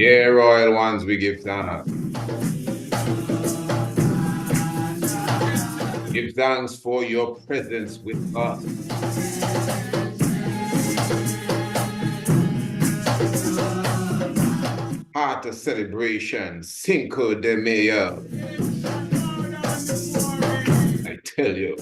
Yeah, royal ones, we give thanks. Give thanks for your presence with us. Heart of celebration, Cinco de Mayo. I tell you.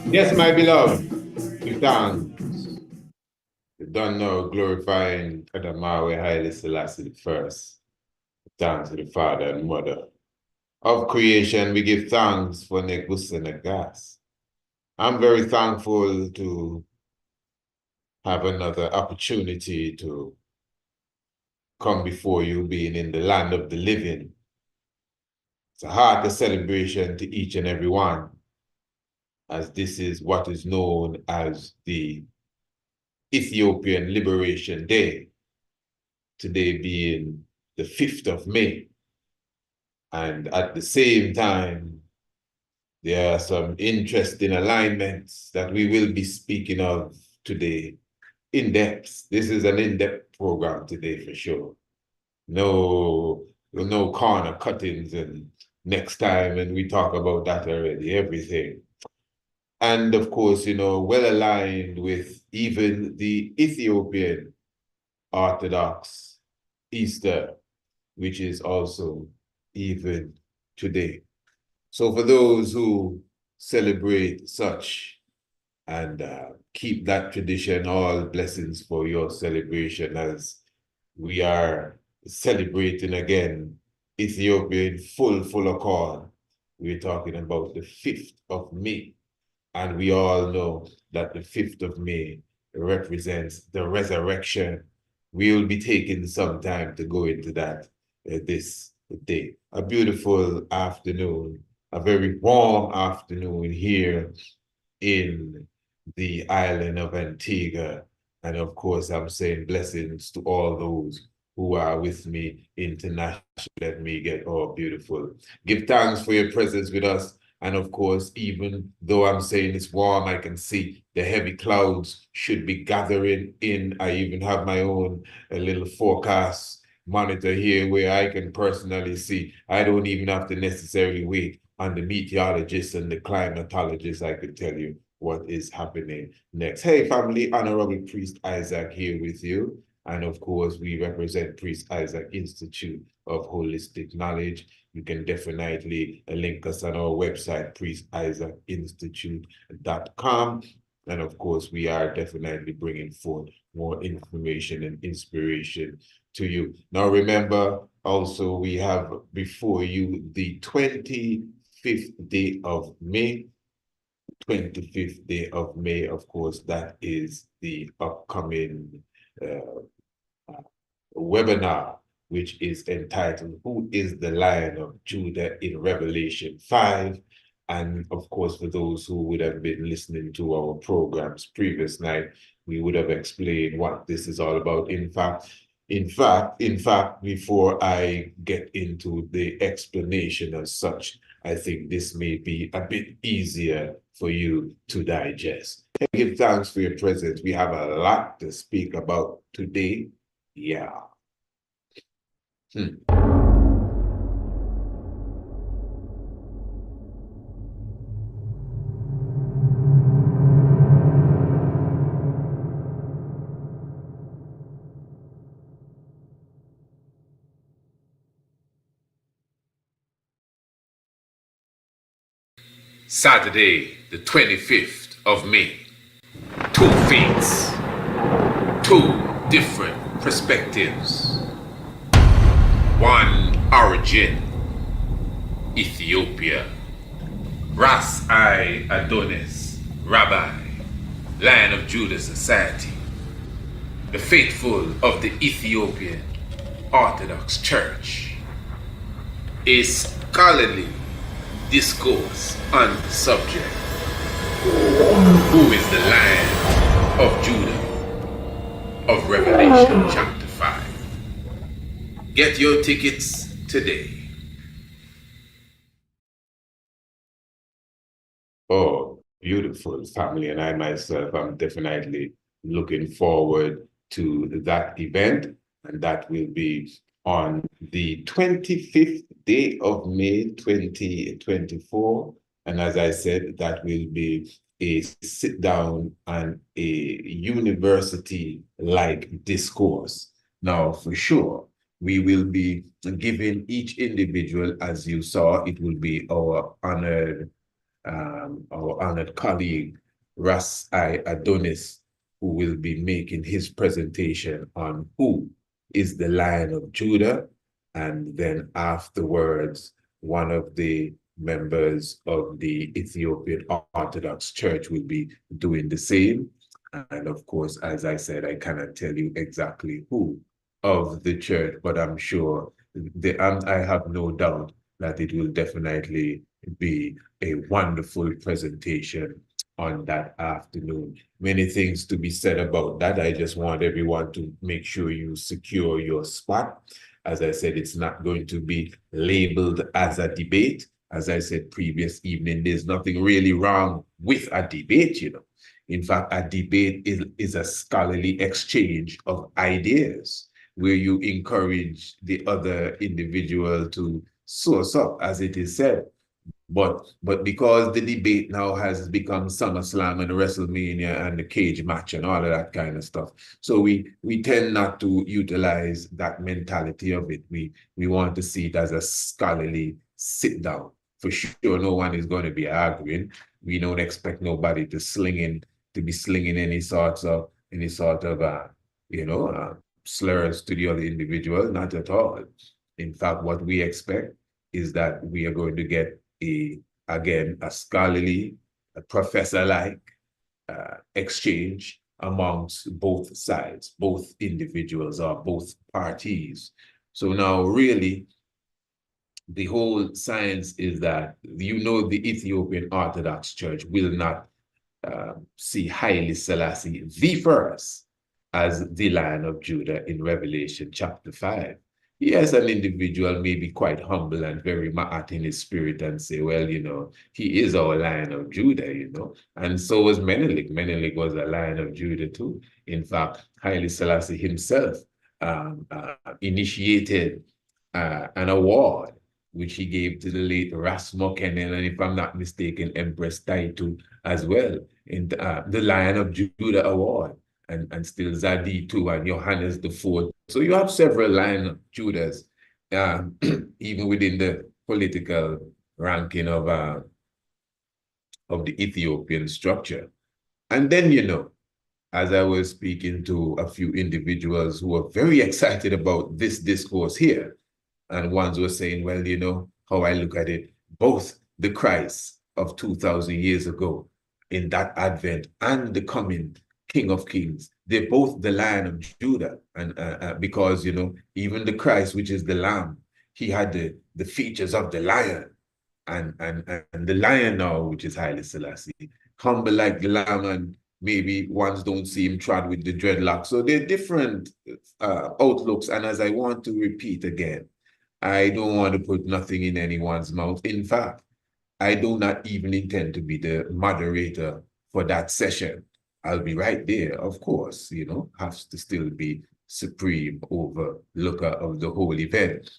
Yes, my beloved, give thanks. You don't know, glorifying Kadamawe Haile Selassie the first. Thanks to the Father and Mother of creation. We give thanks for Negus and Negas. I'm very thankful to have another opportunity to come before you, being in the land of the living. It's a hearty celebration to each and every one, as this is what is known as the Ethiopian Liberation Day, today being the 5th of May. And at the same time, there are some interesting alignments that we will be speaking of today in depth. This is an in-depth program today for sure. No corner cuttings and next time, and we talk about that already, everything. And of course, well aligned with even the Ethiopian Orthodox Easter, which is also even today. So for those who celebrate such and keep that tradition, all blessings for your celebration, as we are celebrating again Ethiopia in full accord. We're talking about the 5th of May. And we all know that the 5th of May represents the resurrection. We'll be taking some time to go into that this day. A beautiful afternoon, a very warm afternoon here in the island of Antigua. And of course, I'm saying blessings to all those who are with me internationally. Let me get all beautiful. Give thanks for your presence with us. And of course, even though I'm saying it's warm, I can see the heavy clouds should be gathering in. I even have my own little forecast monitor here where I can personally see. I don't even have to necessarily wait on the meteorologist and the climatologist. I could tell you what is happening next. Hey, family, Honorable Priest Isaac here with you. And of course, we represent Priest Isaac Institute of Holistic Knowledge. You can definitely link us on our website, priestisaacinstitute.com. And of course, we are definitely bringing forth more information and inspiration to you. Now, remember, also, we have before you the 25th day of May. 25th day of May, of course, that is the upcoming webinar, which is entitled, Who is the Lion of Judah in Revelation 5? And of course, for those who would have been listening to our programs previous night, we would have explained what this is all about. In fact, before I get into the explanation as such, I think this may be a bit easier for you to digest. Give thanks for your presence. We have a lot to speak about today. Yeah. Saturday, the 25th of May. Two faiths, two different perspectives. One origin, Ethiopia. Ras I Adonis, Rabbi, Lion of Judah Society. The faithful of the Ethiopian Orthodox Church. A scholarly discourse on the subject. Who is the Lion of Judah of Revelation chapter 5? Get your tickets today. Oh, beautiful family. And I myself, I'm definitely looking forward to that event. And that will be on the 25th day of May 2024. And as I said, that will be a sit down and a university-like discourse. Now, for sure, we will be giving each individual, as you saw, it will be our honored our honored colleague, Ras I. Adonis, who will be making his presentation on who is the Lion of Judah. And then afterwards, one of the members of the Ethiopian Orthodox Church will be doing the same. And of course, as I said, I cannot tell you exactly who of the church, but I'm sure, I have no doubt that it will definitely be a wonderful presentation on that afternoon. Many things to be said about that. I just want everyone to make sure you secure your spot. As I said, it's not going to be labeled as a debate. As I said previous evening, there's nothing really wrong with a debate, you know. In fact, a debate is a scholarly exchange of ideas where you encourage the other individual to source up, as it is said. But because the debate now has become SummerSlam and WrestleMania and the cage match and all of that kind of stuff, so we tend not to utilize that mentality of it. We want to see it as a scholarly sit down. For sure, no one is going to be arguing. We don't expect nobody to be slinging any sort of slurs to the other individual. Not at all. In fact, what we expect is that we are going to get a scholarly, a professor-like exchange amongst both sides, both individuals or both parties. So now really, the whole science is that, the Ethiopian Orthodox Church will not see Haile Selassie the first as the Lion of Judah in Revelation chapter 5. Yes, an individual may be quite humble and very ma'at in his spirit and say, well, he is our Lion of Judah, And so was Menelik. Menelik was a Lion of Judah too. In fact, Haile Selassie himself initiated an award which he gave to the late Rasmussen, and if I'm not mistaken, Empress Taitu as well, in the Lion of Judah Award, and still Zadi too, and Johannes the Fourth. So you have several Lion of Judahs, even within the political ranking of the Ethiopian structure. And then, as I was speaking to a few individuals who were very excited about this discourse here, and ones were saying, well, how I look at it, both the Christ of 2,000 years ago in that Advent and the coming King of Kings, they're both the Lion of Judah. And because, even the Christ, which is the Lamb, he had the features of the lion. And the lion now, which is Haile Selassie, humble like the lamb, and maybe ones don't see him trod with the dreadlocks. So they're different outlooks. And as I want to repeat again, I don't want to put nothing in anyone's mouth. In fact, I do not even intend to be the moderator for that session. I'll be right there, of course, has to still be supreme overlooker of the whole event,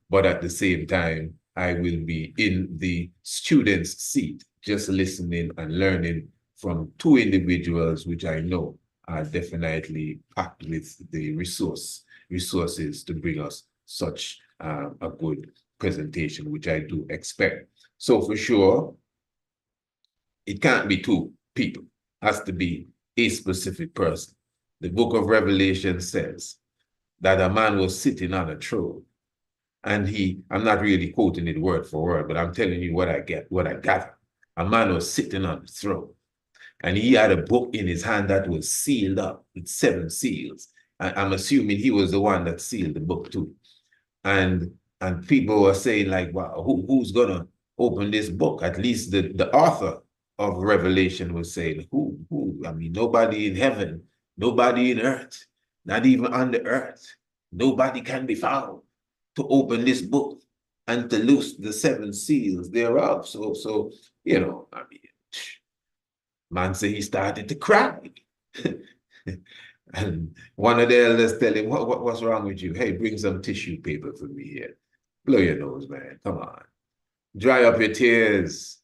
But at the same time, I will be in the student's seat, just listening and learning from two individuals, which I know are definitely packed with the resources to bring us such a good presentation, which I do expect. So for sure, it can't be two people. It has to be a specific person. The book of Revelation says that a man was sitting on a throne, and I'm not really quoting it word for word, but I'm telling you what I gather. A man was sitting on the throne, and he had a book in his hand that was sealed up with 7 seals. I'm assuming he was the one that sealed the book too. And people were saying, like, wow, who's gonna open this book? At least the author of Revelation was saying, who? I mean, nobody in heaven, nobody in earth, not even on the earth, nobody can be found to open this book and to loose the 7 seals thereof. So I mean, man said he started to cry. And one of the elders tell him, what's wrong with you? Hey, bring some tissue paper for me here. Blow your nose, man. Come on. Dry up your tears.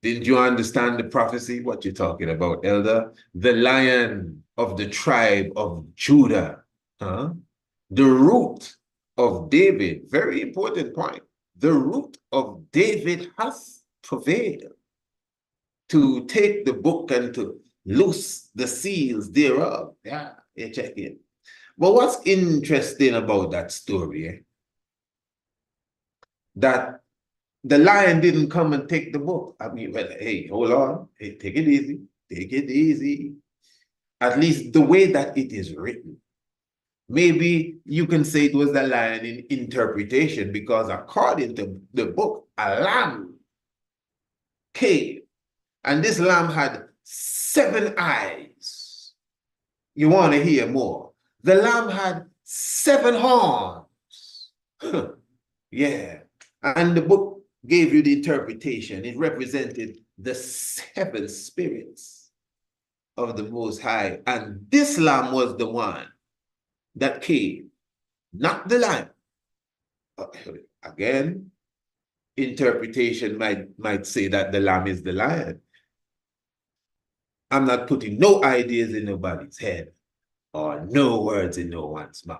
Didn't you understand the prophecy? What you talking about, elder? The Lion of the tribe of Judah. Huh? The root of David. Very important point. The root of David has prevailed. to take the book and to loose the seals thereof. Yeah, you check it. But what's interesting about that story, that the lion didn't come and take the book. I mean, well, hey, hold on. Hey, take it easy. Take it easy. At least the way that it is written. Maybe you can say it was the lion in interpretation, because according to the book, a lamb came, and this lamb had 7 eyes. You want to hear more? The lamb had 7 horns. Yeah. And the book gave you the interpretation. It represented the 7 spirits of the Most High. And this lamb was the one that came, not the lion. Again, interpretation might say that the lamb is the lion. I'm not putting no ideas in nobody's head or no words in no one's mouth.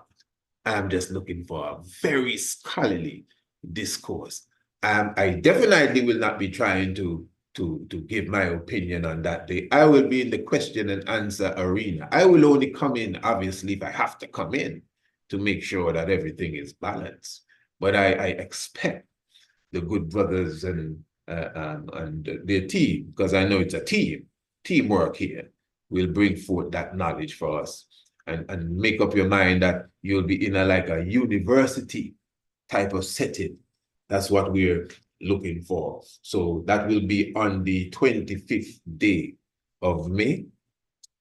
I'm just looking for a very scholarly discourse. I definitely will not be trying to give my opinion on that day. I will be in the question and answer arena. I will only come in, obviously, if I have to come in, to make sure that everything is balanced. But I expect the good brothers and their team, because I know it's a teamwork here, will bring forth that knowledge for us. And make up your mind that you'll be in like a university type of setting. That's what we're looking for. So that will be on the 25th day of May,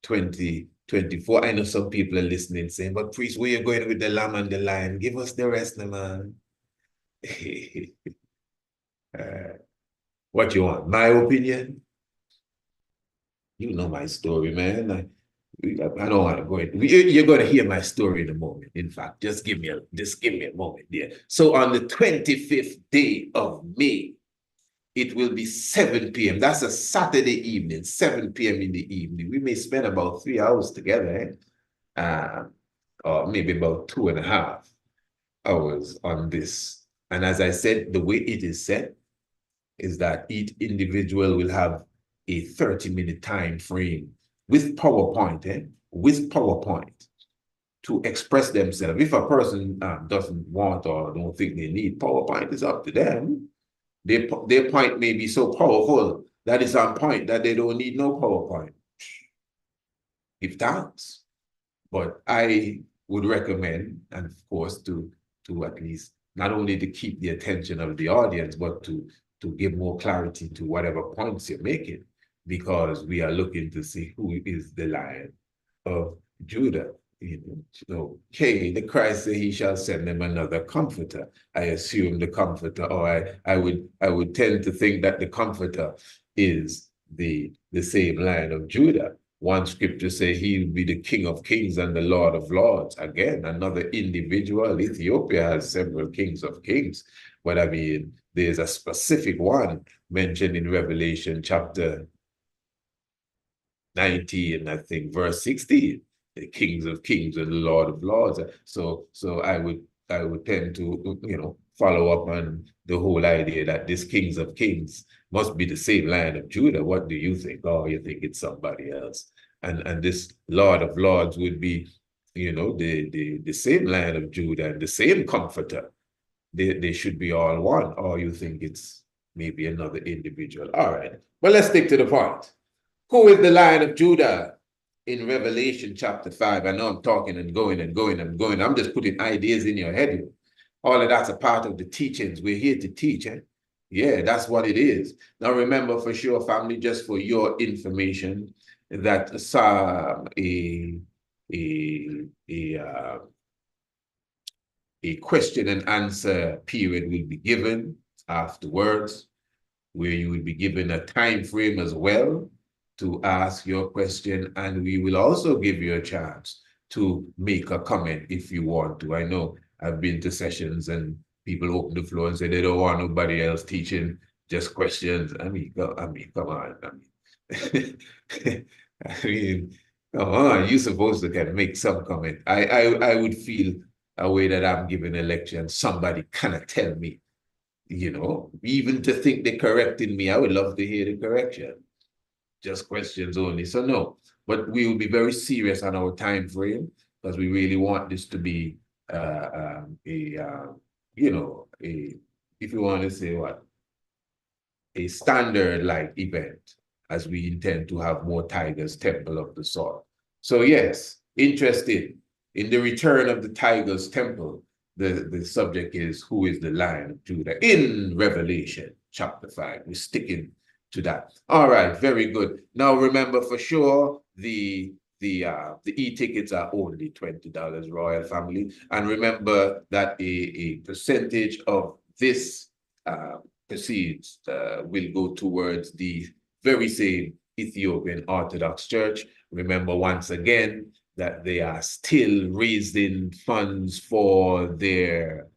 2024. I know some people are listening saying, but priest, where you going with the lamb and the lion? Give us the rest, man. What you want? My opinion? You know my story, man. I don't want to go in. You're going to hear my story in a moment. In fact, just give me a moment there. So on the 25th day of May, it will be 7 p.m. That's a Saturday evening, 7 p.m. in the evening. We may spend about 3 hours together, or maybe about 2.5 hours on this. And as I said, the way it is set is that each individual will have a 30-minute time frame with PowerPoint, to express themselves. If a person doesn't want or don't think they need PowerPoint, it's up to them. Their point may be so powerful that it's on point that they don't need no PowerPoint. Give thanks. But I would recommend, and of course, to at least not only to keep the attention of the audience, but to give more clarity to whatever points you're making, because we are looking to see who is the Lion of Judah. Okay, the Christ said he shall send them another comforter. I assume the comforter, or I would tend to think that the comforter is the same Lion of Judah. One scripture says he will be the King of Kings and the Lord of Lords. Again, another individual. Ethiopia has several kings of kings, but I mean, there's a specific one mentioned in Revelation chapter 19, I think, verse 16, the kings of kings and the Lord of lords. So I would tend to, follow up on the whole idea that this kings of kings must be the same Lion of Judah. What do you think? Oh, you think it's somebody else. And this Lord of lords would be, the same Lion of Judah and the same comforter. They should be all one. Or you think it's maybe another individual. All right. Well, let's stick to the point. Who is the Lion of Judah in Revelation chapter 5? I know I'm talking and going and going and going. I'm just putting ideas in your head. All of that's a part of the teachings. We're here to teach. Yeah, that's what it is. Now, remember for sure, family, just for your information, that a question and answer period will be given afterwards, where you will be given a time frame as well to ask your question, and we will also give you a chance to make a comment if you want to. I know I've been to sessions and people open the floor and say they don't want nobody else teaching, just questions. I mean, come on. I mean, come on, you're supposed to kind of make some comment. I would feel a way that I'm giving a lecture and somebody kind of tell me, even to think they're correcting me. I would love to hear the correction. just questions only. So no, but we will be very serious on our time frame because we really want this to be you know, if you want to say what, a standard like event, as we intend to have more tigers, temple of the sword. So yes, interested in the return of the tigers temple. The subject is who is the Lion of Judah in Revelation chapter 5. We're sticking to that. All right, very good. Now remember for sure the e-tickets are only $20, Royal Family. And remember that a percentage of this proceeds will go towards the very same Ethiopian Orthodox Church. Remember once again that they are still raising funds for their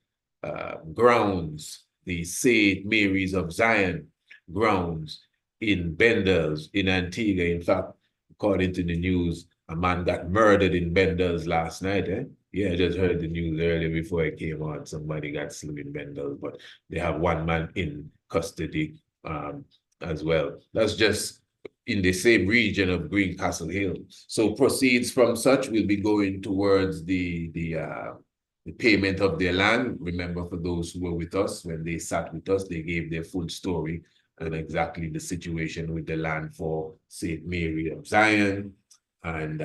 grounds, the St. Mary's of Zion grounds in Bendels, in Antigua. In fact, according to the news, a man got murdered in Bendels last night. Yeah, I just heard the news earlier before it came out. Somebody got slew in Bendels, but they have one man in custody as well. That's just in the same region of Greencastle Hill. So proceeds from such will be going towards the payment of their land. Remember, for those who were with us, when they sat with us, they gave their full story and exactly the situation with the land for St. Mary of Zion. And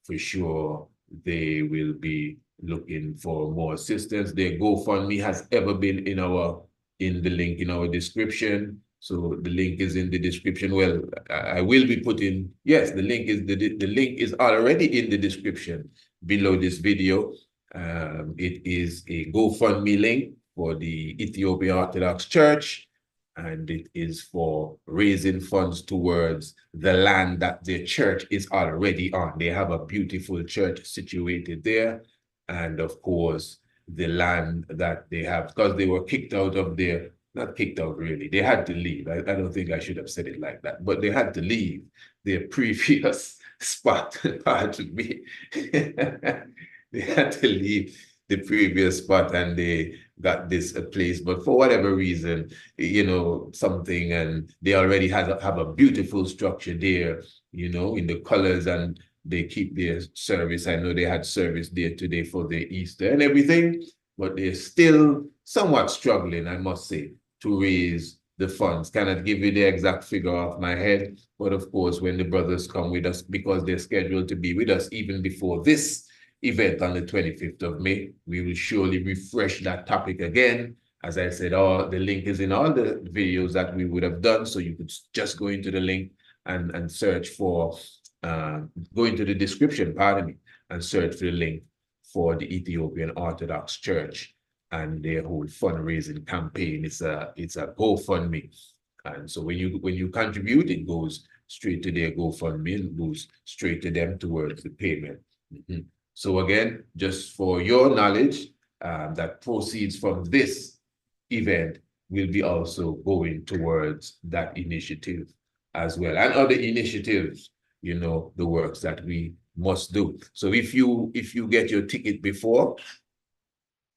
for sure, they will be looking for more assistance. Their GoFundMe has ever been in the link in our description. So the link is in the description. Well, I will be putting, yes, the link is already in the description below this video. It is a GoFundMe link for the Ethiopian Orthodox Church, and it is for raising funds towards the land that their church is already on. They have a beautiful church situated there, and of course, the land that they have, because they were kicked out of their, not kicked out really, they had to leave. I don't think I should have said it like that, but they had to leave their previous spot. Pardon me. They had to leave the previous spot and they got this place, but for whatever reason, you know, something, and they already have a beautiful structure there, you know, in the colors, and they keep their service. I know they had service there today for the Easter and everything, but they're still somewhat struggling, I must say, to raise the funds. Cannot give you the exact figure off my head, but of course, when the brothers come with us, because they're scheduled to be with us even before this event on the 25th of May, we will surely refresh that topic again. As I said, the link is in all the videos that we would have done, so you could just go into the link and search for, go into the description, pardon me, and search for the link for the Ethiopian Orthodox Church and their whole fundraising campaign. It's a GoFundMe. And so when you contribute, it goes straight to their GoFundMe and goes straight to them towards the payment. So again, just for your knowledge, that proceeds from this event will be also going towards that initiative as well, and other initiatives, you know, the works that we must do. So if you get your ticket before,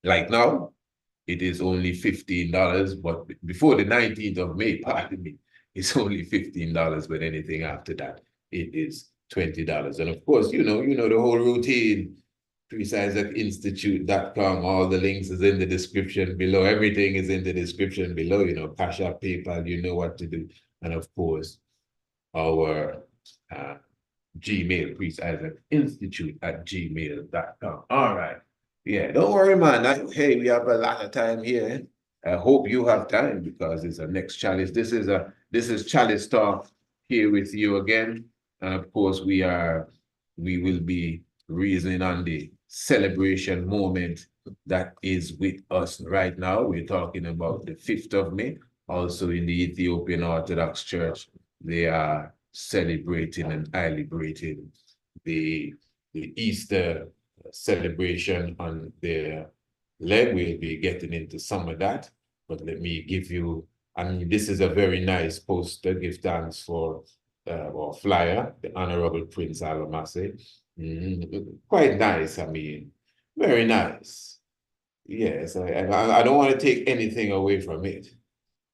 like now, it is only $15, but before the 19th of May, pardon me, it's only $15, but anything after that, it is $20. And of course, you know the whole routine, Preciseinstitute.com, all the links is in the description below. Everything is in the description below, you know, CashApp, PayPal, you know what to do. And of course, our Gmail, Preciseinstitute@gmail.com. All right. Yeah, don't worry, man. Hey, we have a lot of time here. I hope you have time because it's a next challenge. This is Chalice Talk here with you again. And of course, we will be reasoning on the celebration moment that is with us right now. We're talking about the 5th of May. Also in the Ethiopian Orthodox Church, they are celebrating and celebrating the Easter celebration on their leg. We'll be getting into some of that, but let me give you, I mean, this is a very nice poster. Give thanks for, or flyer, the Honorable Prince Alamase. Quite nice, I mean, very nice. Yes, I don't want to take anything away from it,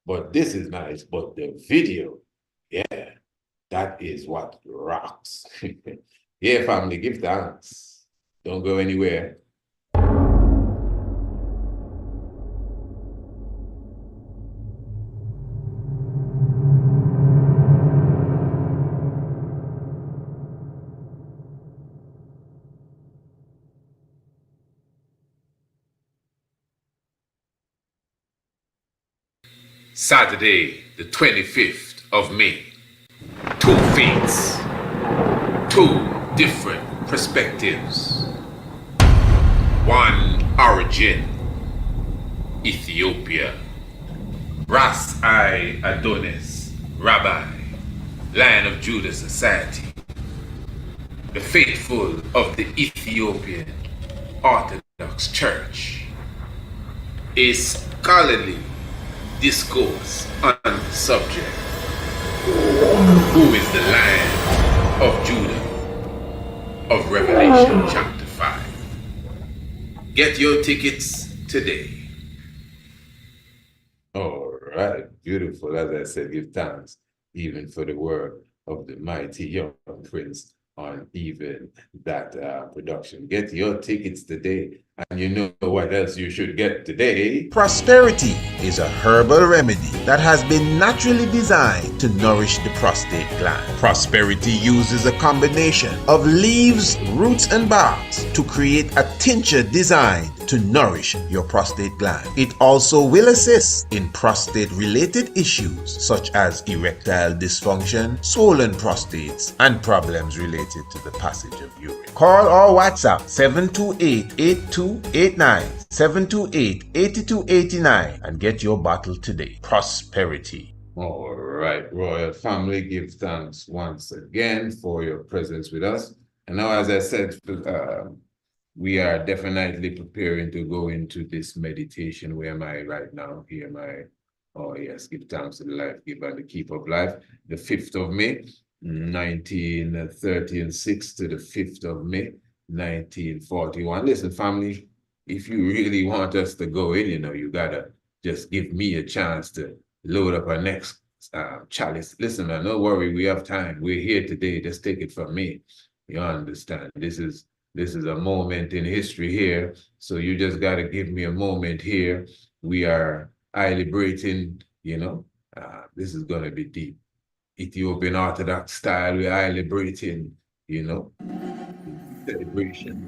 but this is nice. But the video, yeah, that is what rocks. Yeah, family, give thanks. Don't go anywhere. Saturday, the 25th of May. Two faiths, two different perspectives. One origin, Ethiopia. Ras I Adonis, Rabbi, Lion of Judah Society. The faithful of the Ethiopian Orthodox Church. A scholarly discourse on the subject. Who is the Lion of Judah of Revelation chapter 5? Get your tickets today. All right, beautiful. As I said, give thanks even for the work of the mighty young prince on even that production. Get your tickets today. And you know what else you should get today? Prosperity is a herbal remedy that has been naturally designed to nourish the prostate gland. Prosperity uses a combination of leaves, roots, and barks to create a tincture designed to nourish your prostate gland. It also will assist in prostate-related issues such as erectile dysfunction, swollen prostates, and problems related to the passage of urine. Call or WhatsApp 728-8289, 728-8289 and get your bottle today. Prosperity. All right, royal family, give thanks once again for your presence with us. And now, as I said, we are definitely preparing to go into this meditation. Where am I right now? Here am I. Oh yes, give thanks to the life giver and the keeper of life. The 5th of May, 1936 to the 5th of May, 1941. Listen, family, if you really want us to go in, you gotta just give me a chance to load up our next chalice. Listen, man, don't worry, we have time. We're here today. Just take it from me. You understand? This is a moment in history here. So you just got to give me a moment here. We are liberating, this is going to be deep. Ethiopian Orthodox style, we're liberating, celebration,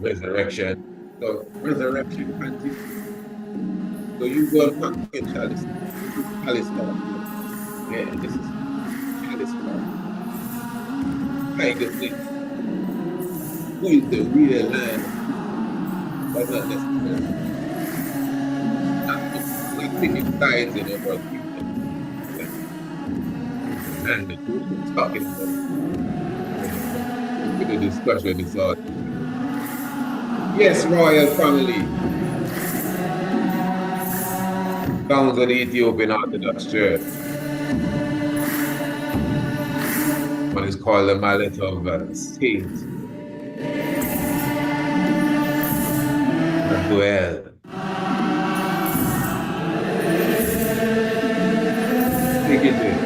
resurrection. So resurrection continues. So you go and pack your chalice. Chalice talk. Yeah, this is chalice talk. Kind of thing. Who is the real lion? That's not necessary. Not picking sides, but and the truth we're talking about. The discussion is all. Yes, royal family. Sounds of the Ethiopian Orthodox Church. What is called the mallet of Saint Betrayal. Take it in.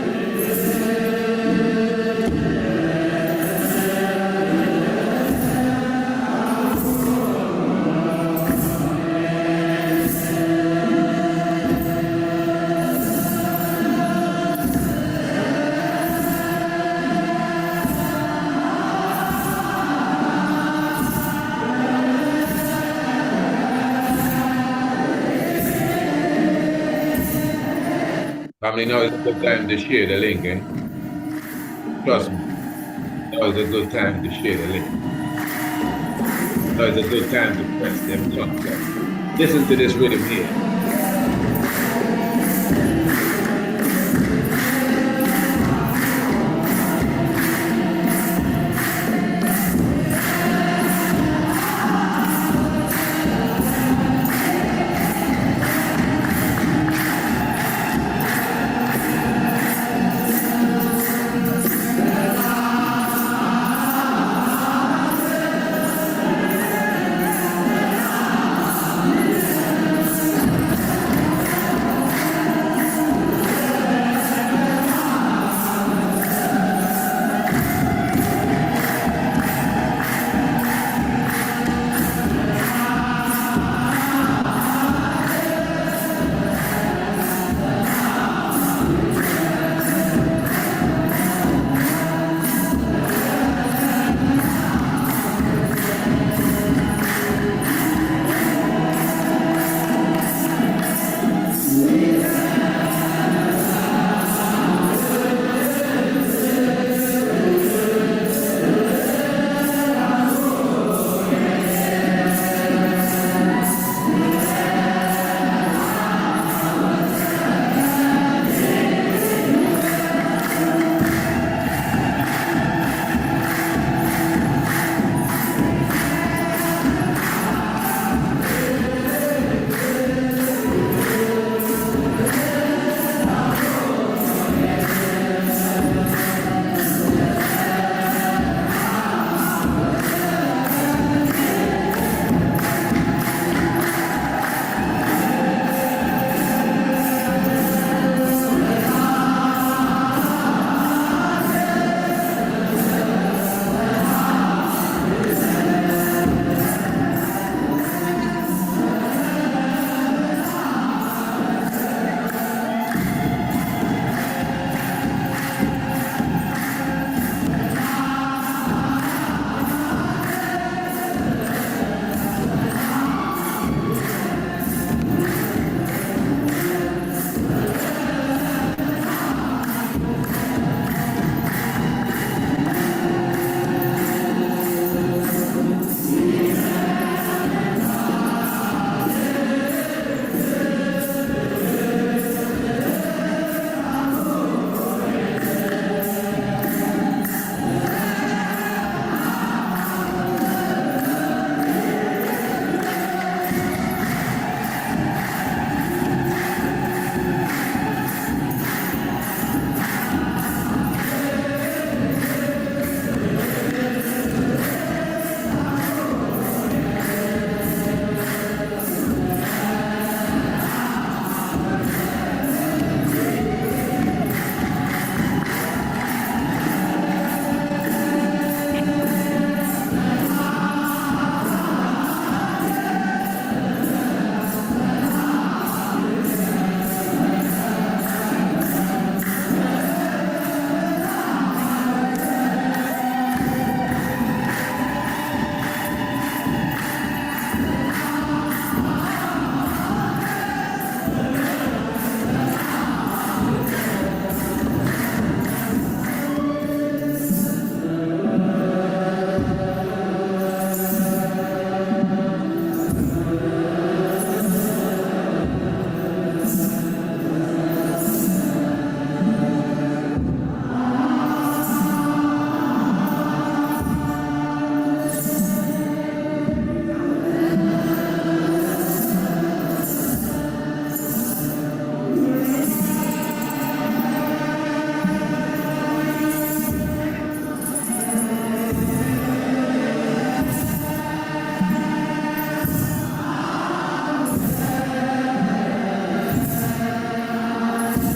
Family, now is a good time to share the link, eh? Trust me. Now is a good time to share the link. Now is a good time to press them thumbs up. Listen to this rhythm here.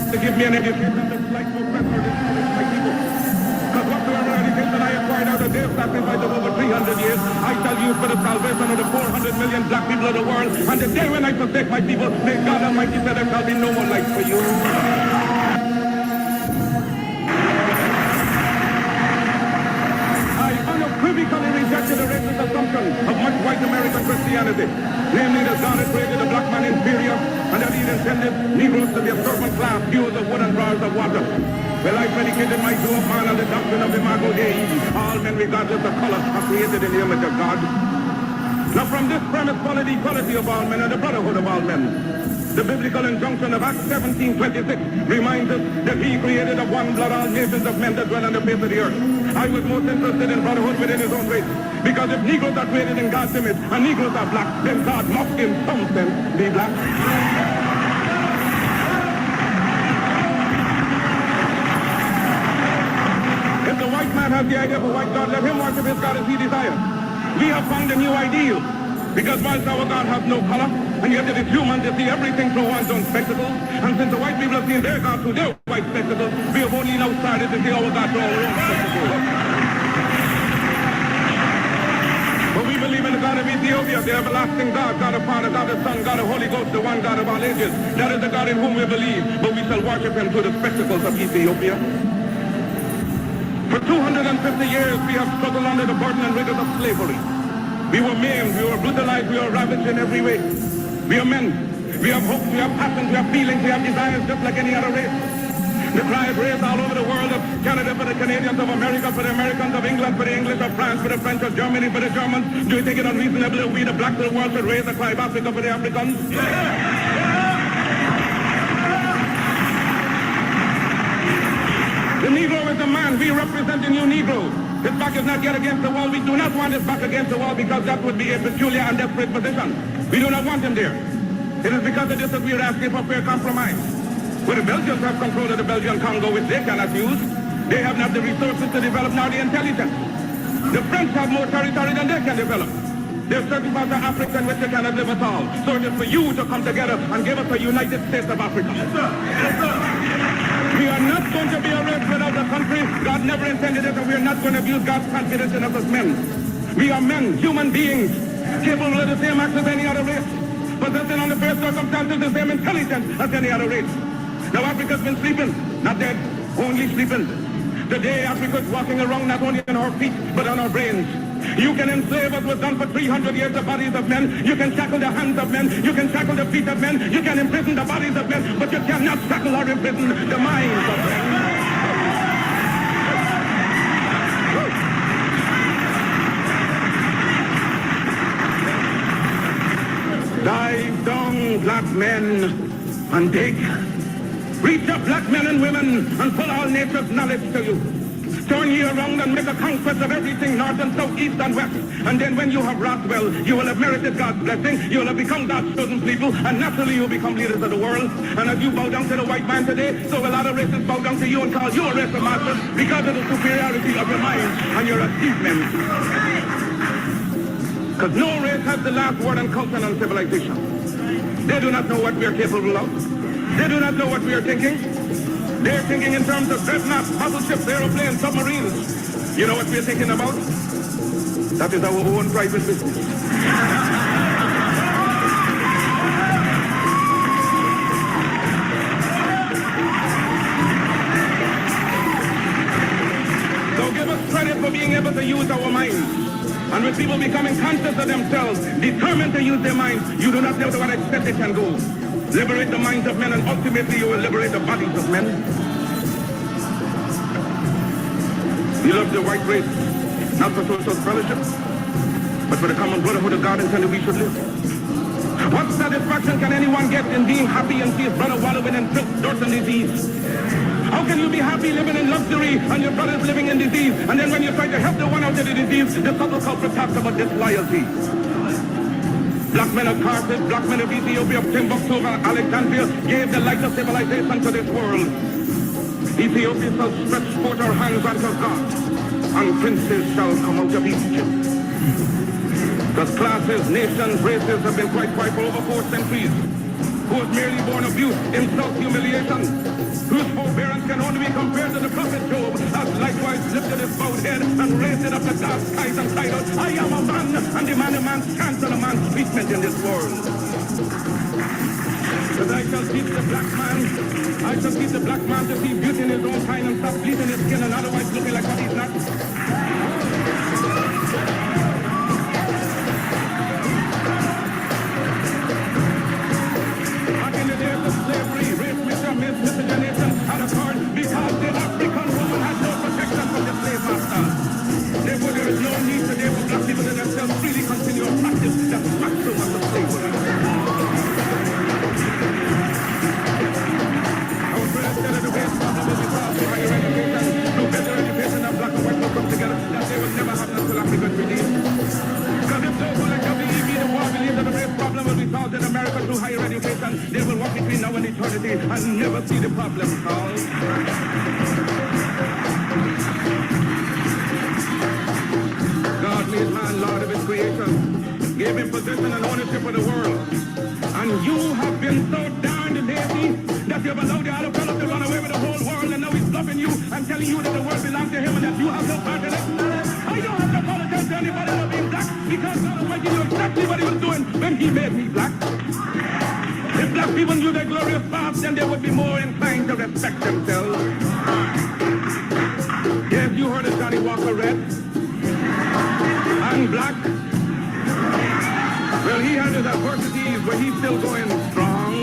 to give me an education that's like professor this knowledge, my people. Because whatsoever education I acquired out of their sacrifice of over 300 years, I shall use for the salvation of the 400 million black people of the world. And the day when I forsake my people, may God Almighty say there shall be no more life for you. Unequivocally rejected the racist assumption of much white American Christianity, namely that God had created the black man inferior and that he had intended Negroes to be a servant class, hewers of wood and drawers of water. Well, I predicated my Jew of man on the doctrine of Imago Dei. All men, regardless of color, are created in the image of God. Now, from this premise followed the equality of all men and the brotherhood of all men. The biblical injunction of Acts 17:26 reminds us that he created of one blood all nations of men that dwell on the face of the earth. I was most interested in brotherhood within his own race, because if Negroes are created in God's image and Negroes are black, then God must in some sense be black. If the white man has the idea of a white God, let him worship his God as he desires. We have found a new ideal, because whilst our God has no color, and yet it is human to see everything through one's own spectacles, and since the white people have seen their God through their white spectacles, we have only now started to see our God through our own spectacles. But we believe in the God of Ethiopia, the everlasting God, God of Father, God of Son, God of Holy Ghost, the one God of all ages. That is the God in whom we believe, but we shall worship him through the spectacles of Ethiopia. For 250 years, we have struggled under the burden and rigors of slavery. We were maimed, we were brutalized, we were ravaged in every way. We are men. We have hopes, we have passions, we have feelings, we have desires just like any other race. The cry is raised all over the world of Canada for the Canadians, of America for the Americans, of England for the English, of France for the French, of Germany for the Germans. Do you think it unreasonable that we, the blacks of the world, should raise the cry of Africa for the Africans? The Negro is the man. We represent the new Negro. His back is not yet against the wall. We do not want his back against the wall because that would be a peculiar and desperate position. We do not want him there. It is because of this that we are asking for fair compromise. Where the Belgians have control of the Belgian Congo, which they cannot use, they have not the resources to develop nor the intelligence. The French have more territory than they can develop. There are certain parts of Africa in which they cannot live at all. So it is for you to come together and give us a United States of Africa. Yes, sir. Yes, sir. We are not going to be a race without the country. God never intended it, and we are not going to abuse God's confidence in us as men. We are men, human beings, capable of the same acts as any other race, possessing on the first circumstances the same intelligence as any other race. Now Africa's been sleeping, not dead, only sleeping. Today Africa is walking around not only on our feet, but on our brains. You can enslave what was done for 300 years the bodies of men. You can shackle the hands of men. You can shackle the feet of men. You can imprison the bodies of men, but you cannot shackle or imprison the minds of men. Dive down, black men, and dig. Reach up, black men and women, and pull all nature's knowledge to you. Turn ye around and make a conquest of everything, north and south, east and west. And then when you have wrought well, you will have merited God's blessing. You will have become God's chosen people, and naturally you will become leaders of the world. And as you bow down to the white man today, so a lot of races bow down to you and call you a race of masters because of the superiority of your mind and your achievements. Because no race has the last word on culture and civilization. They do not know what we are capable of. They do not know what we are thinking. They're thinking in terms of dreadnoughts, battleships, aeroplanes, submarines. You know what we're thinking about? That is our own private business. So give us credit for being able to use our minds. And with people becoming conscious of themselves, determined to use their minds, you do not know to what extent they can go. Liberate the minds of men, and ultimately you will liberate the bodies of men. We love the white race, not for social fellowship, but for the common brotherhood of God intended we should live. What satisfaction can anyone get in being happy and see his brother wallowing in filth, dirt, and disease? How can you be happy living in luxury and your brother's living in disease? And then when you try to help the one out of the disease, the subtle culprit talks about disloyalty. Black men of Carthage, black men of Ethiopia, of Timbuktu, of Alexandria gave the light of civilization to this world. Ethiopia shall stretch forth our hands unto God, and princes shall come out of Egypt. Because classes, nations, races have been quite for over 4 centuries. Who was merely born abuse, insult, humiliation. compared to the prophet Job, has likewise lifted his bowed head and raised it up to dark skies and cried out, I am a man, and demand a man's chance and a man's treatment in this world. But I shall teach the black man, to see beauty in his own kind and stop bleaching his skin and otherwise looking like what he's not. Back in the days of slavery, race miscegenation had occurred because the African woman had no protection from the slave master. Therefore, there is no need today for black people to themselves freely continue to practice the maximum of the slavery. Instead of the race problem will be solved through higher education, through better education, and black and white will come together, that they will never happen until African release. Because if those who like WEB the war believe that the race problem will be solved in America through higher education, they will walk between now and eternity and never see the problem solved. God made man Lord of his creation, gave him possession and ownership of the world. And you have been so darned lazy that you have allowed the other fellow to run away with the whole world, and now he's bluffing you and telling you that the world belongs to him and that you have no part in it. I don't have to apologize to anybody for being black, because God Almighty knew exactly what he was doing when he made me black. If black people knew their glorious past, then they would be more inclined to respect themselves. Yes, you heard of Johnny Walker Red and black. Well, he had his adversities, but he's still going strong.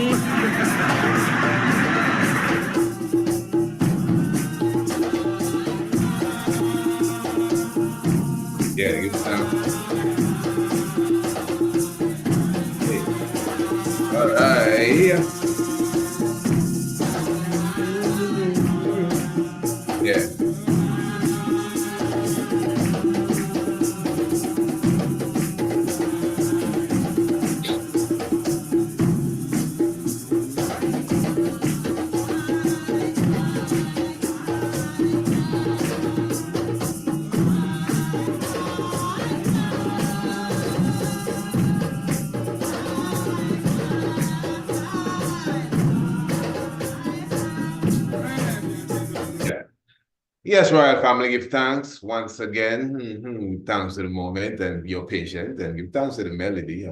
Yeah, good sound. All right. Yeah. Yes, Royal Family, give thanks once again. Thanks to the moment and your patience, and give thanks to the melody,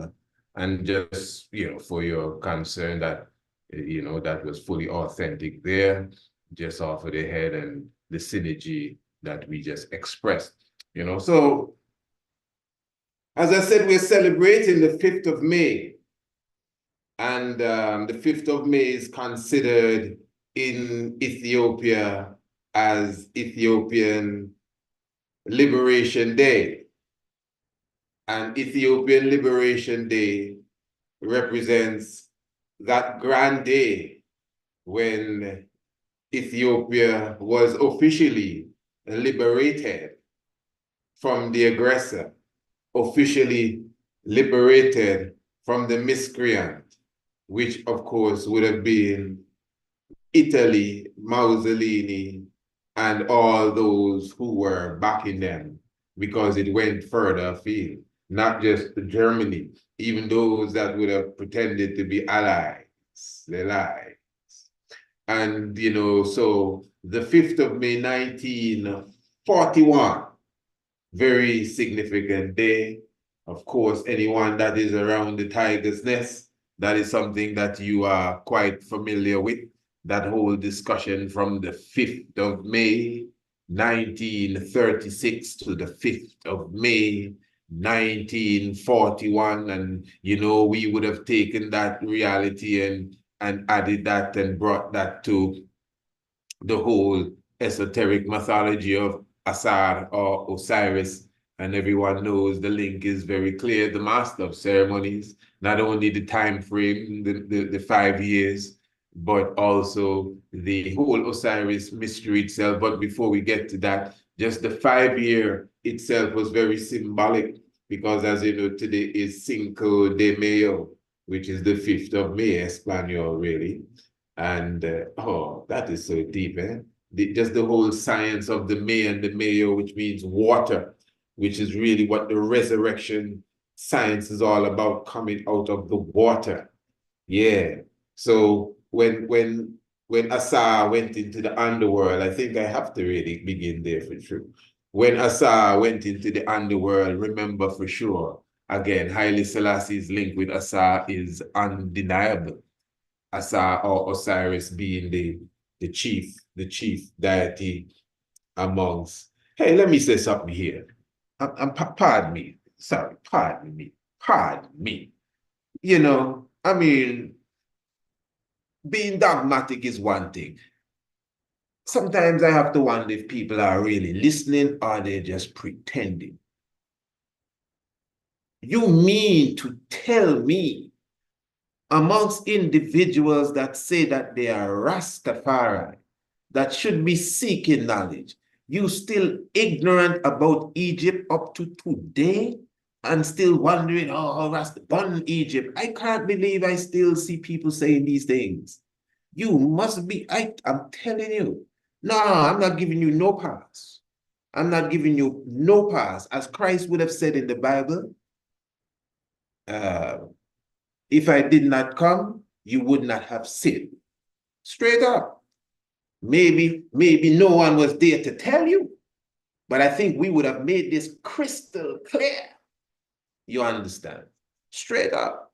and just, for your concern that, that was fully authentic there, just off of the head and the synergy that we just expressed, So, as I said, we're celebrating the 5th of May, and the 5th of May is considered in Ethiopia as Ethiopian Liberation Day. And Ethiopian Liberation Day represents that grand day when Ethiopia was officially liberated from the aggressor, officially liberated from the miscreant, which of course would have been Italy, Mussolini, and all those who were backing them, because it went further afield, not just Germany, even those that would have pretended to be allies, they lied. And, so the 5th of May, 1941, very significant day. Of course, anyone that is around the Tiger's Nest, that is something that you are quite familiar with. That whole discussion from the 5th of May, 1936 to the 5th of May, 1941. And, we would have taken that reality and added that and brought that to the whole esoteric mythology of Asar or Osiris. And everyone knows the link is very clear. The master of ceremonies, not only the time frame, the 5 years, but also the whole Osiris mystery itself. But before we get to that, just the 5-year itself was very symbolic, because as you know, today is Cinco de Mayo, which is the 5th of May, Espanol, really. And, that is so deep, eh? Just the whole science of the May and the Mayo, which means water, which is really what the resurrection science is all about, coming out of the water. Yeah. So when when Asa went into the underworld, I think I have to really begin there for sure. When Asa went into the underworld, remember for sure, again, Haile Selassie's link with Asa is undeniable. Asa or Osiris being the chief deity amongst. Hey, let me say something here. Pardon me. Sorry, pardon me. Pardon me. You know, I mean, being dogmatic is one thing. Sometimes I have to wonder if people are really listening or they're just pretending. You mean to tell me amongst individuals that say that they are Rastafari, that should be seeking knowledge, you still ignorant about Egypt up to today and still wondering, oh, Rastafari Egypt. I can't believe I still see people saying these things. You must be, I'm telling you, no, I'm not giving you no pass. I'm not giving you no pass. As Christ would have said in the Bible, if I did not come, you would not have sinned. Straight up. Maybe no one was there to tell you, but I think we would have made this crystal clear. You understand? Straight up.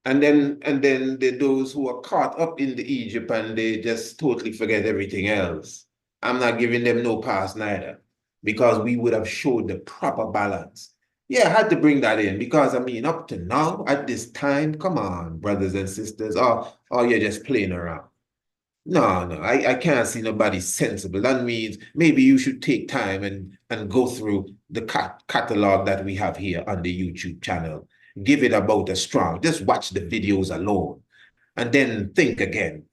And then those who are caught up in the Egypt and they just totally forget everything else. I'm not giving them no pass neither, because we would have showed the proper balance. Yeah, I had to bring that in because, I mean, up to now, at this time, come on, brothers and sisters, or you're just playing around. No, I can't see nobody sensible. That means maybe you should take time and go through the catalog that we have here on the YouTube channel. Give it about a strong, just watch the videos alone and then think again.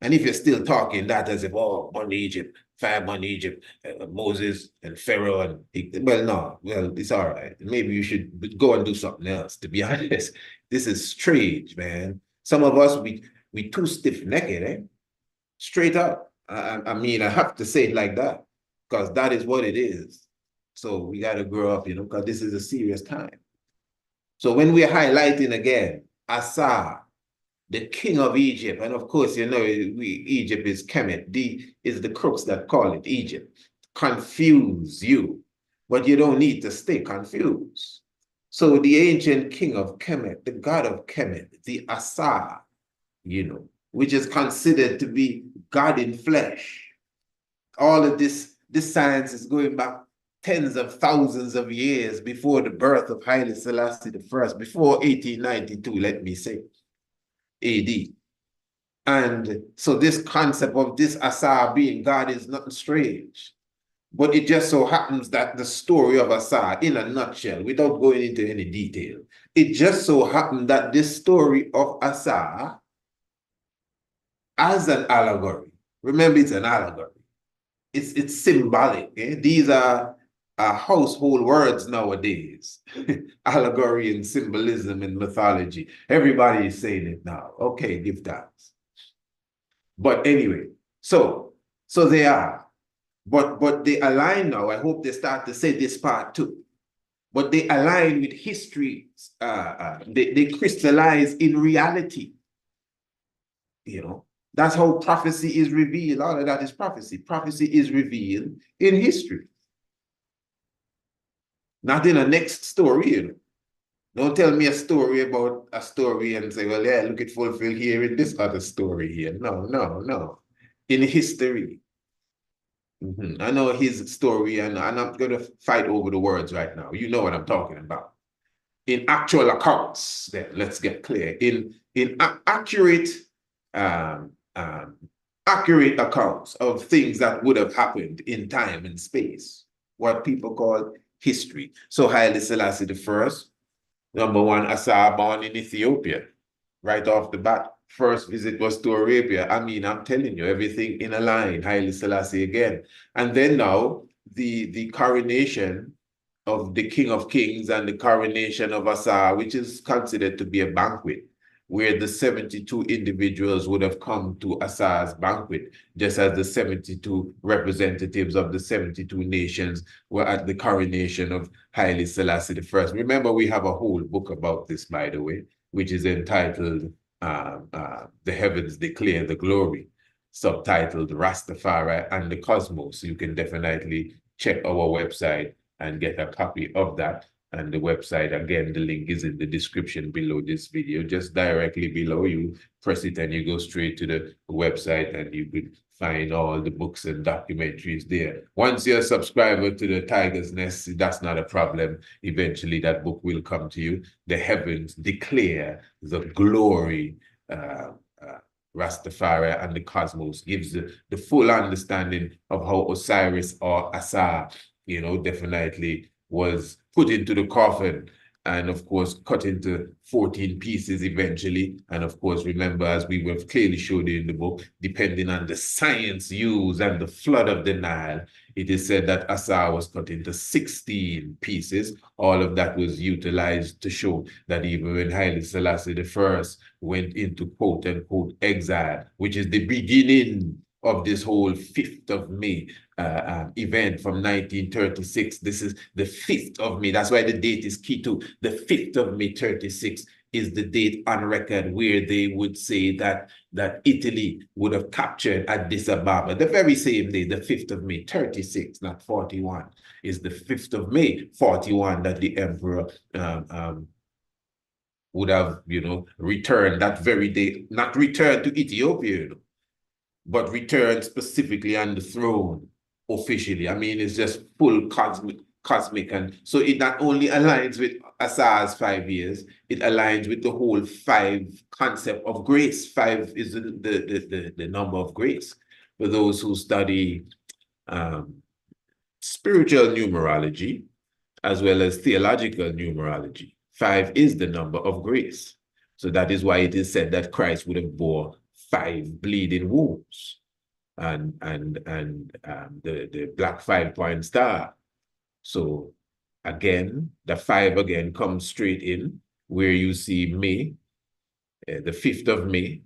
And if you're still talking that as if, oh, on Egypt, 5 on Egypt, Moses and Pharaoh, and well, no, well, it's all right. Maybe you should go and do something else, to be honest. This is strange, man. Some of us, we too stiff-necked, eh? Straight up. I mean, I have to say it like that because that is what it is. So we got to grow up, you know, because this is a serious time. So when we're highlighting again, Asa, the king of Egypt, and of course, you know, Egypt is Kemet. Is the crooks that call it Egypt. Confuse you, but you don't need to stay confused. So the ancient king of Kemet, the god of Kemet, the Asa, you know, which is considered to be God in flesh. All of this science is going back tens of thousands of years before the birth of Haile Selassie I, before 1892, let me say, AD. And so this concept of this Asa being God is nothing strange. But it just so happens that the story of Asa, in a nutshell, without going into any detail, it just so happened that this story of Asa as an allegory, remember it's an allegory, it's symbolic. Eh? These are household words nowadays. Allegory and symbolism and mythology. Everybody is saying it now. Okay, give thanks. But anyway, so they are. But they align now. I hope they start to say this part too. But they align with history. They crystallize in reality. You know, that's how prophecy is revealed. All of that is prophecy. Prophecy is revealed in history. Not in a next story, you know. Don't tell me a story about a story and say, well, yeah, look, it fulfilled here in this other story here. No. In history. I know his story, and I'm not going to fight over the words right now. You know what I'm talking about. In actual accounts, then let's get clear. In accurate accounts of things that would have happened in time and space, what people call history. So Haile Selassie I, number one, Asa, born in Ethiopia, right off the bat. First visit was to Arabia. I mean, I'm telling you, everything in a line, Haile Selassie again. And then now, the coronation of the King of Kings and the coronation of Asa, which is considered to be a banquet, where the 72 individuals would have come to Asa's banquet, just as the 72 representatives of the 72 nations were at the coronation of Haile Selassie I. Remember, we have a whole book about this, by the way, which is entitled The Heavens Declare the Glory, subtitled Rastafari and the Cosmos. You can definitely check our website and get a copy of that. And the website, again, the link is in the description below this video. Just directly below, you press it and you go straight to the website, and you could find all the books and documentaries there. Once you're a subscriber to the Tiger's Nest, that's not a problem. Eventually, that book will come to you. The Heavens Declare the Glory. Rastafari and the Cosmos gives the full understanding of how Osiris or Asa, definitely was put into the coffin and, of course, cut into 14 pieces eventually. And, of course, remember, as we have clearly showed in the book, depending on the science used and the flood of the Nile, it is said that Asa was cut into 16 pieces. All of that was utilized to show that even when Haile Selassie I went into quote-unquote exile, which is the beginning of this whole 5th of May event from 1936. This is the 5th of May. That's why the date is key too. The 5th of May 36 is the date on record where they would say that Italy would have captured Addis Ababa. The very same day, the 5th of May 36, not 41, is the 5th of May 41 that the emperor would have, returned that very day, not returned to Ethiopia, but returned specifically on the throne officially. I mean, it's just full cosmic. And so it not only aligns with Asa's 5 years, it aligns with the whole 5 concept of grace. 5 is the number of grace. For those who study spiritual numerology, as well as theological numerology, 5 is the number of grace. So that is why it is said that Christ would have bore 5 bleeding wounds, and the black 5-point star. So again, the 5 again comes straight in where you see May, the 5th of May,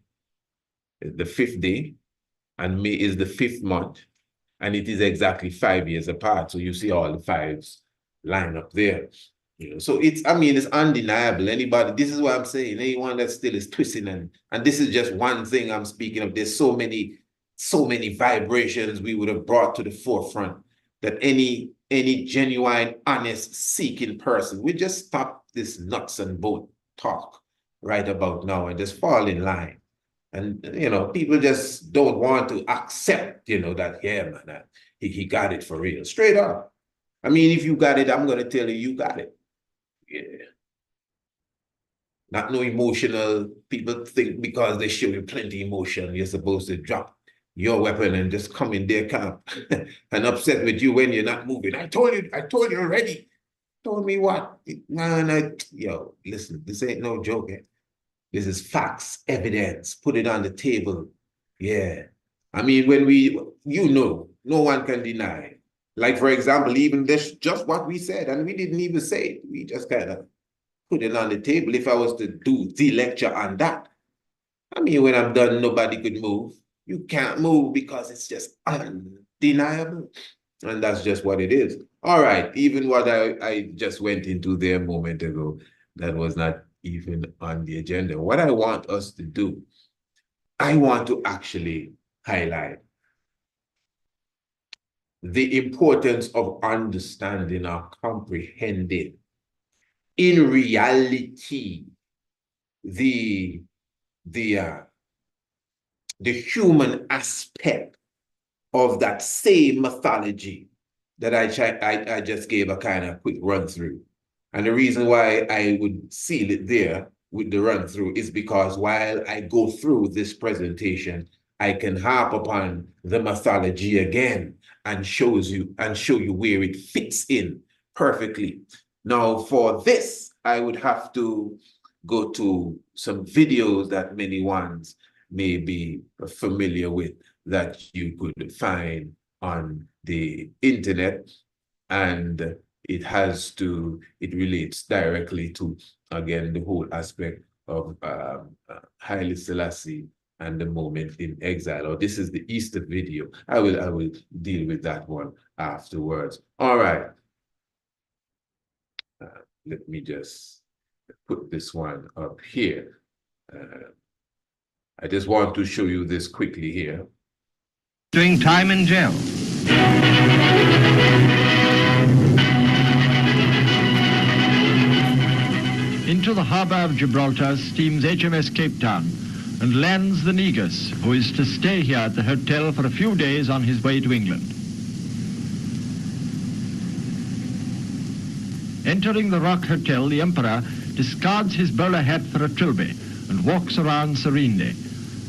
the 5th day, and May is the 5th month, and it is exactly 5 years apart. So you see all the 5s line up there. So it's undeniable. This is what I'm saying. Anyone that still is twisting, and this is just one thing I'm speaking of. There's so many vibrations we would have brought to the forefront that any genuine, honest, seeking person would just stop this nuts and bolt talk right about now and just fall in line. And, people just don't want to accept, that, yeah, man, he got it for real. Straight up. I mean, if you got it, I'm going to tell you got it. Yeah. Not no emotional. People think because they show you plenty emotion, you're supposed to drop your weapon and just come in their camp and upset with you when you're not moving. I told you already. Told me what? Man, yo, listen, this ain't no joke. This is facts, evidence. Put it on the table. Yeah. I mean, when no one can deny. Like, for example, even this, just what we said, and we didn't even say it. We just kind of put it on the table. If I was to do the lecture on that, I mean, when I'm done, nobody could move. You can't move because it's just undeniable. And that's just what it is. All right, even what I just went into there a moment ago, that was not even on the agenda. What I want us to do, I want to actually highlight the importance of understanding or comprehending in reality the human aspect of that same mythology that I just gave a kind of quick run through. And the reason why I would seal it there with the run through is because while I go through this presentation, I can harp upon the mythology again and show you where it fits in perfectly. Now, for this, I would have to go to some videos that many ones may be familiar with that you could find on the internet, and it relates directly to, again, the whole aspect of Haile Selassie and the moment in exile. Or this is the Easter video. I will deal with that one afterwards. All right. Let me just put this one up here. I just want to show you this quickly here. Doing time in jail. Into the harbour of Gibraltar steams HMS Cape Town and lands the Negus, who is to stay here at the hotel for a few days on his way to England. Entering the Rock Hotel, the Emperor discards his bowler hat for a trilby and walks around serenely.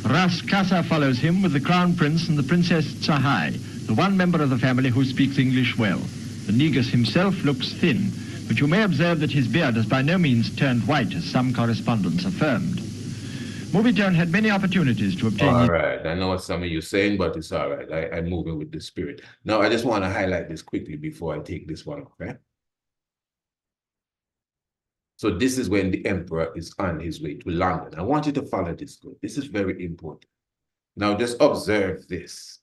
Ras Casa follows him with the Crown Prince and the Princess Tsahai, the one member of the family who speaks English well. The Negus himself looks thin, but you may observe that his beard has by no means turned white, as some correspondents affirmed. Movietone had many opportunities to obtain... All right, I know what some of you are saying, but it's all right. I'm moving with the spirit. Now, I just want to highlight this quickly before I take this one off, right? So this is when the emperor is on his way to London. I want you to follow this good. This is very important. Now, just observe this.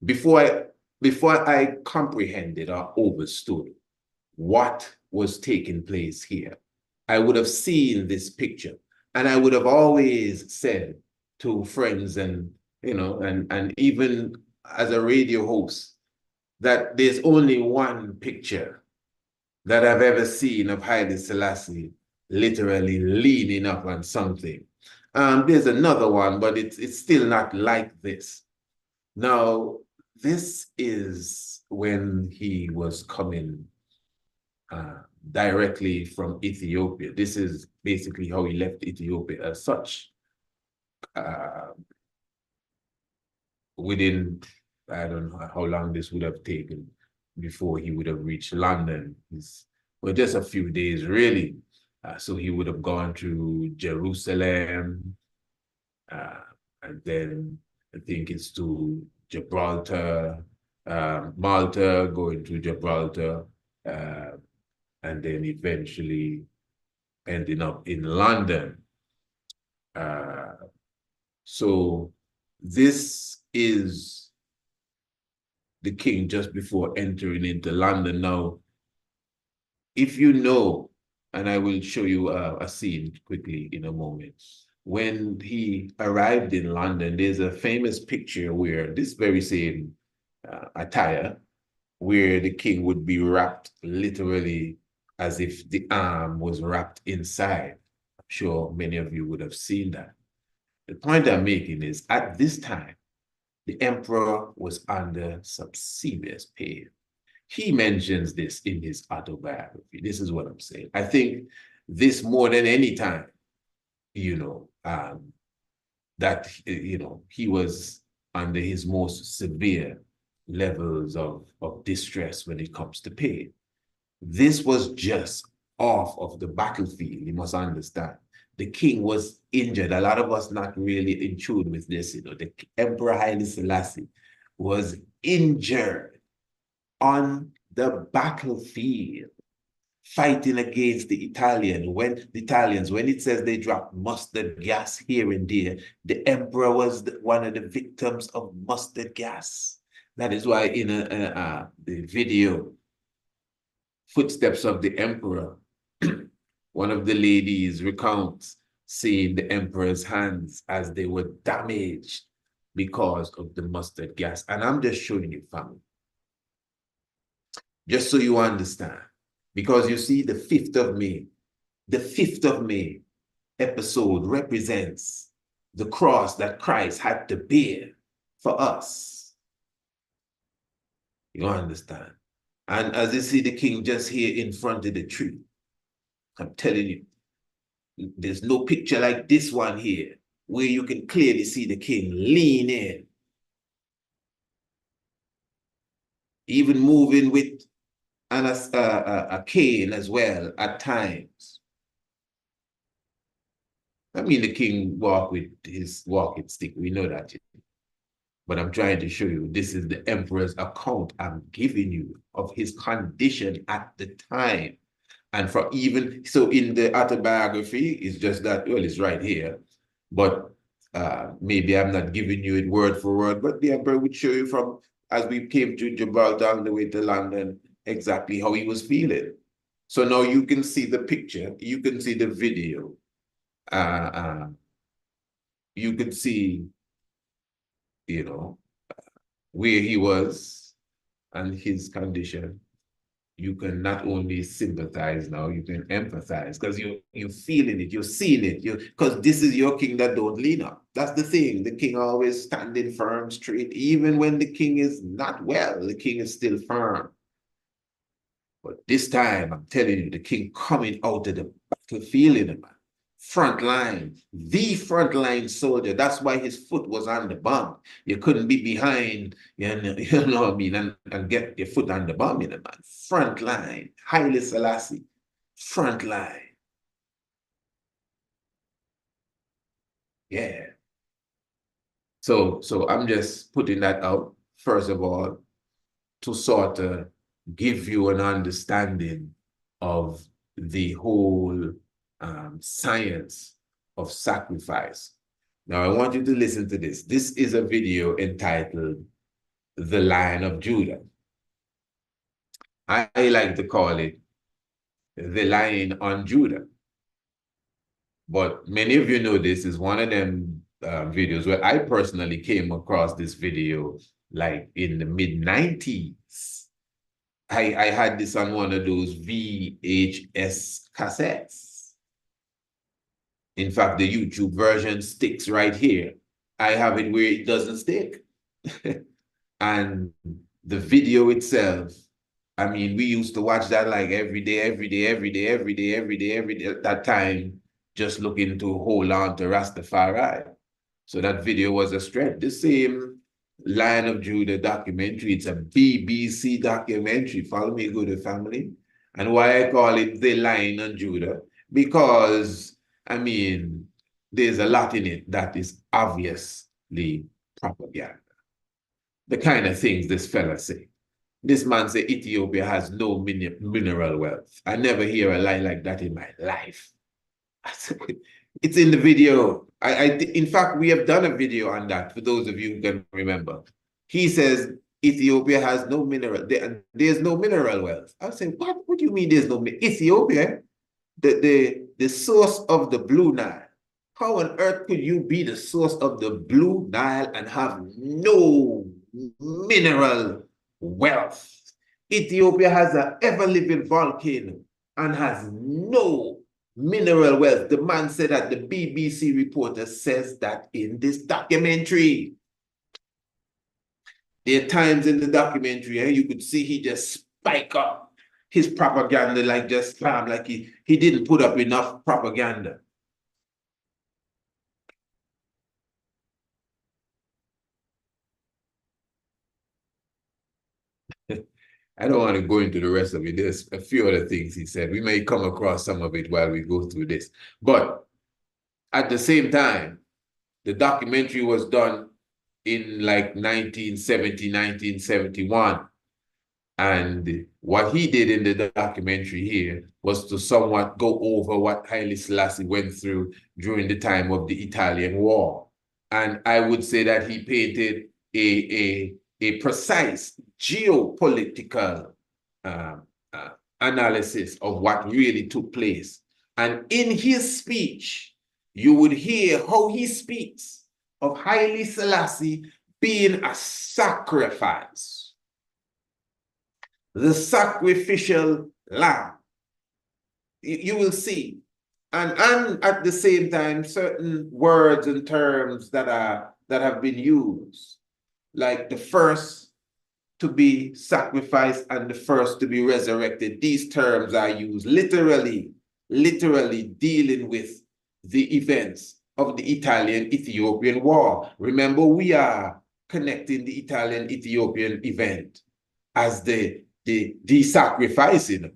Before I comprehended or understood what was taking place here, I would have seen this picture, and I would have always said to friends and, you know, and even as a radio host, that there's only one picture that I've ever seen of Haile Selassie literally leaning up on something. There's another one, but it's still not like this. Now, this is when he was coming directly from Ethiopia. This is basically how he left Ethiopia as such. Within, I don't know how long this would have taken before he would have reached London. Well, just a few days, really. So he would have gone to Jerusalem, and then I think it's to Gibraltar, Malta, going to Gibraltar, and then eventually ending up in London. So this is the king just before entering into London. Now, if you know, and I will show you a scene quickly in a moment, when he arrived in London, there's a famous picture where this very same attire, where the king would be wrapped literally as if the arm was wrapped inside. I'm sure many of you would have seen that. The point I'm making is, at this time, the emperor was under some serious pain. He mentions this in his autobiography. This is what I'm saying. I think this more than any time, you know, that, you know, he was under his most severe levels of distress when it comes to pain. This was just off of the battlefield, you must understand. The king was injured. A lot of us not really in tune with this, you know. The Emperor Haile Selassie was injured on the battlefield, fighting against the Italians. When it says they dropped mustard gas here and there, the emperor was one of the victims of mustard gas. That is why in the video, Footsteps of the Emperor, one of the ladies recounts seeing the emperor's hands as they were damaged because of the mustard gas. And I'm just showing you, family, just so you understand. Because you see, the 5th of May episode represents the cross that Christ had to bear for us. You understand? And as you see the king just here in front of the tree, I'm telling you, there's no picture like this one here, where you can clearly see the king lean in, even moving with a cane as well at times. I mean, the king walked with his walking stick, we know that. But I'm trying to show you, this is the emperor's account I'm giving you of his condition at the time. And for even, so in the autobiography, it's just that, well, it's right here. But maybe I'm not giving you it word for word, but the emperor would show you from, as we came to Gibraltar on the way to London, exactly how he was feeling. So now you can see the picture, you can see the video. you could see, you know, where he was and his condition. You can not only sympathize now, you can empathize because you're feeling it, you're seeing it, because this is your king that don't lean up. That's the thing. The king always standing firm, straight. Even when the king is not well, the king is still firm. But this time, I'm telling you, the king coming out of the battlefield in the man. Front line, the front line soldier. That's why his foot was on the bomb. You couldn't be behind, you know what I mean, and get your foot on the bomb in the man. Front line, Haile Selassie, front line. Yeah. So I'm just putting that out, first of all, to sort of give you an understanding of the whole science of sacrifice. Now, I want you to listen to this. This is a video entitled The Lion of Judah. I like to call it The Lion on Judah. But many of you know this is one of them videos where I personally came across this video like in the mid-90s. I had this on one of those VHS cassettes. In fact, the YouTube version sticks right here. I have it where it doesn't stick. And the video itself, I mean, we used to watch that like every day at that time, just looking to hold on to Rastafari. So that video was a stretch. The same Lion of Judah documentary, it's a BBC documentary. Follow me, good family. And why I call it The Lion of Judah, because, I mean, there's a lot in it that is obviously propaganda. The kind of things this fella say. This man say Ethiopia has no mineral wealth. I never hear a lie like that in my life. It's in the video. In fact, we have done a video on that, for those of you who can remember. He says Ethiopia has no mineral. There's no mineral wealth. I say, what? What do you mean there's no Ethiopia? The source of the Blue Nile. How on earth could you be the source of the Blue Nile and have no mineral wealth? Ethiopia has an ever-living volcano and has no mineral wealth. The man said that, the BBC reporter says that in this documentary. There are times in the documentary, you could see he just spike up his propaganda, like just slam, like he didn't put up enough propaganda. I don't want to go into the rest of it. There's a few other things he said. We may come across some of it while we go through this. But at the same time, the documentary was done in like 1970, 1971. And what he did in the documentary here was to somewhat go over what Haile Selassie went through during the time of the Italian War. And I would say that he painted a precise geopolitical analysis of what really took place. And in his speech, you would hear how he speaks of Haile Selassie being a sacrifice, the sacrificial lamb. You will see. And at the same time, certain words and terms that have been used, like the first to be sacrificed and the first to be resurrected. These terms are used literally dealing with the events of the Italian-Ethiopian War. Remember, we are connecting the Italian-Ethiopian event as the sacrificing,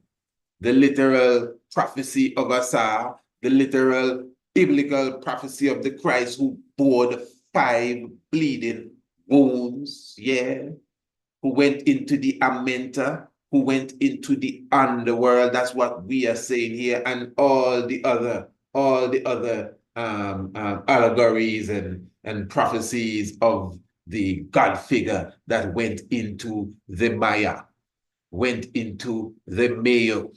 the literal prophecy of Osiris, the literal biblical prophecy of the Christ who bore the 5 bleeding wounds, who went into the Amenta, who went into the underworld. That's what we are saying here, and all the other allegories and prophecies of the God figure that went into the Maya, went into the Mayo,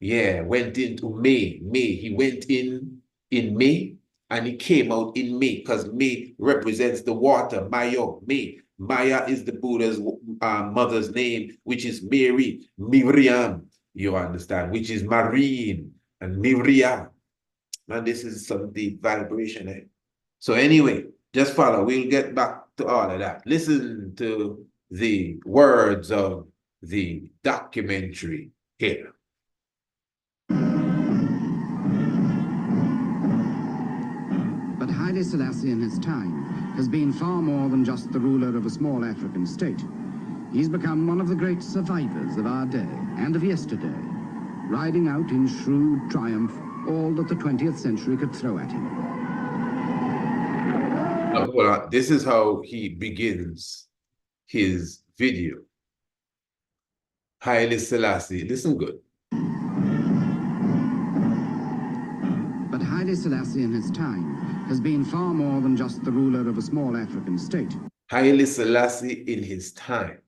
went into May. He went in May, And he came out in May, because May represents the water, Maya, May. Maya is the Buddha's mother's name, which is Mary, Miriam, you understand, which is marine, and Miriam. And this is some deep vibration. Eh? So anyway, just follow. We'll get back to all of that. Listen to the words of the documentary here. But Haile Selassie in his time has been far more than just the ruler of a small African state. He's become one of the great survivors of our day and of yesterday, riding out in shrewd triumph all that the 20th century could throw at him. Well, this is how he begins his video. Haile Selassie, listen good. But Haile Selassie in his time has been far more than just the ruler of a small African state. Haile Selassie in his time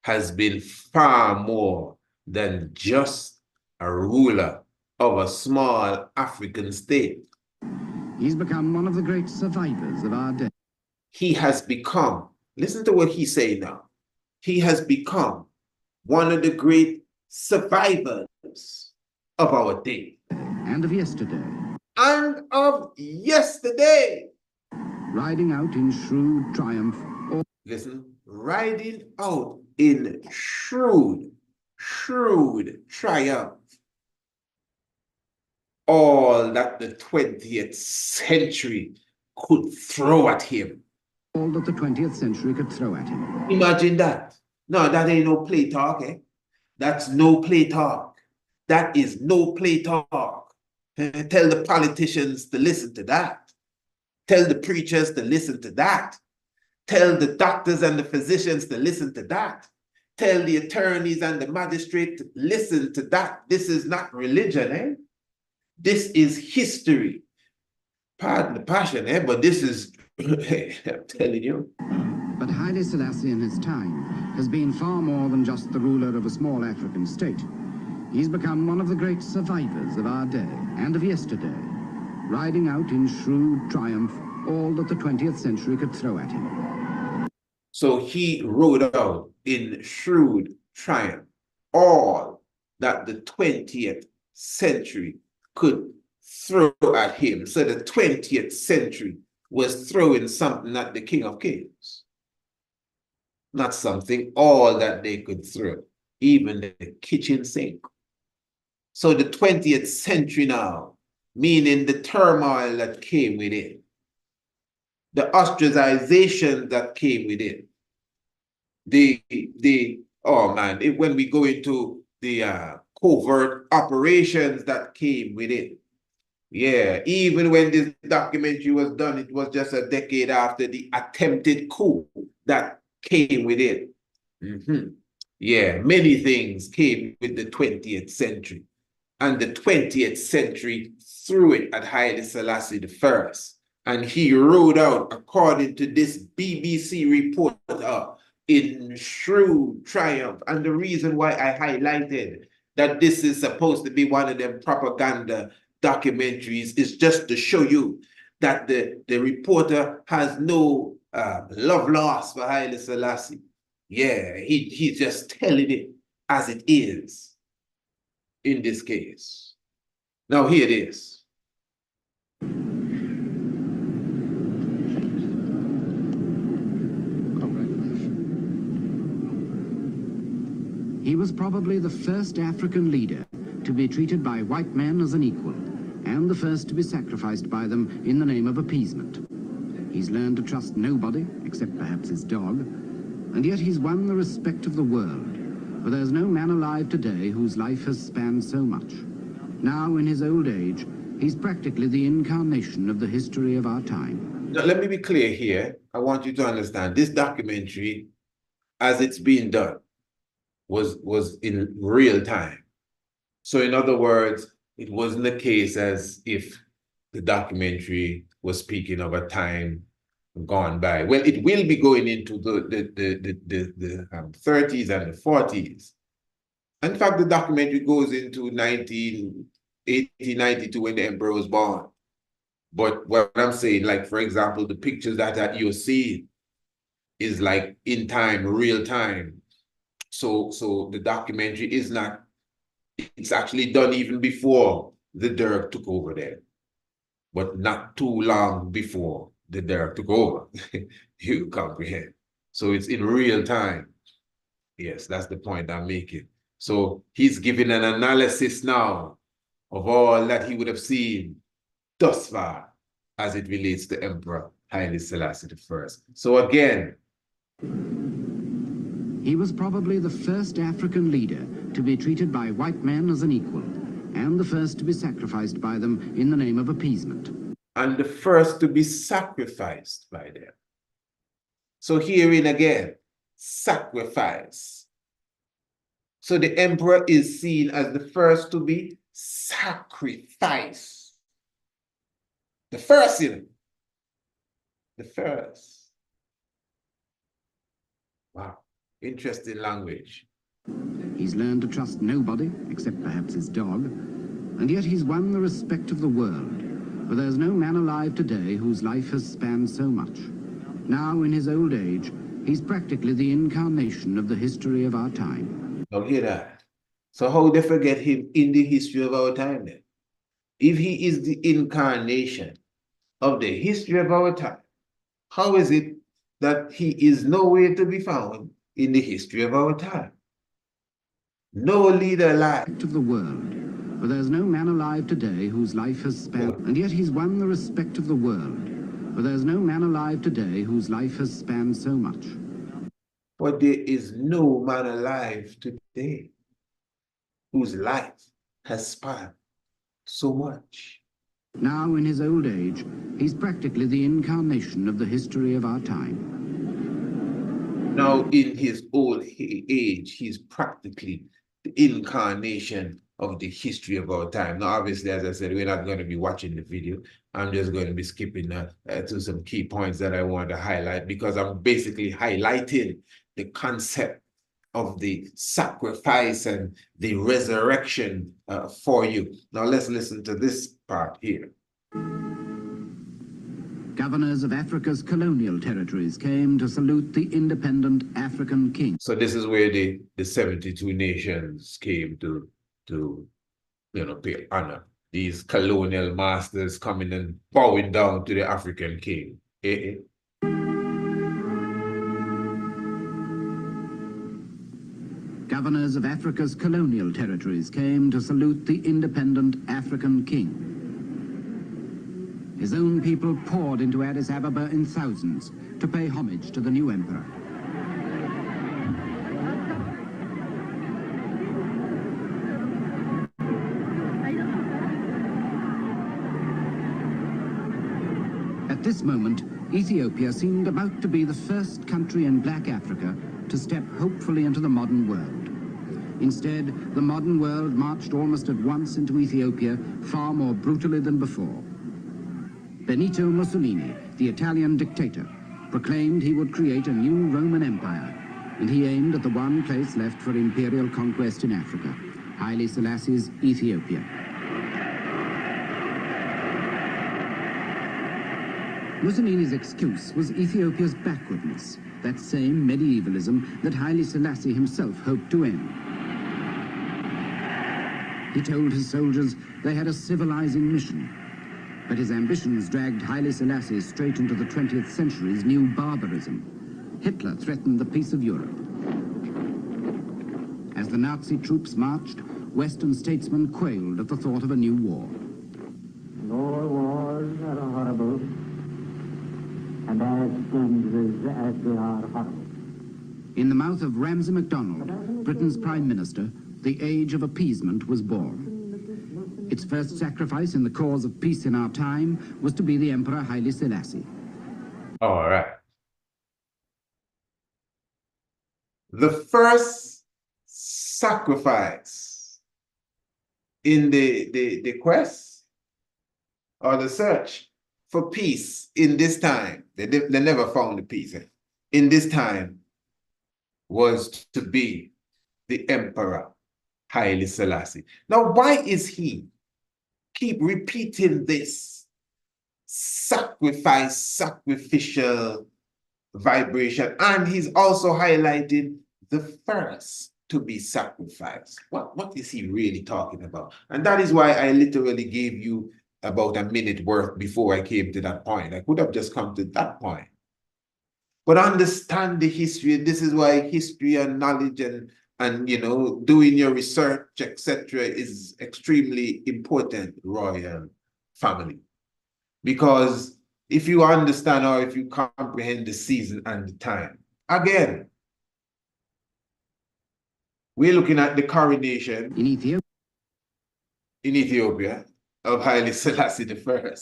has been far more than just a ruler of a small African state. He's become one of the great survivors of our day. He has become, listen to what he's saying now. He has become one of the great survivors of our day. And of yesterday. And of yesterday. Riding out in shrewd triumph. Listen, riding out in shrewd triumph. All that the 20th century could throw at him. All that the 20th century could throw at him. Imagine that. No, that ain't no play talk, eh? That's no play talk. That is no play talk. Tell the politicians to listen to that. Tell the preachers to listen to that. Tell the doctors and the physicians to listen to that. Tell the attorneys and the magistrates to listen to that. This is not religion, eh? This is history. Pardon the passion, eh? But this is, I'm telling you. But Haile Selassie in his time has been far more than just the ruler of a small African state. He's become one of the great survivors of our day and of yesterday, riding out in shrewd triumph all that the 20th century could throw at him. So he rode out in shrewd triumph all that the 20th century could throw at him. So the 20th century was throwing something at the King of Kings. Not something, all that they could throw, even the kitchen sink. So the 20th century now, meaning the turmoil that came with it, the ostracization that came with it, oh man, when we go into the covert operations that came with it. Yeah, even when this documentary was done, it was just a decade after the attempted coup that came with it. Yeah, many things came with the 20th century. And the 20th century threw it at Haile Selassie I. And he rode out, according to this BBC reporter, in shrewd triumph. And the reason why I highlighted that this is supposed to be one of them propaganda documentaries is just to show you that the reporter has no love lost for Haile Selassie. Yeah, he's just telling it as it is in this case. Now here it is. He was probably the first African leader to be treated by white men as an equal, and the first to be sacrificed by them in the name of appeasement. He's learned to trust nobody, except perhaps his dog, and yet he's won the respect of the world, for there's no man alive today whose life has spanned so much. Now, in his old age, he's practically the incarnation of the history of our time. Now, let me be clear here. I want you to understand this documentary, as it's being done, was in real time. So in other words, it wasn't the case as if the documentary was speaking of a time gone by. Well, it will be going into the 30s and the 40s. In fact, the documentary goes into 1892 when the emperor was born. But what I'm saying, like, for example, the pictures that you see is like in time, real time. So the documentary is not, it's actually done even before the Derg took over there, but not too long before the Derg took over. You comprehend. So it's in real time. Yes, that's the point I'm making. So he's giving an analysis now of all that he would have seen thus far as it relates to Emperor Haile Selassie I. So again, He was probably the first African leader to be treated by white men as an equal, and the first to be sacrificed by them in the name of appeasement. And the first to be sacrificed by them. So herein again, sacrifice. So the emperor is seen as the first to be sacrificed. The first, you know. The first. Wow. Interesting language. He's learned to trust nobody, except perhaps his dog, and yet he's won the respect of the world, for there's no man alive today whose life has spanned so much. Now, in his old age, he's practically the incarnation of the history of our time. Now hear that. So how they forget him in the history of our time then? If he is the incarnation of the history of our time, how is it that he is nowhere to be found in the history of our time? No leader alive. Of the world, for there's no man alive today whose life has spanned, and yet he's won the respect of the world, for there's no man alive today whose life has spanned so much. But there is no man alive today whose life has spanned so much. Now, in his old age, he's practically the incarnation of the history of our time. Now, in his old age, he's practically the incarnation of the history of our time. Now, obviously, as I said, we're not going to be watching the video. I'm just going to be skipping to some key points that I want to highlight, because I'm basically highlighting the concept of the sacrifice and the resurrection for you. Now, let's listen to this part here. Governors of Africa's colonial territories came to salute the independent African king. So this is where the 72 nations came to pay honor. These colonial masters coming and bowing down to the African king. Governors of Africa's colonial territories came to salute the independent African king. His own people poured into Addis Ababa in thousands to pay homage to the new emperor. At this moment, Ethiopia seemed about to be the first country in Black Africa to step hopefully into the modern world. Instead, the modern world marched almost at once into Ethiopia, far more brutally than before. Benito Mussolini, the Italian dictator, proclaimed he would create a new Roman Empire, and he aimed at the one place left for imperial conquest in Africa, Haile Selassie's Ethiopia. Mussolini's excuse was Ethiopia's backwardness, that same medievalism that Haile Selassie himself hoped to end. He told his soldiers they had a civilizing mission, but his ambitions dragged Haile Selassie straight into the 20th century's new barbarism. Hitler threatened the peace of Europe. As the Nazi troops marched, Western statesmen quailed at the thought of a new war. War wars are horrible, and as dangerous as they are horrible. In the mouth of Ramsay MacDonald, Britain's Prime Minister, the age of appeasement was born. Its first sacrifice in the cause of peace in our time was to be the Emperor Haile Selassie. All right. The first sacrifice in the quest or the search for peace in this time, they never found the peace. In this time was to be the Emperor Haile Selassie. Now, why is he keep repeating this sacrificial vibration. And he's also highlighted the first to be sacrificed. What is he really talking about? And that is why I literally gave you about a minute worth before I came to that point. I could have just come to that point. But understand the history. This is why history and knowledge and you know, doing your research, etc., is extremely important, royal family. Because if you understand or if you comprehend the season and the time, again, we're looking at the coronation in Ethiopia of Haile Selassie I.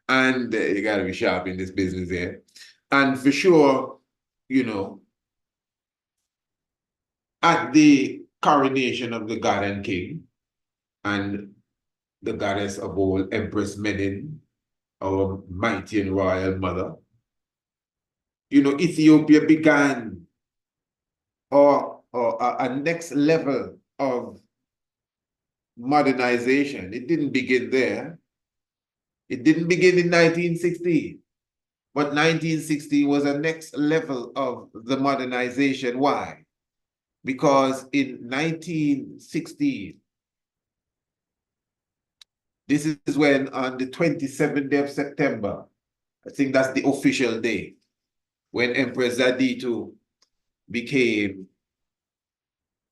And you got to be sharp in this business here. And for sure, you know, at the coronation of the god and king and the goddess of all, Empress Menen, our mighty and royal mother, you know, Ethiopia began a next level of modernization. It didn't begin there. It didn't begin in 1916. But 1960 was a next level of the modernization. Why? Because in 1916, this is when on the 27th day of September, I think that's the official day, when Empress Zaditu became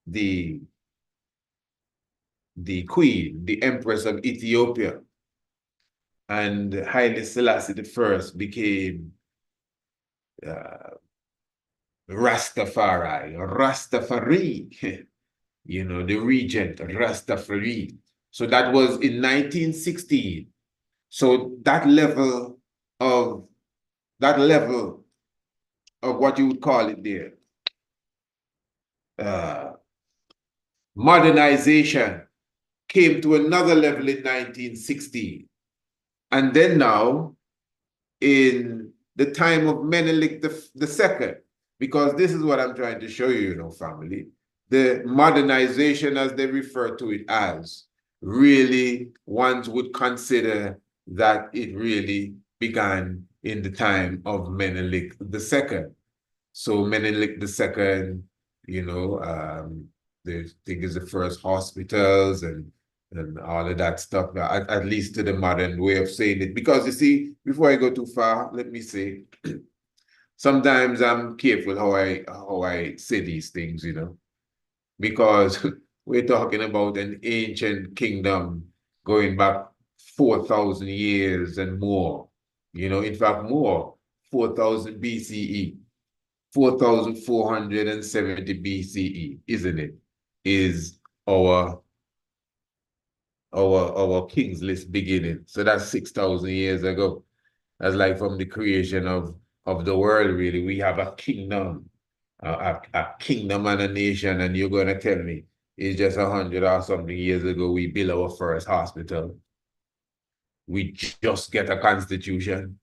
the queen, the Empress of Ethiopia. And Haile Selassie I became Rastafari, you know, the regent, Rastafari. So that was in 1916. So that level of what you would call it there, modernization came to another level in 1916. And then now, in the time of Menelik II, because this is what I'm trying to show you, you know, family, the modernization, as they refer to it as, really, ones would consider that it really began in the time of Menelik II. So Menelik II, you know, the thing is the first hospitals and all of that stuff, at least to the modern way of saying it. Because you see, before I go too far, let me say, sometimes I'm careful how I say these things, you know, because we're talking about an ancient kingdom going back 4,000 years and more, you know, in fact, more, 4,000 BCE, 4,470 BCE, isn't it? Is our king's list beginning. So that's 6,000 years ago. That's like from the creation of the world, really. We have a kingdom, a kingdom and a nation, and you're going to tell me it's just 100 or something years ago we built our first hospital. We just get a constitution.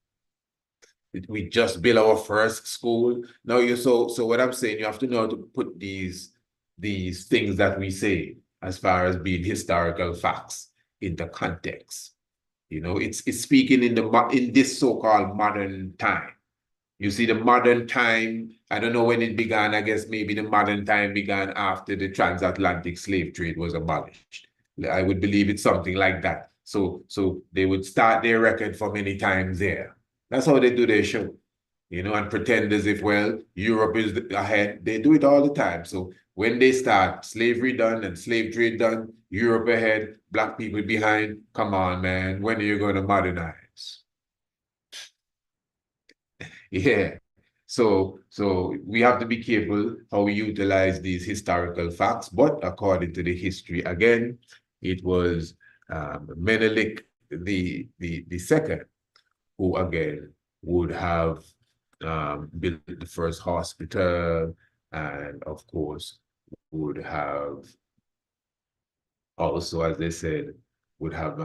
We just built our first school. Now, so what I'm saying, you have to know how to put these things that we say as far as being historical facts into context. You know, it's speaking in this so-called modern time. You see, the modern time, I don't know when it began. I guess maybe the modern time began after the transatlantic slave trade was abolished. I would believe it's something like that. So they would start their record from many times there. That's how they do their show, you know, and pretend as if, well, Europe is ahead. They do it all the time. So when they start slavery done and slave trade done, Europe ahead, black people behind, come on, man, when are you going to modernize? Yeah. So we have to be careful how we utilize these historical facts. But according to the history, again, it was Menelik the second who again would have built the first hospital, and of course would have also, as they said, would have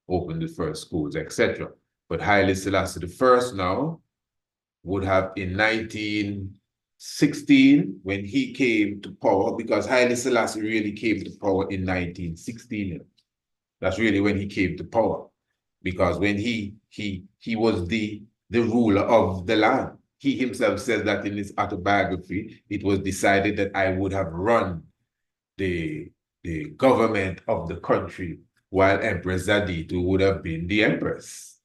opened the first schools, etc. But Haile Selassie I now would have in 1916, when he came to power, because Haile Selassie really came to power in 1916. That's really when he came to power. because when he was the ruler of the land, he himself says that in his autobiography, it was decided that I would have run the government of the country while Empress Zaditu would have been the empress.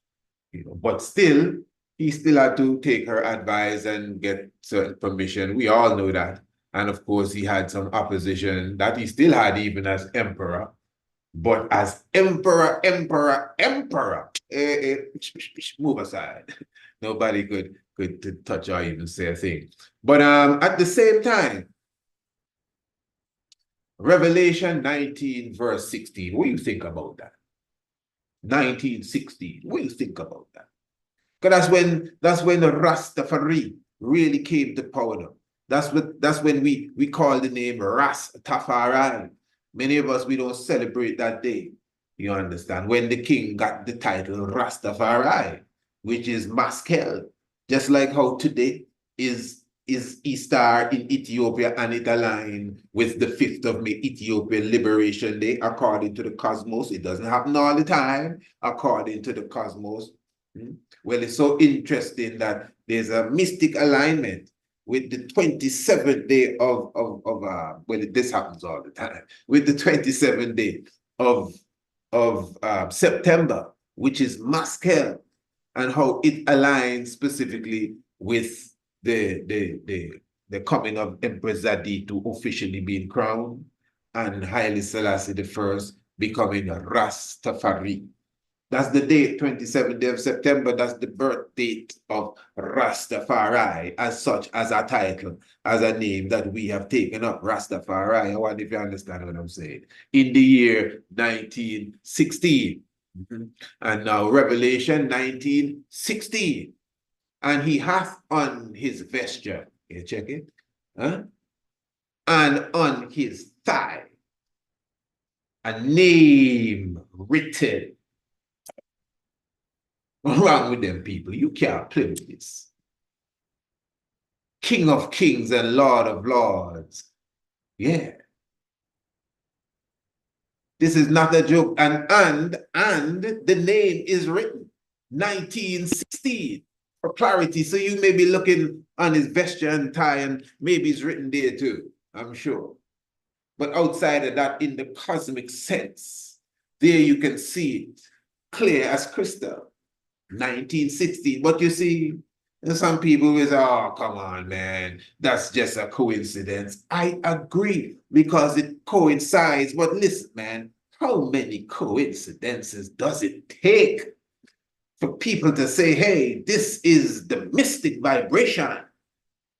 You know, but still, he still had to take her advice and get certain permission. We all know that. And of course, he had some opposition that he still had even as emperor. But as emperor, move aside. Nobody could touch or even say a thing. But at the same time, Revelation 19, verse 16, what do you think about that? 19:16, what do you think about that? Because that's when the Rastafari really came to power. That's when we call the name Rastafari. Many of us, we don't celebrate that day. You understand? When the king got the title Rastafari, which is Maskel, just like how today is Easter in Ethiopia, and it aligned with the 5th of May, Ethiopian Liberation Day, according to the cosmos. It doesn't happen all the time, according to the cosmos. Well, it's so interesting that there's a mystic alignment with the 27th day of well, this happens all the time, with the 27th day of September, which is Maskel, and how it aligns specifically with the coming of Empress Zaditu officially being crowned, and Haile Selassie I becoming a Rastafari. That's the date, 27th day of September. That's the birth date of Rastafari, as such, as a title, as a name that we have taken up, Rastafari. I wonder if you understand what I'm saying. In the year 1916. And now Revelation 19:16. And he hath on his vesture, you check it, huh? And on his thigh a name written. What's wrong with them people? You can't play with this. King of kings and Lord of lords. Yeah. This is not a joke. And the name is written 1916 for clarity. So you may be looking on his vesture and tie, and maybe it's written there too, I'm sure. But outside of that, in the cosmic sense, there you can see it clear as crystal. 1916. But you see, some people will say, oh, come on, man, that's just a coincidence. I agree, because it coincides. But listen, man, how many coincidences does it take for people to say, hey, this is the mystic vibration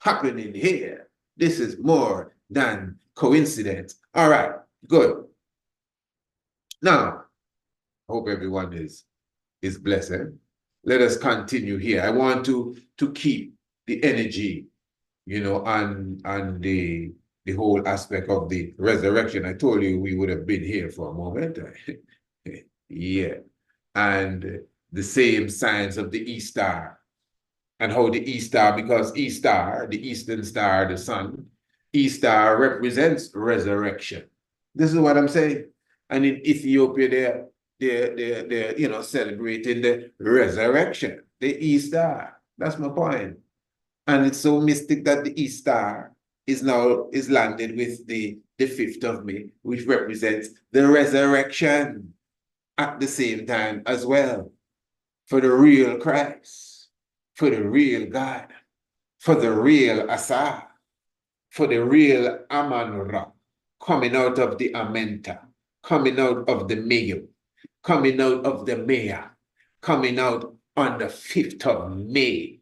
happening here? This is more than coincidence. All right, good. Now, hope everyone is blessed. Let us continue here. I want to keep the energy, you know, on the whole aspect of the resurrection. I told you we would have been here for a moment. Yeah. And the same signs of the Easter, and how the Easter, because Easter, the eastern star, the sun, Easter represents resurrection. This is what I'm saying. And in Ethiopia, they're you know, celebrating the resurrection, the Easter. That's my point. And it's so mystic that the Easter is landed with the 5th of May, which represents the resurrection at the same time as well, for the real Christ, for the real God, for the real Asa, for the real Amanra, coming out of the Amenta, coming out of the Mayo, coming out of the Maya, coming out on the 5th of May.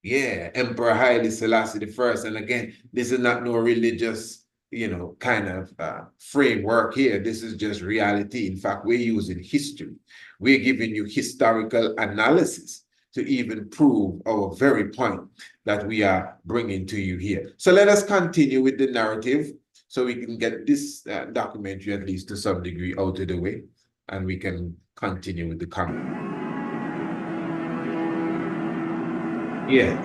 Yeah, Emperor Haile Selassie I. And again, this is not no religious, you know, kind of framework here. This is just reality. In fact, we're using history. We're giving you historical analysis to even prove our very point that we are bringing to you here. So let us continue with the narrative so we can get this documentary, at least to some degree, out of the way, and we can continue with the comment. Yeah.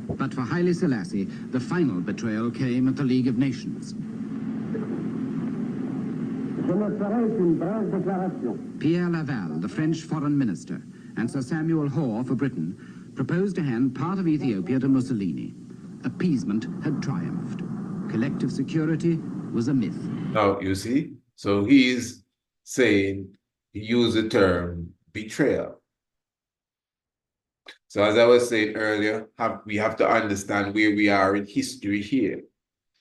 But for Haile Selassie, the final betrayal came at the League of Nations. Je me Pierre Laval, the French foreign minister, and Sir Samuel Hoare for Britain proposed to hand part of Ethiopia to Mussolini. Appeasement had triumphed. Collective security was a myth. Now, you see, so he's saying, he used the term betrayal. So as I was saying earlier, we have to understand where we are in history here.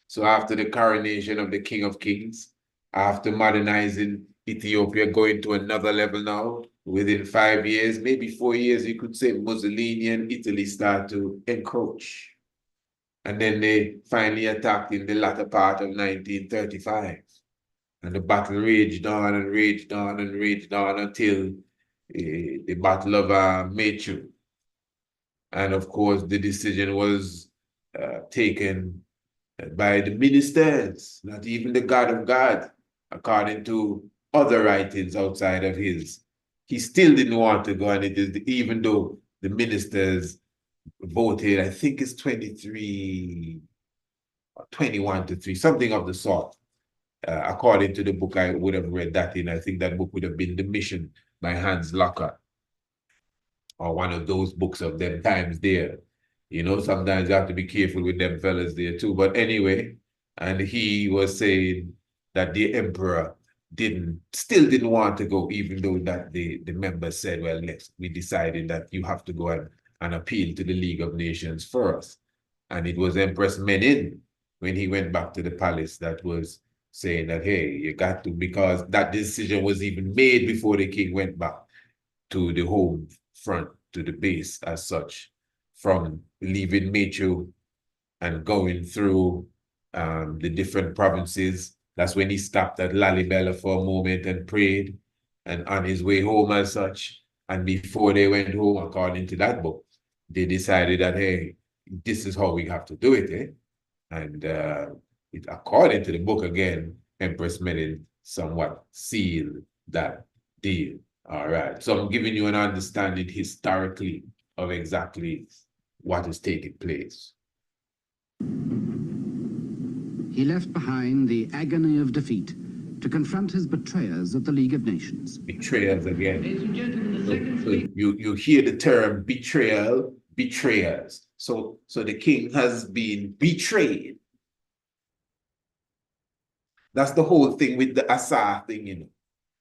So after the coronation of the King of Kings, after modernizing Ethiopia, going to another level now, within 5 years, maybe 4 years, you could say Mussolini and Italy start to encroach. And then they finally attacked in the latter part of 1935. And the battle raged on and raged on and raged on until the Battle of Mechu. And of course, the decision was taken by the ministers, not even the God of God, according to other writings outside of his. He still didn't want to go, and it is even though the ministers voted, I think it's 23 or 21-3, something of the sort. According to the book I would have read that in, I think that book would have been The Mission by Hans Locker, or one of those books of them times there. You know, sometimes you have to be careful with them fellas there too. But anyway, and he was saying that the emperor still didn't want to go, even though that the members said, well, we decided that you have to go and appeal to the League of Nations first. And it was Empress Menin, when he went back to the palace, that was saying that, hey, you got to, because that decision was even made before the king went back to the home front, to the base as such, from leaving Mechu and going through the different provinces. That's when he stopped at Lalibela for a moment and prayed, and on his way home as such. And before they went home, according to that book, they decided that, hey, this is how we have to do it, eh? And according to the book again, Empress Menin somewhat sealed that deal. All right, so I'm giving you an understanding historically of exactly what is taking place. He left behind the agony of defeat to confront his betrayers at the League of Nations. Betrayers again. Ladies and gentlemen, the second speaker. You hear the term betrayal, betrayers. So the king has been betrayed. That's the whole thing with the Asa thing, you know.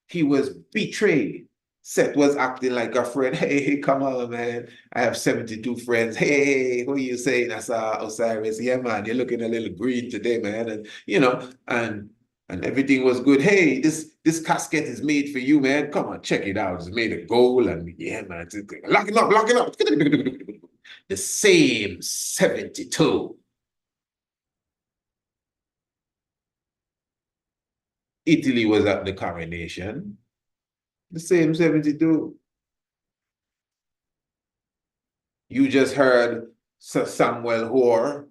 He was betrayed. Seth was acting like a friend. Hey, come on, man. I have 72 friends. Hey, what are you saying? I saw Osiris. Yeah, man, you're looking a little green today, man. And, you know, and everything was good. Hey, this casket is made for you, man. Come on, check it out. It's made of gold. And yeah, man, lock it up, lock it up. The same 72. Italy was at the coronation. The same 72. You just heard Sir Samuel Hoare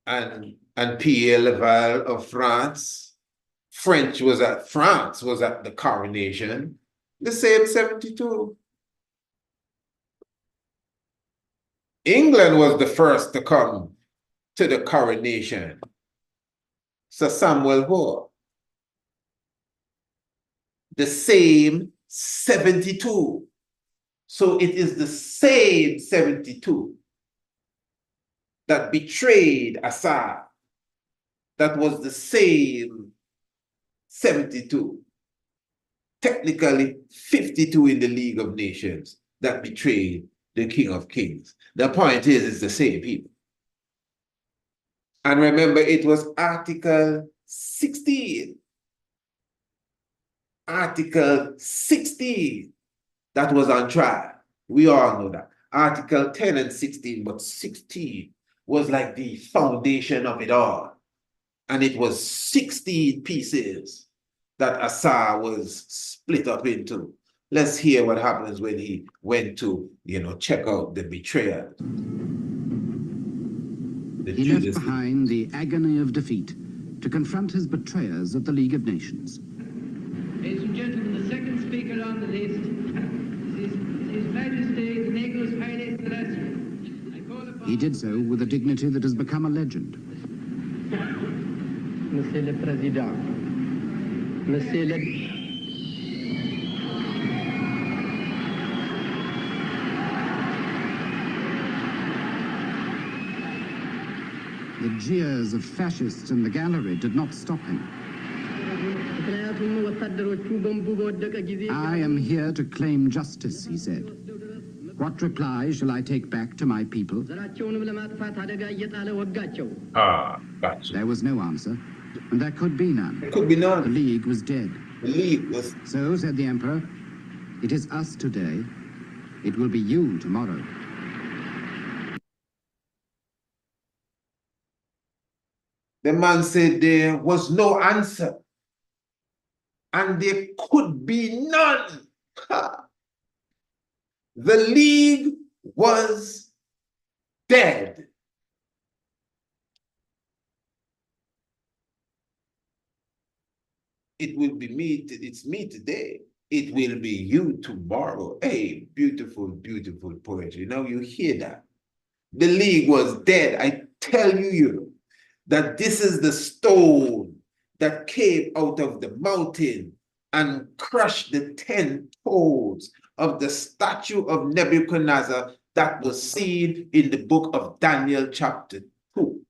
and Pierre Laval of France. France was at the coronation. The same 72. England was the first to come to the coronation. Sir Samuel Hoare. The same 72. So it is the same 72 that betrayed Assad. That was the same 72. Technically 52 in the League of Nations that betrayed the King of Kings. The point is, it's the same people. And remember, it was Article 16. Article 16 that was on trial. We all know that. Article 10 and 16, but 16 was like the foundation of it all. And it was 16 pieces that Assad was split up into. Let's hear what happens when he went to, check out the betrayal. He left behind the agony of defeat to confront his betrayers at the League of Nations. Ladies and gentlemen, the second speaker on the list is His Majesty the Negus Haile Selassie. He did so with a dignity that has become a legend. Monsieur le Président, Monsieur le... The jeers of fascists in the gallery did not stop him. I am here to claim justice, he said. What reply shall I take back to my people? Ah, gotcha. There was no answer, and there could be none. There could be none. The League was dead. The League was... So, said the Emperor, it is us today. It will be you tomorrow. The man said there was no answer. And there could be none. Ha. The League was dead. It will be me, it's me today. It will be you tomorrow. Hey, beautiful, beautiful poetry. Now you hear that. The League was dead. I tell you that this is the stone that came out of the mountain and crushed the 10 toes of the statue of Nebuchadnezzar that was seen in the book of Daniel chapter 2,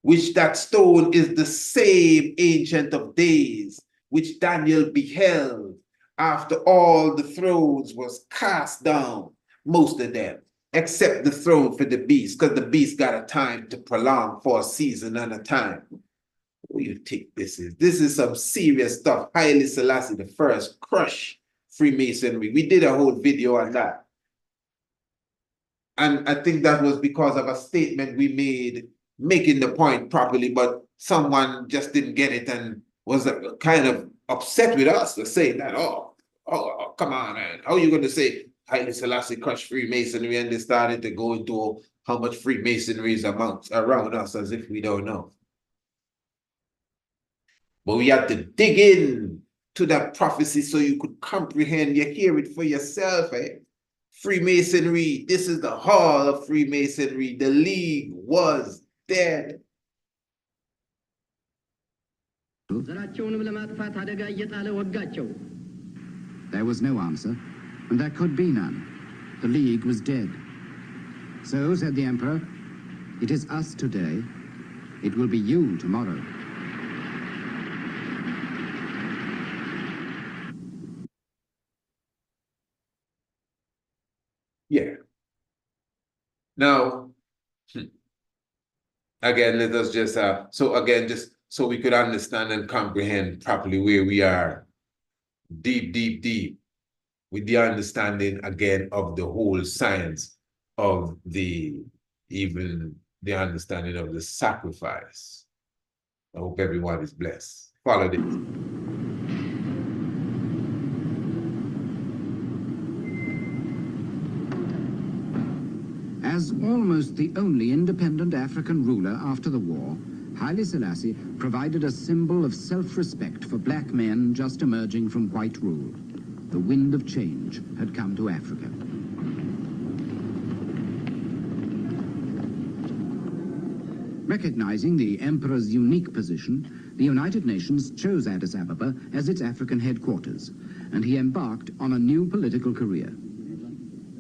which that stone is the same Ancient of Days, which Daniel beheld after all the thrones was cast down, most of them, except the throne for the beast, because the beast got a time to prolong for a season and a time. What do you think this is? This is some serious stuff. Haile Selassie the first crushed Freemasonry. We did a whole video on that. And I think that was because of a statement we made, making the point properly, but someone just didn't get it and was kind of upset with us to say that, oh, come on, man. How are you going to say Haile Selassie crushed Freemasonry, and they started to go into how much Freemasonry is around us as if we don't know. But we had to dig in to that prophecy so you could comprehend, you hear it for yourself. Eh? Freemasonry, this is the hall of Freemasonry. The League was dead. There was no answer, and there could be none. The League was dead. So, said the Emperor, it is us today. It will be you tomorrow. Yeah. Now, again, let us just, just so we could understand and comprehend properly where we are, deep, with the understanding, again, of the whole science of even the understanding of the sacrifice. I hope everyone is blessed. Follow this. As almost the only independent African ruler after the war, Haile Selassie provided a symbol of self-respect for black men just emerging from white rule. The wind of change had come to Africa. Recognizing the emperor's unique position, the United Nations chose Addis Ababa as its African headquarters, and he embarked on a new political career.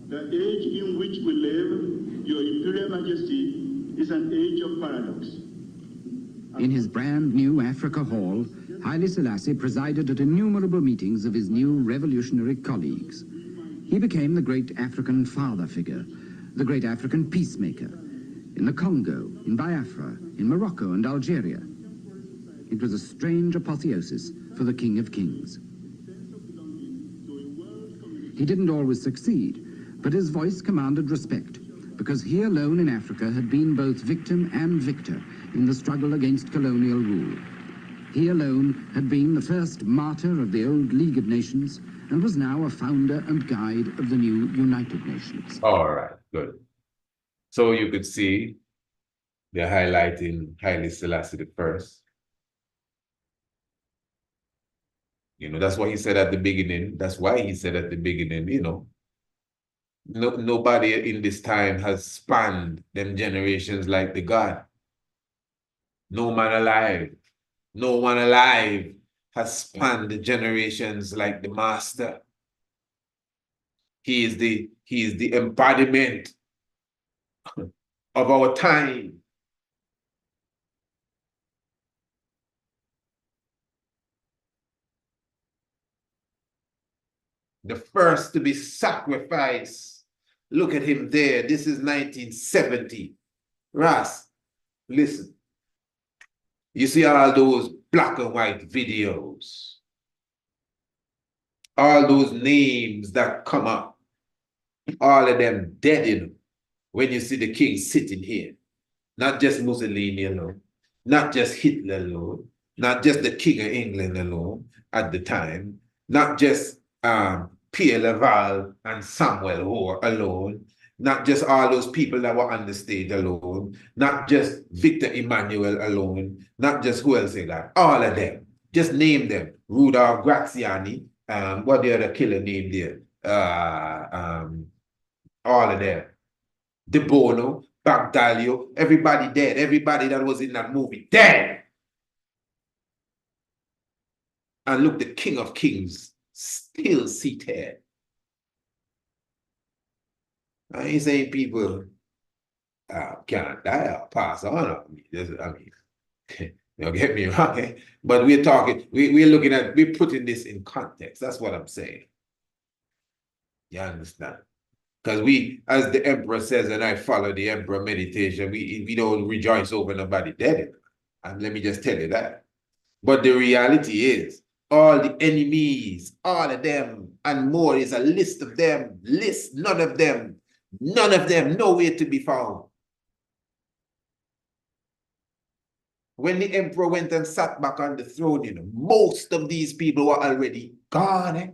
The age in which we live, Your Imperial Majesty, is an age of paradox. In his brand new Africa Hall, Haile Selassie presided at innumerable meetings of his new revolutionary colleagues. He became the great African father figure, the great African peacemaker, in the Congo, in Biafra, in Morocco and Algeria. It was a strange apotheosis for the King of Kings. He didn't always succeed, but his voice commanded respect, because he alone in Africa had been both victim and victor in the struggle against colonial rule. He alone had been the first martyr of the old League of Nations and was now a founder and guide of the new United Nations. All right, good. So you could see they're highlighting Haile Selassie the first. You know, that's what he said at the beginning. That's why he said at the beginning, you know, nobody in this time has spanned them generations like the God. No man alive. No one alive has spanned the generations like the master. He is the embodiment of our time. The first to be sacrificed. Look at him there. This is 1970. Ras, listen. You see all those black and white videos. All those names that come up. All of them dead in them. When you see the king sitting here. Not just Mussolini alone. Not just Hitler alone. Not just the King of England alone at the time. Not just Pierre Laval and Samuel Hoare alone. Not just all those people that were on the stage alone. Not just Victor Emmanuel alone. Not just who else they got. All of them. Just name them. Rudolph Graziani. What the other killer name there? All of them. De Bono, Bagdalio, everybody dead. Everybody that was in that movie dead. And look, the King of Kings still seated. I ain't saying people can't die or pass on. Don't get me wrong, eh? But we're talking, we're looking at, we're putting this in context. That's what I'm saying. You understand? Because we, as the emperor says, and I follow the emperor meditation, we don't rejoice over nobody dead. And let me just tell you that. But the reality is, all the enemies, all of them, and more is a list of them. None of them, nowhere to be found. When the emperor went and sat back on the throne, you know, most of these people were already gone. Eh?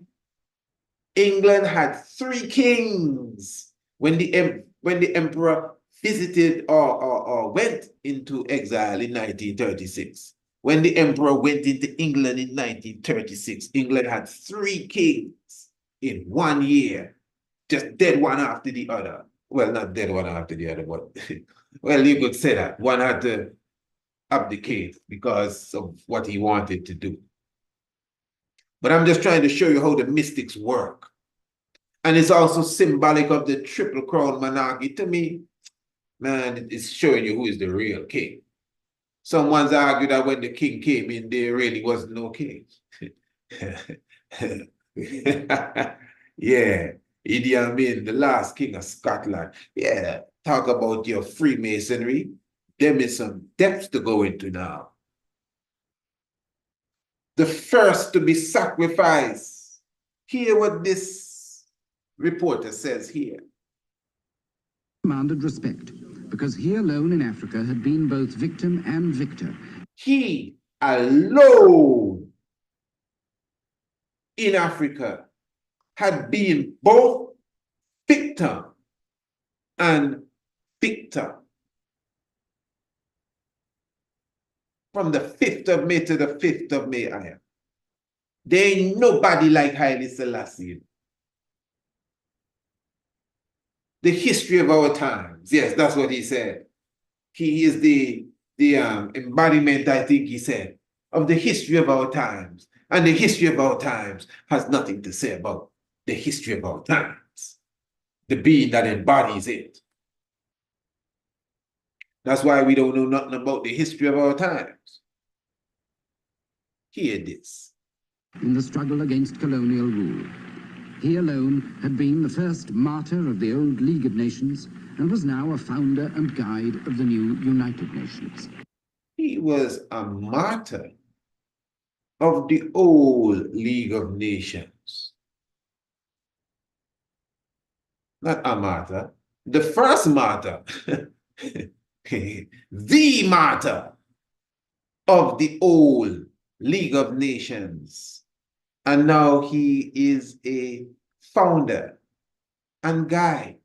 England had 3 kings when the emperor visited or went into exile in 1936. When the emperor went into England in 1936, England had 3 kings in 1 year, just dead one after the other. Well, not dead one after the other, but well, you could say that. One had to abdicate because of what he wanted to do. But I'm just trying to show you how the mystics work. And it's also symbolic of the Triple Crown monarchy. To me, man, it's showing you who is the real king. Someone's argued that when the king came in, there really was no king. Yeah, Idi Amin, the last king of Scotland. Yeah, talk about your Freemasonry. There is some depth to go into now. The first to be sacrificed. Hear what this reporter says here. Commanded respect, because he alone in Africa had been both victim and victor. He alone in Africa had been both victim and victor. From the 5th of May to the 5th of May, I am. There ain't nobody like Haile Selassie. The history of our times. Yes, that's what he said. He is the embodiment, I think he said, of the history of our times. And the history of our times has nothing to say about the history of our times. The being that embodies it. That's why we don't know nothing about the history of our times. Hear this. In the struggle against colonial rule, he alone had been the first martyr of the old League of Nations and was now a founder and guide of the new United Nations. He was a martyr of the old League of Nations. Not a martyr, the first martyr. The martyr of the old League of Nations. And now he is a founder and guide.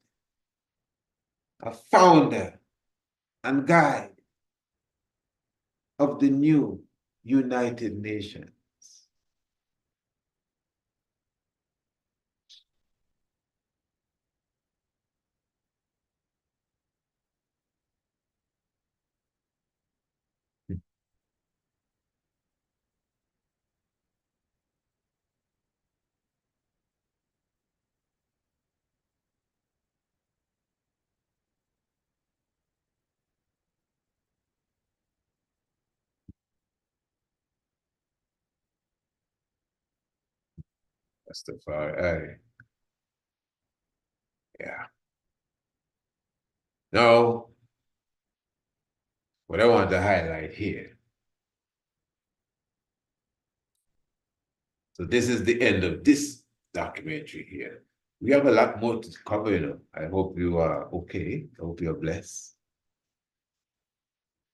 A founder and guide of the new United Nations. Rastafari. Yeah. Now, what I want to highlight here. So this is the end of this documentary here. We have a lot more to cover, you know. I hope you are okay. I hope you're blessed.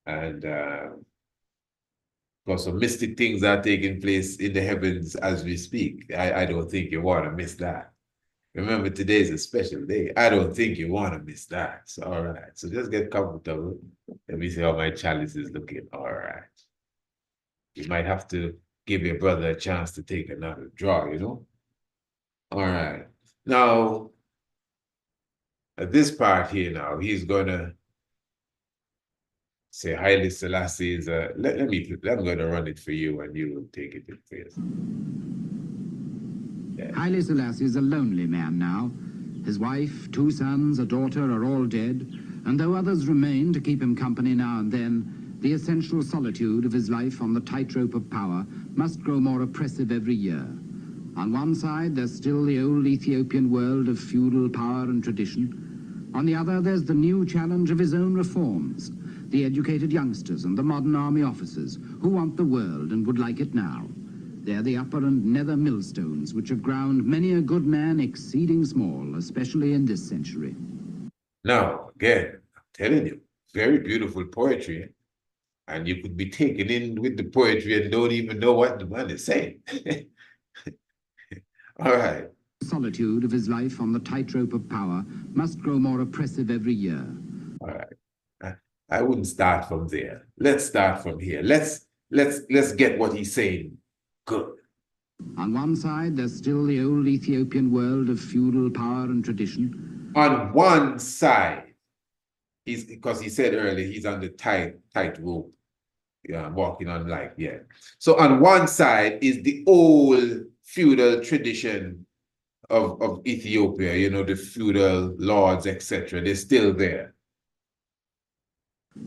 And because some mystic things are taking place in the heavens as we speak. I don't think you want to miss that. Remember, today is a special day. I don't think you want to miss that. So, all right. So just get comfortable. Let me see how my chalice is looking. All right. You might have to give your brother a chance to take another draw, you know? All right. Now, at this part here now, he's going to say Haile Selassie is a, I'm going to run it for you and you will take it in first. Yeah. Haile Selassie is a lonely man now. His wife, 2 sons, a daughter are all dead, and though others remain to keep him company now and then, the essential solitude of his life on the tightrope of power must grow more oppressive every year. On one side, there's still the old Ethiopian world of feudal power and tradition. On the other, there's the new challenge of his own reforms, the educated youngsters and the modern army officers who want the world and would like it now. They're the upper and nether millstones which have ground many a good man exceeding small, especially in this century. Now, again, I'm telling you, very beautiful poetry. And you could be taken in with the poetry and don't even know what the man is saying. All right. The solitude of his life on the tightrope of power must grow more oppressive every year. All right. I wouldn't start from there. Let's start from here. Let's get what he's saying good. On one side, there's still the old Ethiopian world of feudal power and tradition. On one side, because he said earlier, he's on the tight rope. Yeah, walking on life, yeah. So on one side is the old feudal tradition of Ethiopia, you know, the feudal lords, etc. They're still there.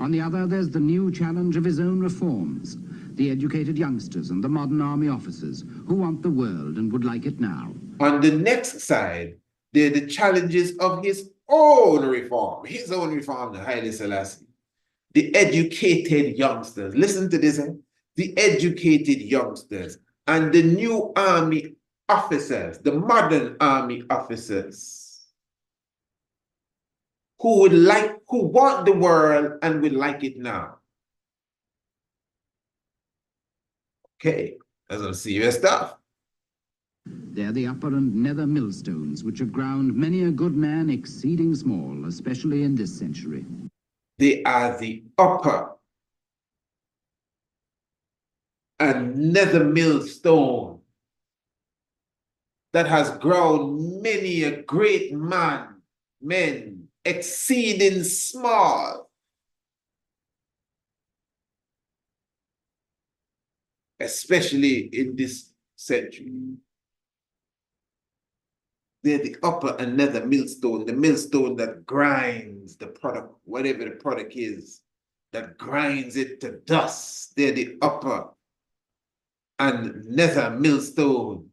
On the other, there's the new challenge of his own reforms, the educated youngsters and the modern army officers who want the world and would like it now. On the next side, there are the challenges of his own reform, the Haile Selassie. The educated youngsters, listen to this, the educated youngsters and the new army officers, the modern army officers, who want the world and would like it now. Okay, that's some serious stuff. They're the upper and nether millstones which have ground many a good man exceeding small, especially in this century. They are the upper and nether millstone that has grown many a great men exceeding small, especially in this century. They're the upper and nether millstone, the millstone that grinds the product, whatever the product is, that grinds it to dust. They're the upper and nether millstone.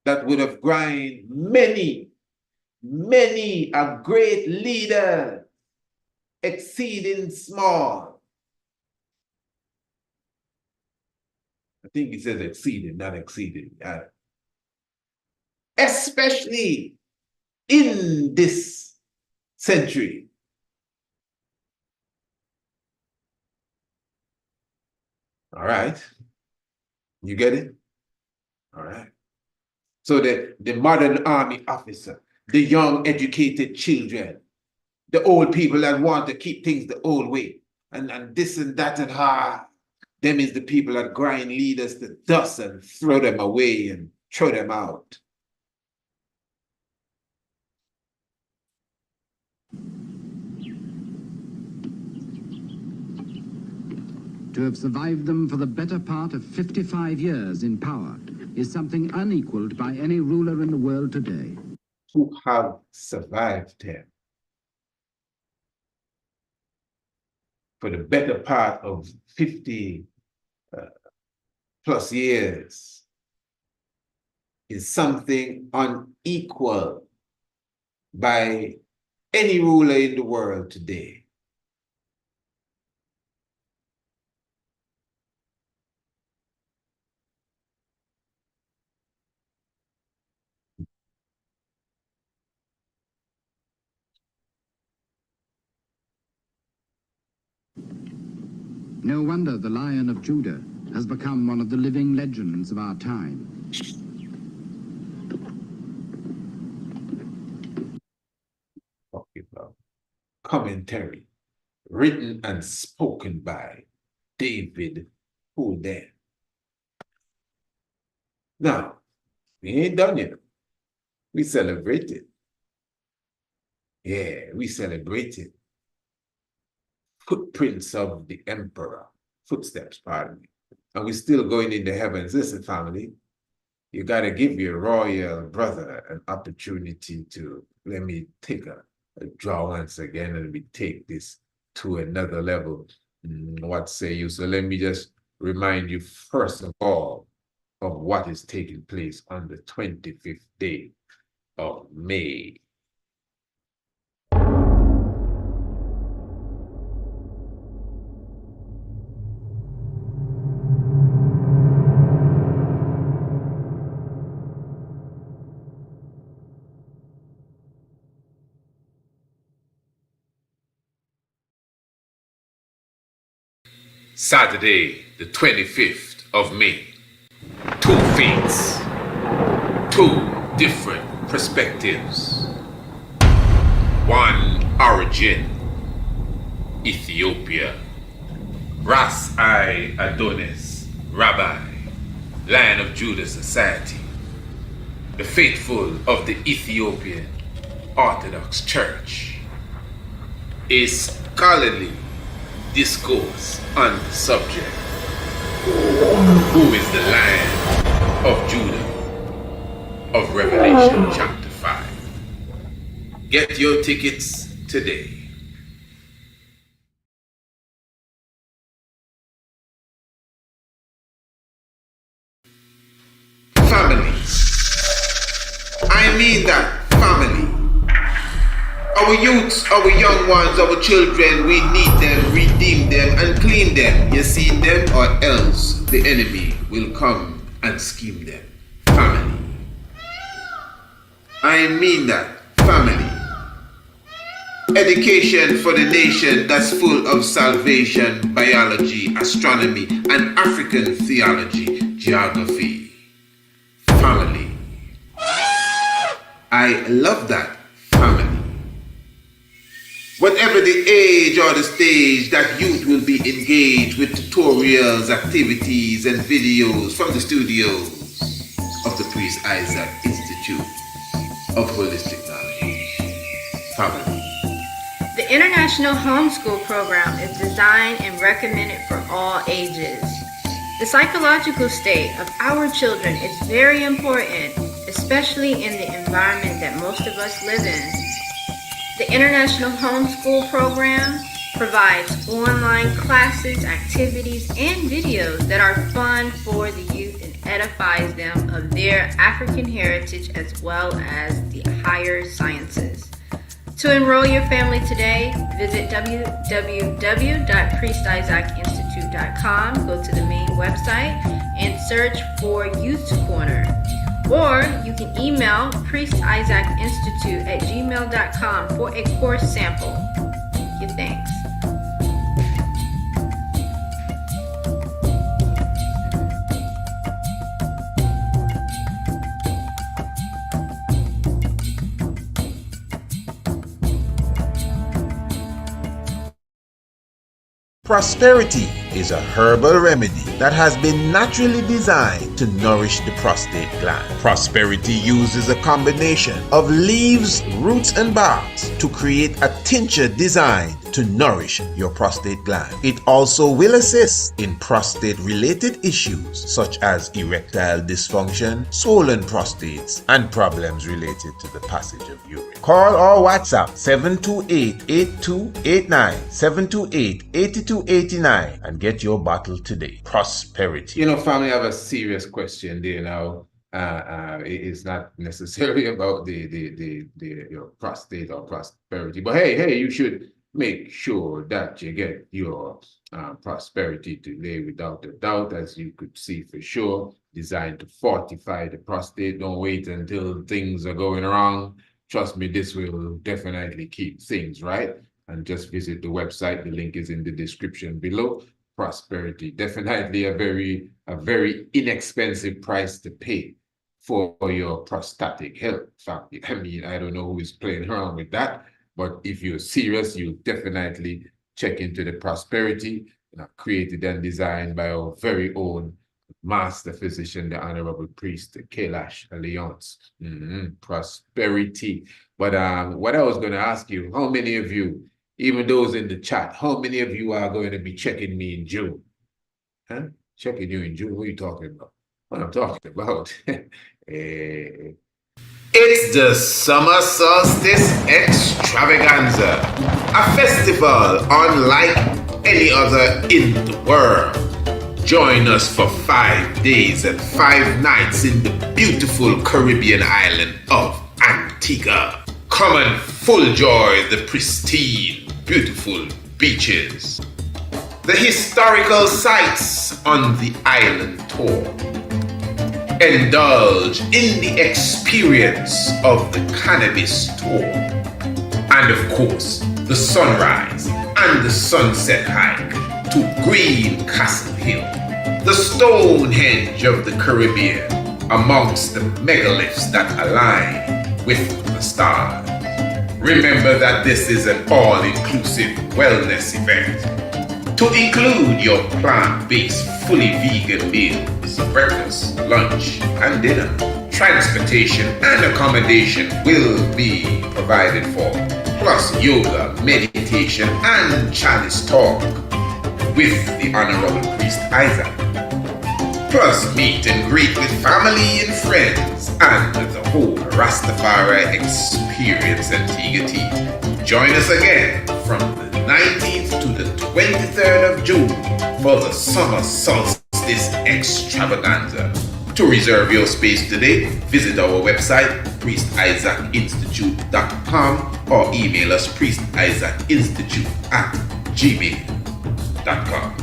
That would have grind many a great leader exceeding small. I think he says exceeding, not exceeding. Especially in this century. All right. You get it? All right. So the modern army officer, the young educated children, the old people that want to keep things the old way, and this and that and them is the people that grind leaders to dust and throw them away and throw them out. To have survived them for the better part of 55 years in power is something unequaled by any ruler in the world today. Who have survived him for the better part of 55 plus years is something unequal by any ruler in the world today. No wonder the Lion of Judah has become one of the living legends of our time. Commentary written and spoken by David Holden. Now, we ain't done yet. We celebrated. Yeah, we celebrated. Footprints of the emperor. Footsteps, pardon me. And we're still going in the heavens. Listen, family, you got to give your royal brother an opportunity to, let me take a draw once again, and we take this to another level. What say you? So let me just remind you, first of all, of what is taking place on the 25th day of May. Saturday, the 25th of May. Two faiths, two different perspectives. One origin, Ethiopia. Ras I Adonis, Rabbi, Lion of Judah Society. The faithful of the Ethiopian Orthodox Church. A scholarly discourse on the subject. Who is the Lion of Judah of Revelation chapter 5? Get your tickets today. Family. I mean that family. Our youths, our young ones, our children, we need them, redeem them, and clean them. You see them, or else the enemy will come and scheme them. Family. I mean that. Family. Education for the nation that's full of salvation, biology, astronomy, and African theology, geography. Family. I love that. Family. Whatever the age or the stage, that youth will be engaged with tutorials, activities, and videos from the studios of the Priest Isaac Institute of Holistic Knowledge. Family. The International Homeschool Program is designed and recommended for all ages. The psychological state of our children is very important, especially in the environment that most of us live in. The International Homeschool Program provides online classes, activities, and videos that are fun for the youth and edifies them of their African heritage as well as the higher sciences. To enroll your family today, visit www.priestisaacinstitute.com, go to the main website, and search for Youth Corner. Or you can email priestisaacinstitute@gmail.com for a course sample. Thank you, thanks. Prosperity is a herbal remedy that has been naturally designed to nourish the prostate gland. Prosperity uses a combination of leaves, roots, and barks to create a tincture designed to nourish your prostate gland. It also will assist in prostate-related issues such as erectile dysfunction, swollen prostates, and problems related to the passage of urine. Call or WhatsApp 728-8289, 728-8289 and get your bottle today. Prosperity. You know, family, I have a serious question there now. It's not necessarily about the your prostate or prosperity, but hey, you should make sure that you get your prosperity today without a doubt, as you could see for sure, designed to fortify the prostate. Don't wait until things are going wrong. Trust me, this will definitely keep things right. And just visit the website. The link is in the description below. Prosperity, definitely a very inexpensive price to pay for your prostatic health. I mean, I don't know who is playing around with that, but if you're serious, you definitely check into the prosperity created and designed by our very own master physician, the Honorable Priest Kailash Alliance. Prosperity. But what I was going to ask you, how many of you, even those in the chat, how many of you are going to be checking me in June? Huh? Checking you in June? What are you talking about? What I'm talking about? It's the Summer Solstice Extravaganza, a festival unlike any other in the world. Join us for 5 days and 5 nights in the beautiful Caribbean island of Antigua. Come and full enjoy the pristine, beautiful beaches, the historical sites on the island tour. Indulge in the experience of the cannabis tour. And of course, the sunrise and the sunset hike to Green Castle Hill, the Stonehenge of the Caribbean, amongst the megaliths that align with the stars. Remember that this is an all-inclusive wellness event to include your plant-based, fully vegan meals, breakfast, lunch, and dinner. Transportation and accommodation will be provided for, plus yoga, meditation, and chalice talk with the Honorable Priest Isaac. Plus meet and greet with family and friends and the whole Rastafari experience Antigua team. Join us again from the 19th to the 23rd of June for the Summer Solstice Extravaganza. To reserve your space today, visit our website, priestisaacinstitute.com, or email us priestisaacinstitute@gmail.com.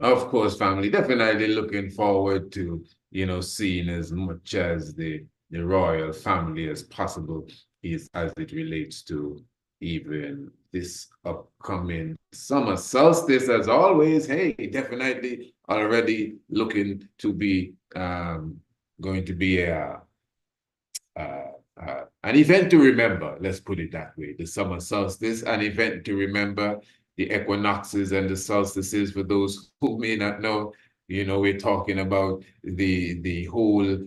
Of course, family, definitely looking forward to, seeing as much as the royal family as possible as it relates to even this upcoming summer solstice. As always, hey, definitely already looking to be going to be an event to remember. Let's put it that way. The summer solstice, an event to remember. The equinoxes and the solstices, for those who may not know, we're talking about the whole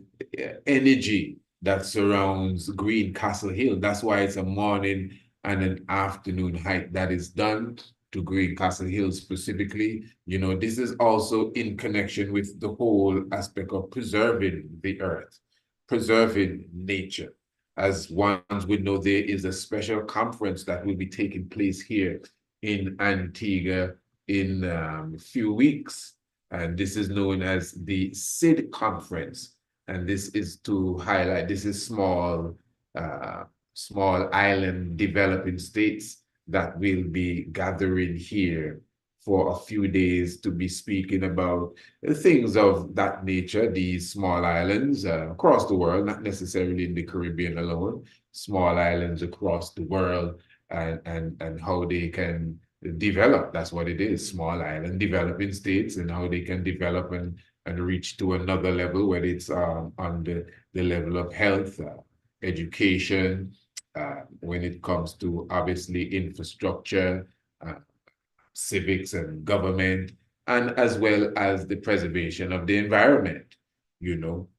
energy that surrounds Green Castle Hill. That's why it's a morning and an afternoon hike that is done to Green Castle Hill specifically. This is also in connection with the whole aspect of preserving the earth, preserving nature. As ones would know, there is a special conference that will be taking place here in Antigua in a few weeks. And this is known as the SID conference. And this is to highlight, this is small island developing states that will be gathering here for a few days to be speaking about things of that nature, these small islands across the world, not necessarily in the Caribbean alone, small islands across the world, and how they can develop. That's what it is, small island developing states, and how they can develop and reach to another level, whether it's on the level of health, education, when it comes to obviously infrastructure, civics and government, and as well as the preservation of the environment,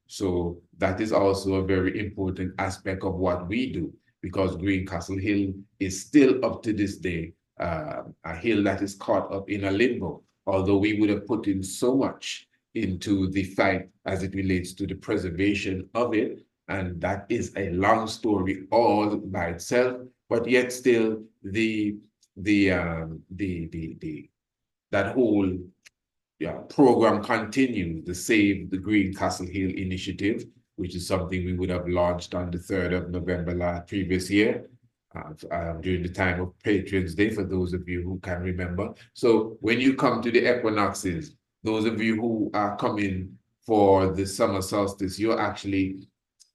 So that is also a very important aspect of what we do. because Greencastle Hill is still up to this day a hill that is caught up in a limbo, although we would have put in so much into the fight as it relates to the preservation of it. And that is a long story all by itself, but yet still that whole program continues, the Save the Greencastle Hill initiative, which is something we would have launched on the 3rd of November previous year, during the time of Patriots Day, for those of you who can remember. So when you come to the equinoxes, those of you who are coming for the summer solstice, you're actually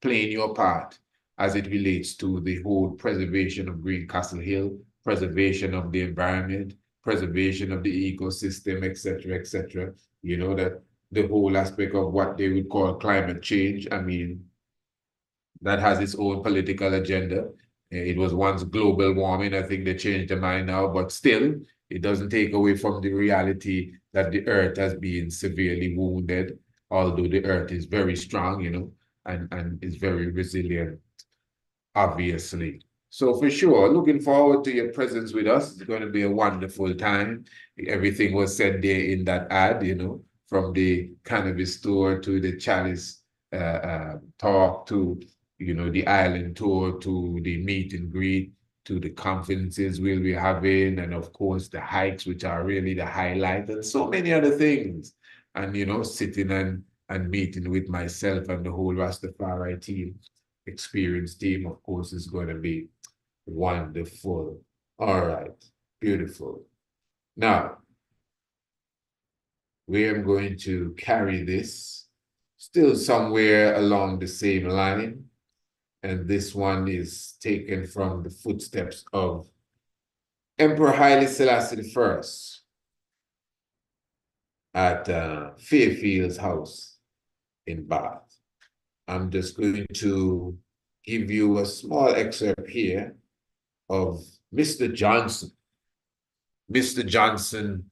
playing your part as it relates to the whole preservation of Greencastle Hill, preservation of the environment, preservation of the ecosystem, etc., etc. You know, that the whole aspect of what they would call climate change, I mean, that has its own political agenda. It was once global warming. I think they changed their mind now, but still, it doesn't take away from the reality that the earth has been severely wounded, although the earth is very strong, you know, and is very resilient, obviously. So for sure, looking forward to your presence with us. It's going to be a wonderful time. Everything was said there in that ad, you know, from the cannabis store to the chalice talk to, you know, the island tour to the meet and greet to the conferences we'll be having, and of course the hikes, which are really the highlight, and so many other things. And, you know, sitting and meeting with myself and the whole Rastafari team, experienced team, of course, is going to be wonderful. All right, beautiful. Now, we are going to carry this still somewhere along the same line. And this one is taken from the footsteps of Emperor Haile Selassie I at Fairfield's house in Bath. I'm just going to give you a small excerpt here of Mr. Johnson. Mr. Johnson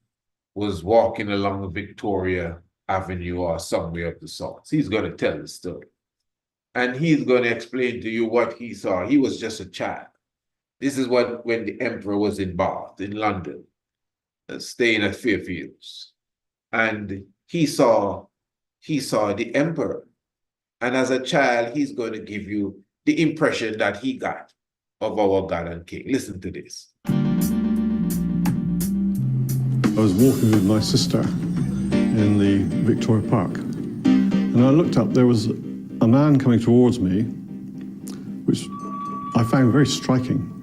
was walking along Victoria Avenue or somewhere of the sorts. He's going to tell the story. And he's going to explain to you what he saw. He was just a child. This is when the emperor was in Bath, in London, staying at Fairfields. And he saw the emperor. And as a child, he's going to give you the impression that he got of our God and King. Listen to this. I was walking with my sister in the Victoria Park. And I looked up, there was a man coming towards me, which I found very striking.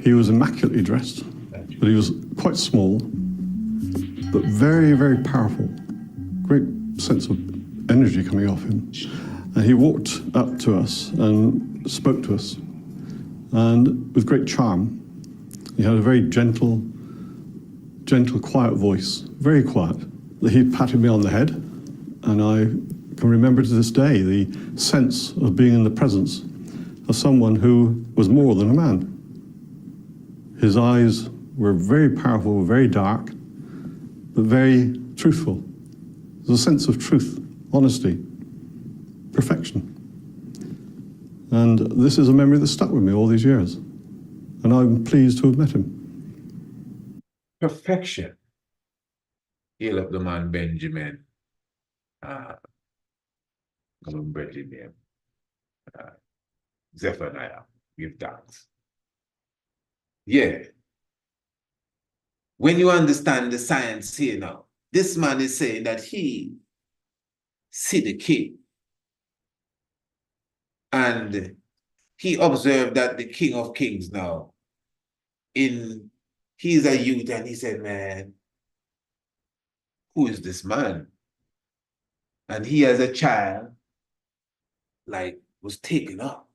He was immaculately dressed, but he was quite small, but very, very powerful. Great sense of energy coming off him. And he walked up to us and spoke to us, and with great charm. He had a very gentle, quiet voice, very quiet. He patted me on the head, and I can remember to this day the sense of being in the presence of someone who was more than a man. His eyes were very powerful, very dark, but very truthful. There's a sense of truth, honesty, perfection. And this is a memory that stuck with me all these years. And I'm pleased to have met him. Perfection. Hail up the man Benjamin. Zephaniah, give thanks. Yeah. When you understand the science here now, this man is saying that he see the king. And he observed that the King of Kings now, he's a youth, and he said, man, who is this man? And he as a child, like, was taken up.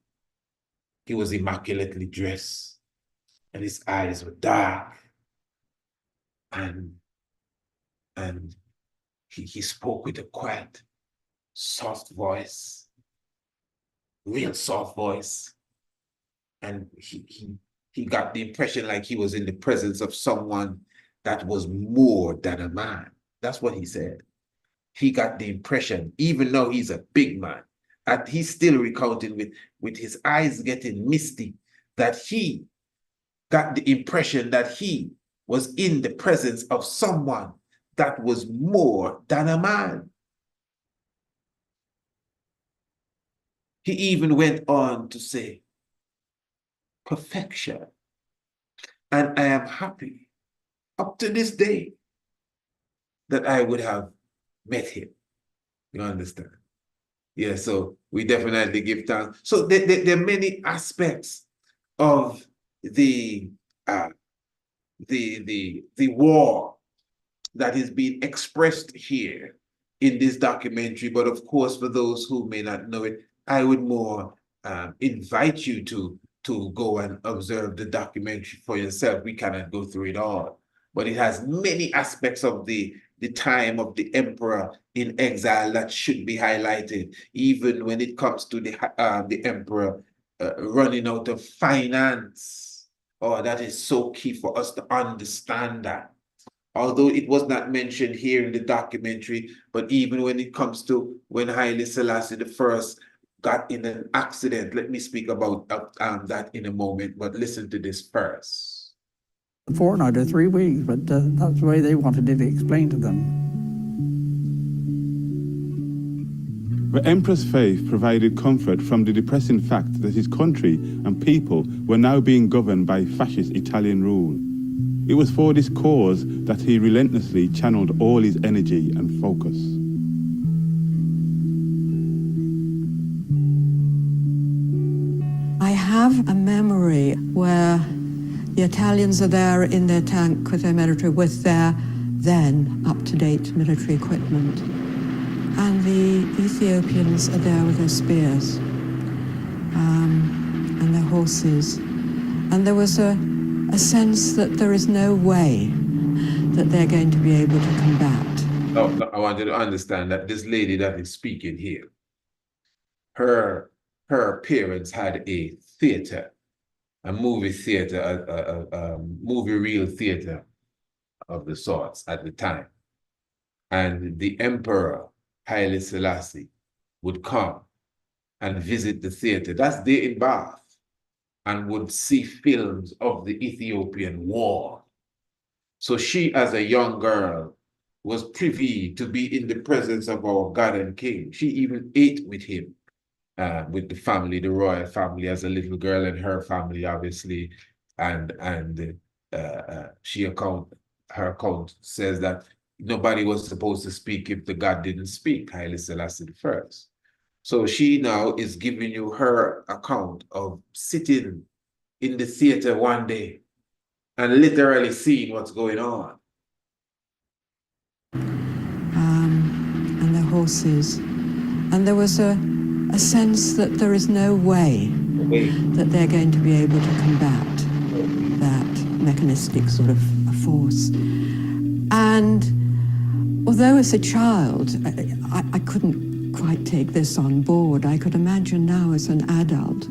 He was immaculately dressed, and his eyes were dark. And he spoke with a quiet, soft voice, real soft voice. And he got the impression like he was in the presence of someone that was more than a man. That's what he said. He got the impression, even though he's a big man, he's still recounting with his eyes getting misty, that he got the impression that he was in the presence of someone that was more than a man. He even went on to say, perfection. And I am happy up to this day that I would have met him. You understand? Yeah, so we definitely give thanks. So there are many aspects of the war that is being expressed here in this documentary. But of course, for those who may not know it, I would more invite you to go and observe the documentary for yourself. We cannot go through it all, but it has many aspects of the time of the emperor in exile that should be highlighted, even when it comes to the emperor running out of finance. Oh, that is so key for us to understand that. Although it was not mentioned here in the documentary, but even when it comes to when Haile Selassie I got in an accident, let me speak about that in a moment, but listen to this first. A fortnight or 3 weeks, but that's the way they wanted it explained to them. The Emperor's faith provided comfort from the depressing fact that his country and people were now being governed by fascist Italian rule. It was for this cause that he relentlessly channeled all his energy and focus. I have a memory where the Italians are there in their tank with their military, with their then up-to-date military equipment. And the Ethiopians are there with their spears and their horses. And there was a sense that there is no way that they're going to be able to combat. No, I want you to understand that this lady that is speaking here, her parents had a theater, a movie theater, a movie reel theater of the sorts at the time. And the emperor, Haile Selassie, would come and visit the theater. That's there in Bath, and would see films of the Ethiopian war. So she, as a young girl, was privy to be in the presence of our God and King. She even ate with him, with the family, the royal family, as a little girl, and her family, obviously. And her account says that nobody was supposed to speak if the God didn't speak, Haile Selassie I. So she now is giving you her account of sitting in the theater one day and literally seeing what's going on. And their horses. And there was a sense that there is no way that they're going to be able to combat that mechanistic sort of force. And although as a child, I couldn't quite take this on board, I could imagine now as an adult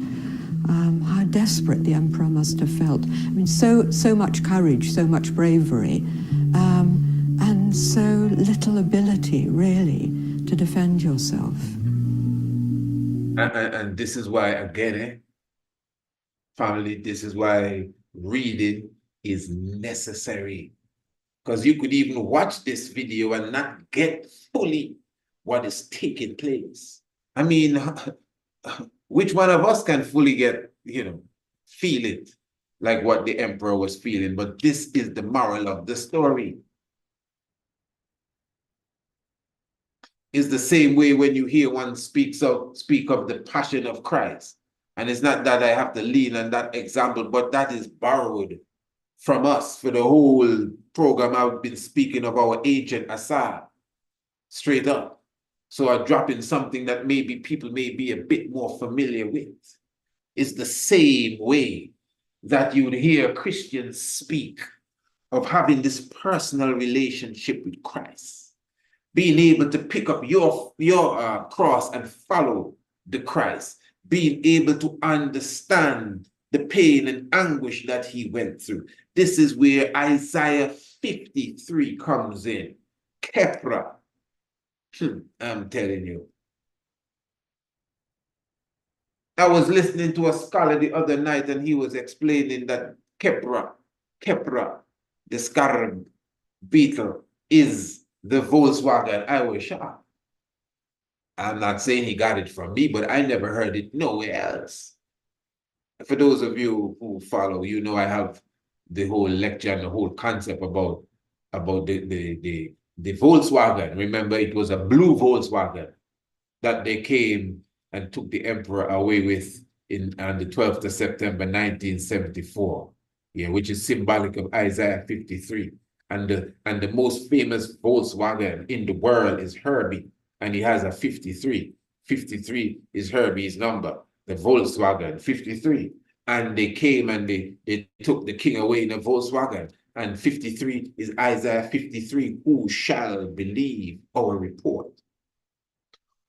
how desperate the emperor must have felt. I mean, so much courage, so much bravery, and so little ability, really, to defend yourself. And this is why, again, family, this is why reading is necessary. Because you could even watch this video and not get fully what is taking place. I mean, which one of us can fully get, feel it like what the emperor was feeling? But this is the moral of the story. It's the same way when you hear one speak of the passion of Christ. And it's not that I have to lean on that example, but that is borrowed from us for the whole program. I've been speaking of our ancient Osiris, straight up. So I drop in something that maybe people may be a bit more familiar with. It's the same way that you would hear Christians speak of having this personal relationship with Christ, being able to pick up your cross and follow the Christ, being able to understand the pain and anguish that he went through. This is where Isaiah 53 comes in. Kepra. I'm telling you. I was listening to a scholar the other night, and he was explaining that Kepra, the scarab beetle, is the Volkswagen. I was shocked. I'm not saying he got it from me, but I never heard it nowhere else. For those of you who follow, you know I have the whole lecture and the whole concept about the Volkswagen. Remember, it was a blue Volkswagen that they came and took the emperor away with on the 12th of September 1974, yeah, which is symbolic of Isaiah 53. And the most famous Volkswagen in the world is Herbie, and he has a 53. 53 is Herbie's number, the Volkswagen 53. And they came and they took the king away in a Volkswagen. And 53 is Isaiah 53, who shall believe our report?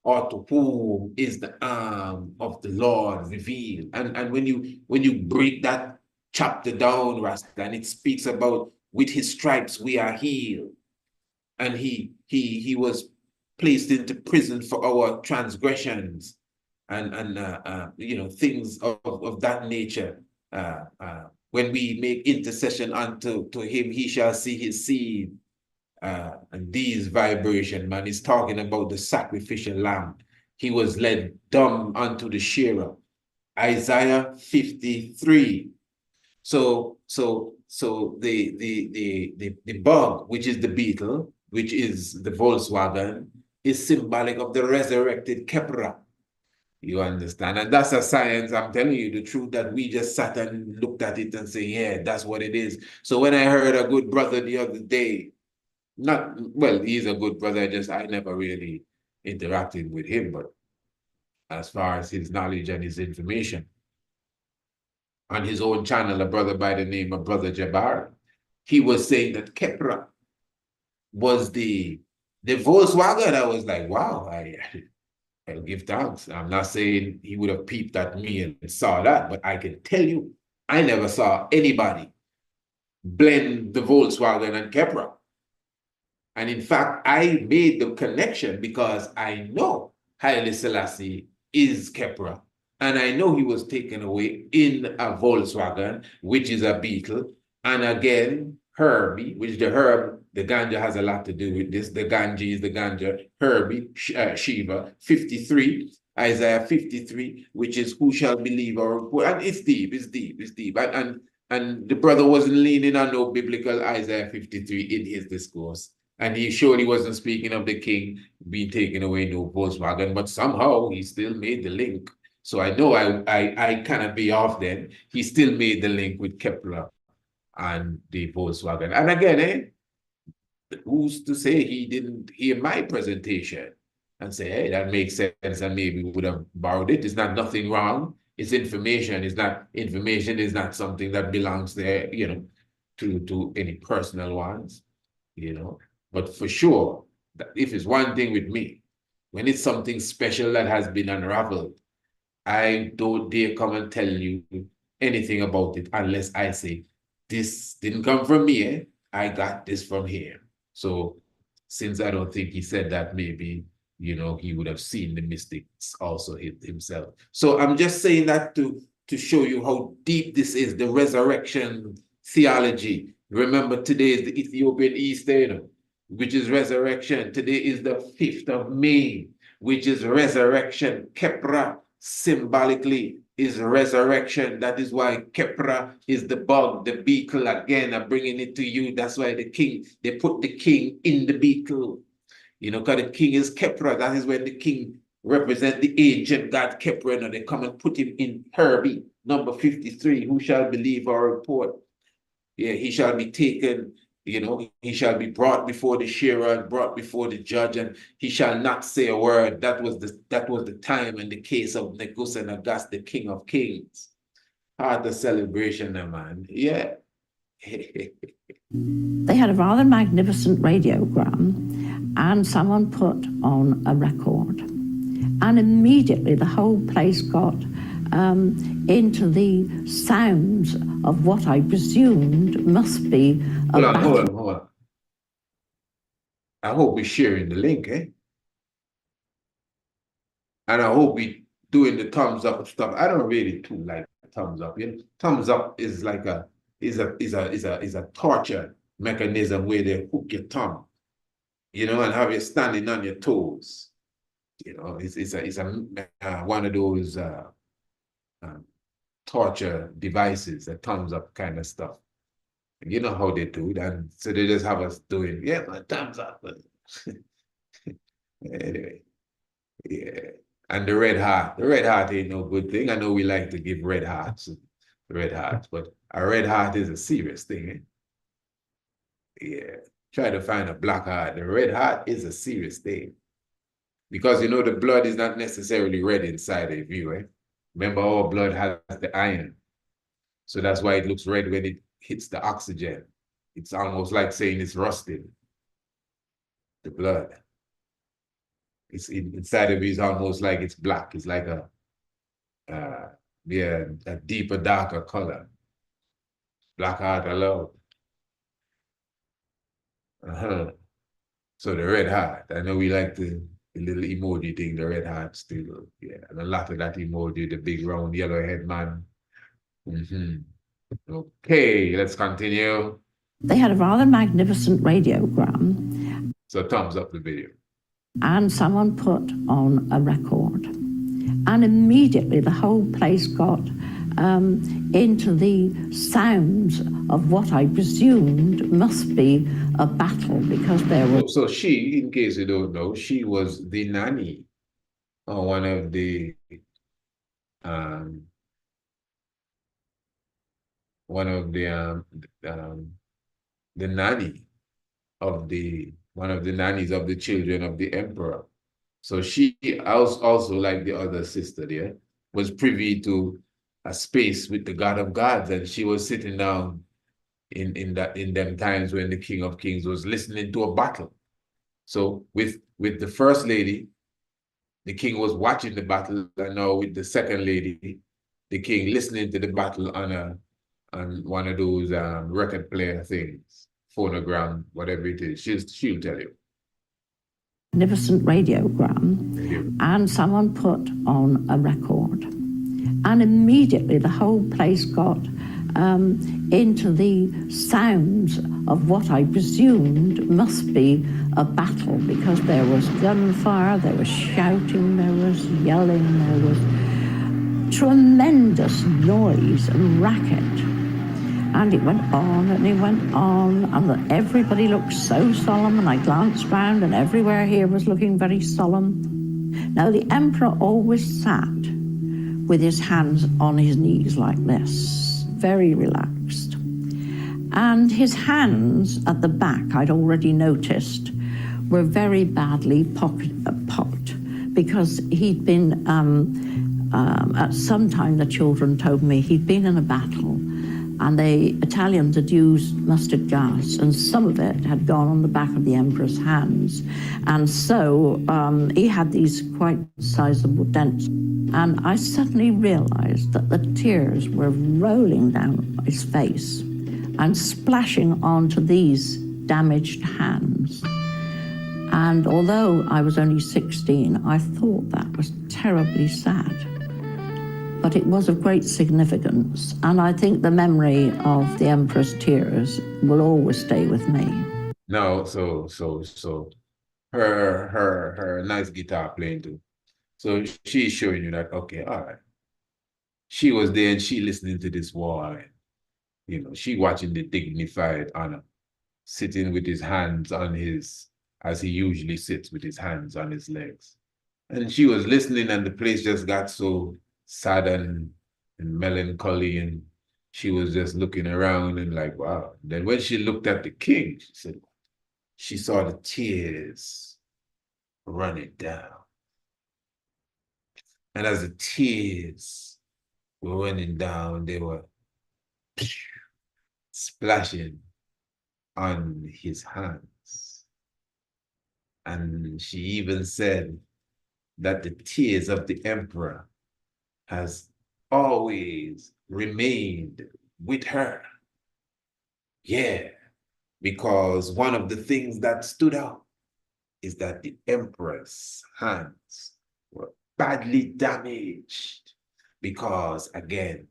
Or to whom is the arm of the Lord revealed? And when you break that chapter down, Rasta, and it speaks about with his stripes we are healed. And he was placed into prison for our transgressions and you know, things of that nature. When we make intercession unto him, he shall see his seed. And these vibration, man, is talking about the sacrificial lamb. He was led dumb unto the shearer. Isaiah 53. So the bug, which is the beetle, which is the Volkswagen, is symbolic of the resurrected Kepra. You understand? And that's a science, I'm telling you the truth, that we just sat and looked at it and say, yeah, that's what it is. So when I heard a good brother the other day, he's a good brother, I never really interacted with him, but as far as his knowledge and his information, on his own channel, a brother by the name of Brother Jabbar, he was saying that Kepra was the Volkswagen. I was like, wow, I'll give thanks. I'm not saying he would have peeped at me and saw that, but I can tell you, I never saw anybody blend the Volkswagen and Kepra. And in fact, I made the connection because I know Haile Selassie is Kepra. And I know he was taken away in a Volkswagen, which is a beetle. And again, Herbie, which the herb, the ganja has a lot to do with this. The ganji is the ganja, Herbie, Shiva, 53, Isaiah 53, which is who shall believe our report. And it's deep. And the brother wasn't leaning on no biblical Isaiah 53 in his discourse. And he surely wasn't speaking of the king being taken away in no Volkswagen, but somehow he still made the link. So I know I cannot be off then. He still made the link with Kepler and the Volkswagen. And again, who's to say he didn't hear my presentation and say, hey, that makes sense, and maybe we would have borrowed it. It's not nothing wrong. It's information. Information is not something that belongs there, you know, to any personal ones, you know. But for sure, if it's one thing with me, when it's something special that has been unraveled, I don't dare come and tell you anything about it unless I say, this didn't come from me, eh? I got this from here. So since I don't think he said that, maybe, you know, he would have seen the mystics also himself. So I'm just saying that to show you how deep this is, the resurrection theology. Remember, today is the Ethiopian Easter, you know, which is resurrection. Today is the 5th of May, which is resurrection. Kepra symbolically is resurrection. That is why Kepra is the bug, the beetle. Again, I'm bringing it to you. That's why the king, they put the king in the beetle. You know, because the king is Kepra. That is when the king represents the ancient god Kepra. And they come and put him in Herbie, number 53. Who shall believe our report? Yeah, he shall be taken. You know, he shall be brought before the shearer and brought before the judge, and he shall not say a word. That was the time and the case of Negus and Agas, the king of kings. The celebration, man. Yeah. They had a rather magnificent radiogram, and someone put on a record. And immediately the whole place got into the sounds of what I presumed must be a Hold on. I hope we're sharing the link, eh? And I hope we doing the thumbs up stuff. I don't really too like thumbs up. You know, thumbs up is like a torture mechanism where they hook your thumb, you know, and have you standing on your toes. You know, it's one of those torture devices, a thumbs up kind of stuff. And you know how they do it, and so they just have us doing, yeah, my thumbs up. Anyway, yeah. And the red heart ain't no good thing. I know we like to give red hearts, but a red heart is a serious thing. Eh? Yeah, try to find a black heart. The red heart is a serious thing. Because, you know, the blood is not necessarily red inside of you, eh? Remember, our blood has the iron. So that's why it looks red when it hits the oxygen. It's almost like saying it's rusted. The blood. It's inside of you is almost like it's black. It's like a deeper, darker color. Black heart alone. So the red heart. I know we like the little emoji thing, the red heart still. Yeah, and a lot of that emoji, the big round yellow head man. Okay, let's continue. They had a rather magnificent radiogram. So thumbs up the video. And someone put on a record. And immediately the whole place got into the sounds of what I presumed must be a battle, because there was... So she, in case you don't know, she was the nanny, or one of the nanny of one of the nannies of the children of the emperor. So she also, like the other sister there, was privy to a space with the God of gods, and she was sitting down in them times when the King of Kings was listening to a battle. So with the first lady, the king was watching the battle, and now with the second lady, the king listening to the battle on one of those record player things, phonogram, whatever it is. She'll tell you. Magnificent radiogram, and someone put on a record. And immediately the whole place got into the sounds of what I presumed must be a battle, because there was gunfire, there was shouting, there was yelling, there was tremendous noise and racket. And it went on and it went on, and everybody looked so solemn, and I glanced round and everywhere here was looking very solemn. Now, the emperor always sat with his hands on his knees like this, very relaxed. And his hands at the back, I'd already noticed, were very badly pocked, because he'd been, at some time the children told me, he'd been in a battle, and the Italians had used mustard gas, and some of it had gone on the back of the emperor's hands. And so he had these quite sizable dents. And I suddenly realized that the tears were rolling down his face and splashing onto these damaged hands. And although I was only 16, I thought that was terribly sad. But it was of great significance, and I think the memory of the emperor's tears will always stay with me. No, so her nice guitar playing too. So she's showing you that, okay, all right. She was there and she listening to this war, and, you know, she watching the dignified honor, sitting with his hands on his, as he usually sits with his hands on his legs. And she was listening, and the place just got so sad and melancholy, and she was just looking around and like, wow. Then when she looked at the king, she said, she saw the tears running down. And as the tears were running down, they were splashing on his hands. And she even said that the tears of the emperor has always remained with her. Yeah, because one of the things that stood out is that the emperor's hands were badly damaged because, again,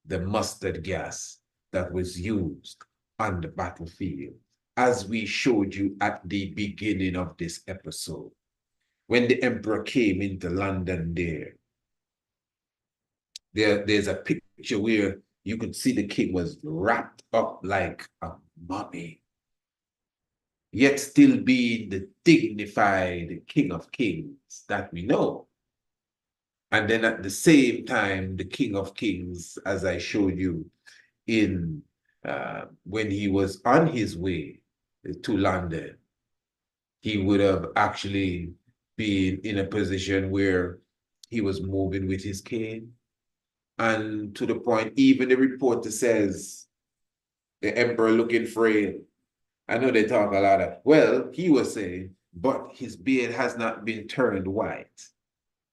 the mustard gas that was used on the battlefield, as we showed you at the beginning of this episode. When the emperor came into London there's a picture where you could see the king was wrapped up like a mummy, yet still being the dignified King of Kings that we know. And then at the same time, the King of Kings, as I showed you in when he was on his way to London, he would have actually been in a position where he was moving with his cane. And to the point, even the reporter says, the emperor looking frail. I know they talk a lot of, well, he was saying, but his beard has not been turned white,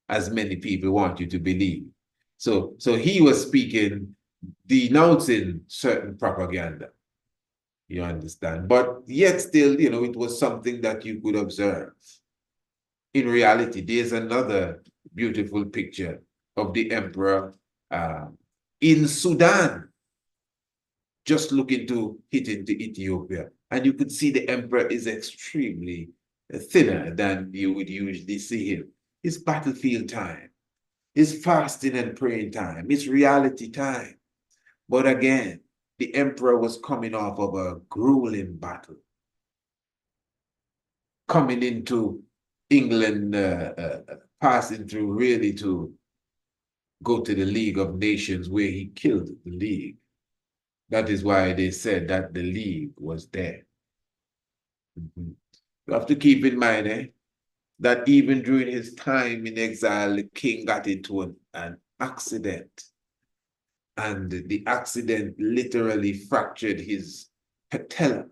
as many people want you to believe. So he was speaking, denouncing certain propaganda. You understand? But yet still, you know, it was something that you could observe. In reality, there's another beautiful picture of the emperor in Sudan, just looking to hit into Ethiopia. And you could see the emperor is extremely thinner than you would usually see him. It's battlefield time. It's fasting and praying time. It's reality time. But again, the emperor was coming off of a grueling battle, coming into England, passing through really to go to the League of Nations, where he killed the League. That is why they said that the League was dead. You have to keep in mind that even during his time in exile, the king got into an accident. And the accident literally fractured his patella.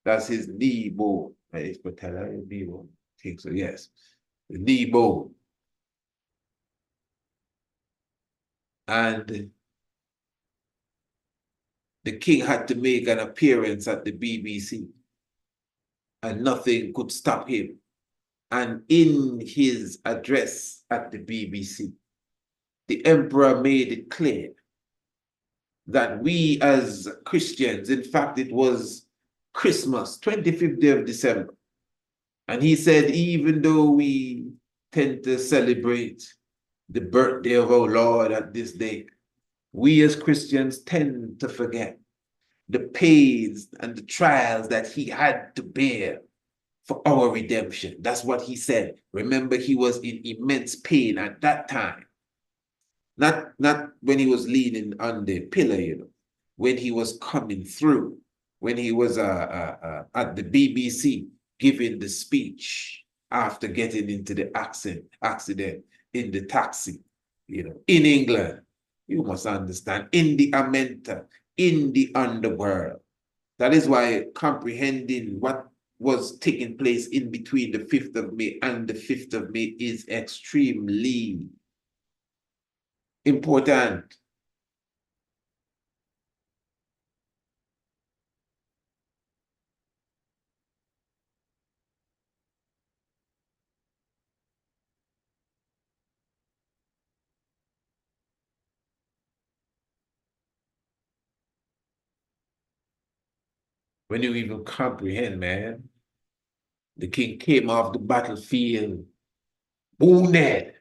That's his knee bone. His patella, his knee bone. I think so, yes. The knee bone. And the king had to make an appearance at the BBC. And nothing could stop him. And in his address at the BBC, the emperor made it clear that we as Christians, in fact, it was Christmas, 25th day of December. And he said, even though we tend to celebrate the birthday of our Lord at this day, we as Christians tend to forget the pains and the trials that he had to bear for our redemption. That's what he said. Remember, he was in immense pain at that time. Not when he was leaning on the pillar, you know, when he was coming through, when he was at the BBC giving the speech after getting into the accident in the taxi, you know, in England. You must understand, in the Amenta, in the underworld. That is why comprehending what was taking place in between the 5th of May and the 5th of May is extremely important. When you even comprehend, man, the king came off the battlefield wounded.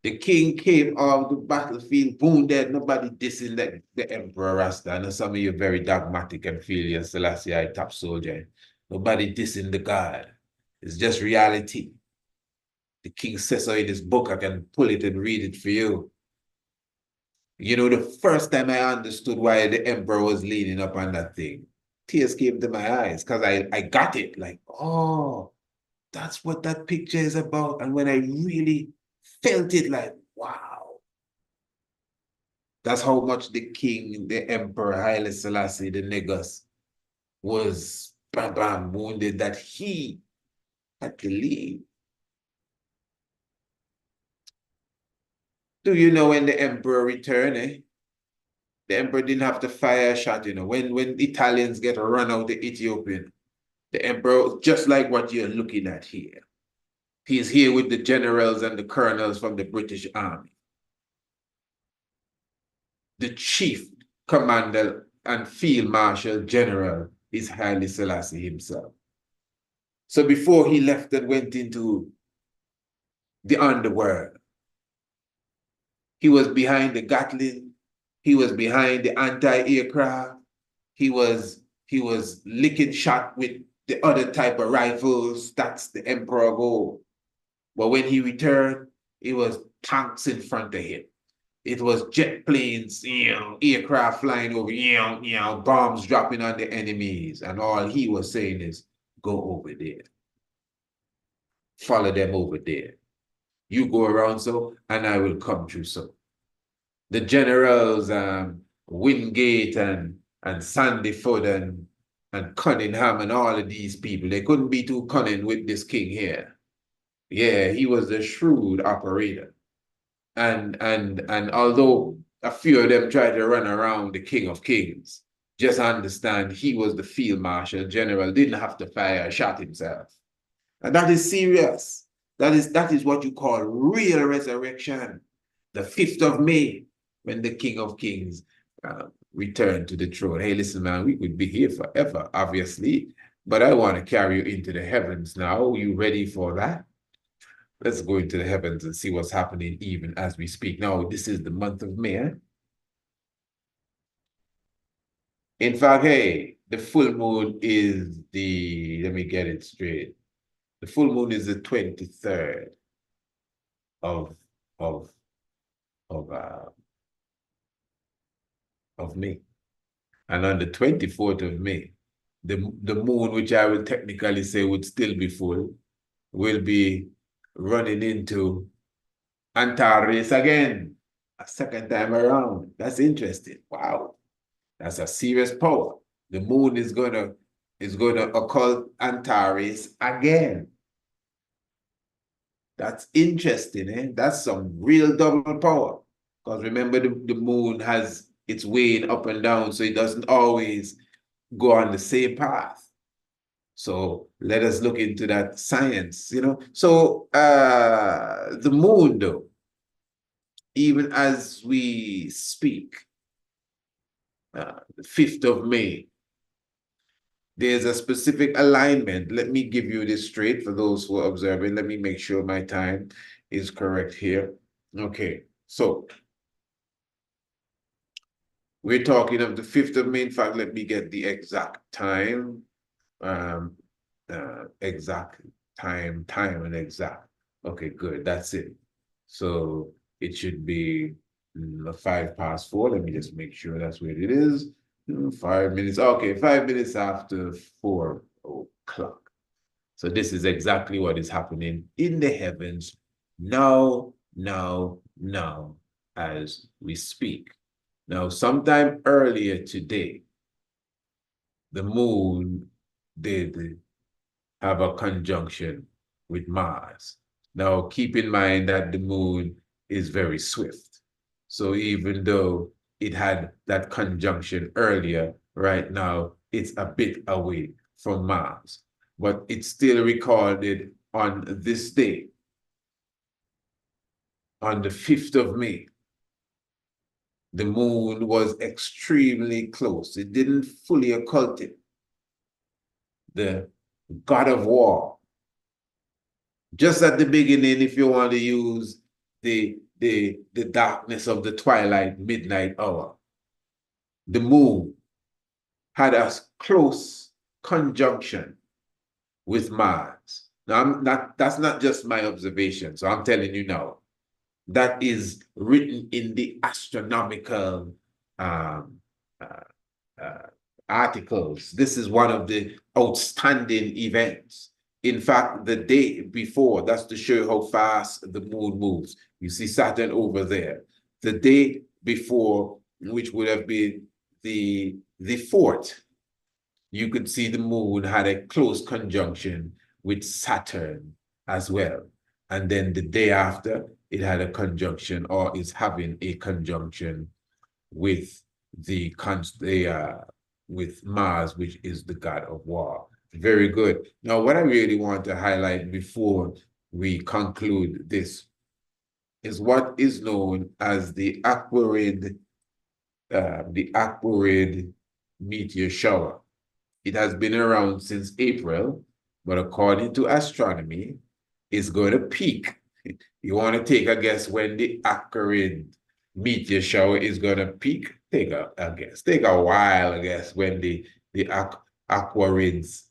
The king came off the battlefield wounded. Nobody dissing the emperor Rasta. I know some of you are very dogmatic and feel you're Selassie, top soldier. Nobody dissing the God. It's just reality. The king says so in his book. I can pull it and read it for you. You know, the first time I understood why the emperor was leaning up on that thing, tears came to my eyes because I got it. Like, oh, that's what that picture is about. And when I really felt it, like, wow. That's how much the king, the emperor, Haile Selassie, the Negus, was wounded that he had to leave. Do you know when the emperor returned, the emperor didn't have to fire a shot, you know. When Italians get run out the Ethiopian, the emperor, just like what you're looking at here, He's here with the generals and the colonels from the British Army. The chief commander and field marshal general is Haile Selassie himself. So before he left and went into the underworld, he was behind the Gatling, he was behind the anti-aircraft, he was licking shot with the other type of rifles. That's the Emperor Gold. But when he returned, it was tanks in front of him. It was jet planes, aircraft flying over, bombs dropping on the enemies. And all he was saying is, go over there. Follow them over there. You go around so, and I will come through so. The generals, Wingate and Sandyford and Cunningham and all of these people, they couldn't be too cunning with this king here. Yeah, he was a shrewd operator. And although a few of them tried to run around the King of Kings, just understand he was the field marshal general, didn't have to fire a shot himself. And that is serious. That is what you call real resurrection. The 5th of May, when the King of Kings returned to the throne. Hey, listen, man, we could be here forever, obviously, but I want to carry you into the heavens now. Are you ready for that? Let's go into the heavens and see what's happening even as we speak. Now, this is the month of May. In fact, hey, the full moon is let me get it straight. The full moon is the 23rd of May. And on the 24th of May, the moon, which I would technically say would still be full, will be running into Antares again, a second time around. That's interesting. Wow. That's a serious power. The moon is gonna occult Antares again. That's interesting, eh? That's some real double power. Because remember, the moon has its wane up and down, so it doesn't always go on the same path. So let us look into that science, So the moon, though, even as we speak, the 5th of May, there's a specific alignment. Let me give you this straight for those who are observing. Let me make sure my time is correct here. Okay, so we're talking of the 5th of May. In fact, let me get the exact time. Exact time and exact. Okay, good. That's it. So it should be 4:05. Let me just make sure that's where it is. 5 minutes. Okay, 5 minutes after 4 o'clock. So this is exactly what is happening in the heavens now, as we speak. Now, sometime earlier today, the moon did have a conjunction with Mars. Now, keep in mind that the moon is very swift. So even though it had that conjunction earlier, right now, it's a bit away from Mars. But it's still recorded on this day, on the 5th of May. The moon was extremely close. It didn't fully occult it. The god of war. Just at the beginning, if you want to use the darkness of the twilight, midnight hour, the moon had a close conjunction with Mars. Now, that's not just my observation, so I'm telling you now. That is written in the astronomical articles. This is one of the outstanding events. In fact, the day before, that's to show how fast the moon moves. You see Saturn over there. The day before, which would have been the 4th, you could see the moon had a close conjunction with Saturn as well. And then the day after, it had a conjunction, or is having a conjunction with with Mars, which is the god of war. Very good. Now, what I really want to highlight before we conclude this, is what is known as the Aquarid meteor shower. It has been around since April, but according to astronomy, it's going to peak. You want to take a guess when the Aquarid meteor shower is going to peak? Take a guess. Take a while, I guess, when the Aquarids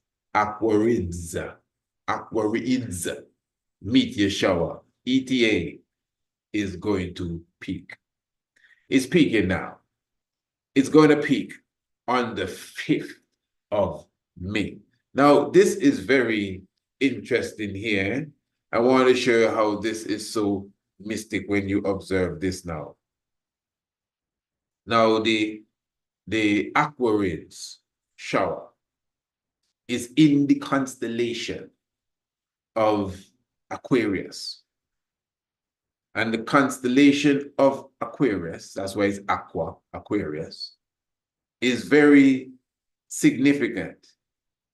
meteor shower, ETA, is going to peak. It's peaking now. It's going to peak on the 5th of May. Now, this is very interesting here. I want to show you how this is so mystic when you observe this now. Now, the Aquarids shower is in the constellation of Aquarius. And the constellation of Aquarius, that's why it's Aquarius, is very significant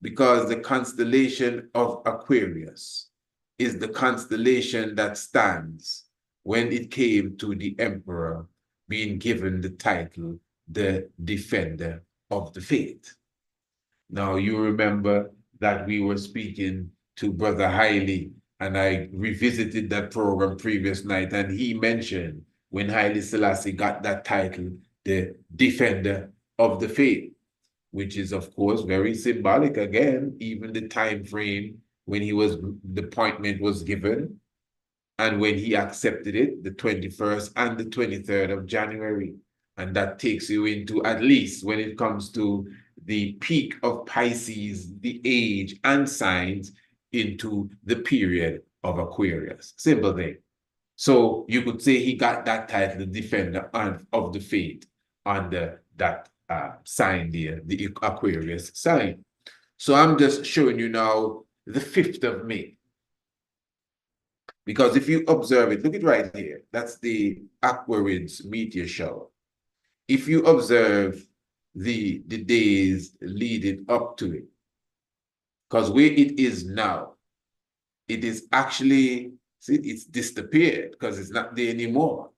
because the constellation of Aquarius is the constellation that stands when it came to the emperor being given the title, the Defender of the Faith. Now, you remember that we were speaking to Brother Haile, and I revisited that program previous night, and he mentioned when Haile Selassie got that title, the Defender of the Faith, which is, of course, very symbolic again, even the time frame when the appointment was given, and when he accepted it, the 21st and the 23rd of January. And that takes you into, at least when it comes to the peak of Pisces, the age and signs, into the period of Aquarius. Simple thing. So you could say he got that title, the Defender of the Faith, under that sign there, the Aquarius sign. So I'm just showing you now the 5th of May. Because if you observe it, look at right here. That's the Aquarids meteor shower. If you observe the days leading up to it, because where it is now, it is actually, see, it's disappeared because it's not there anymore.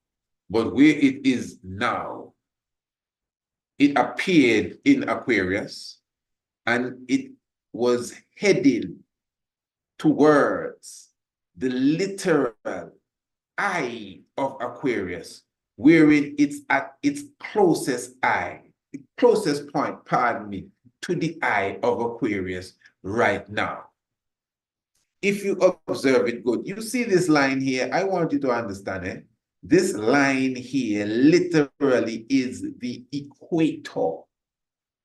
But where it is now, it appeared in Aquarius and it was heading towards the literal eye of Aquarius, wherein it's at its closest eye, the closest point, pardon me, to the eye of Aquarius right now. If you observe it good, you see this line here, I want you to understand it. This line here literally is the equator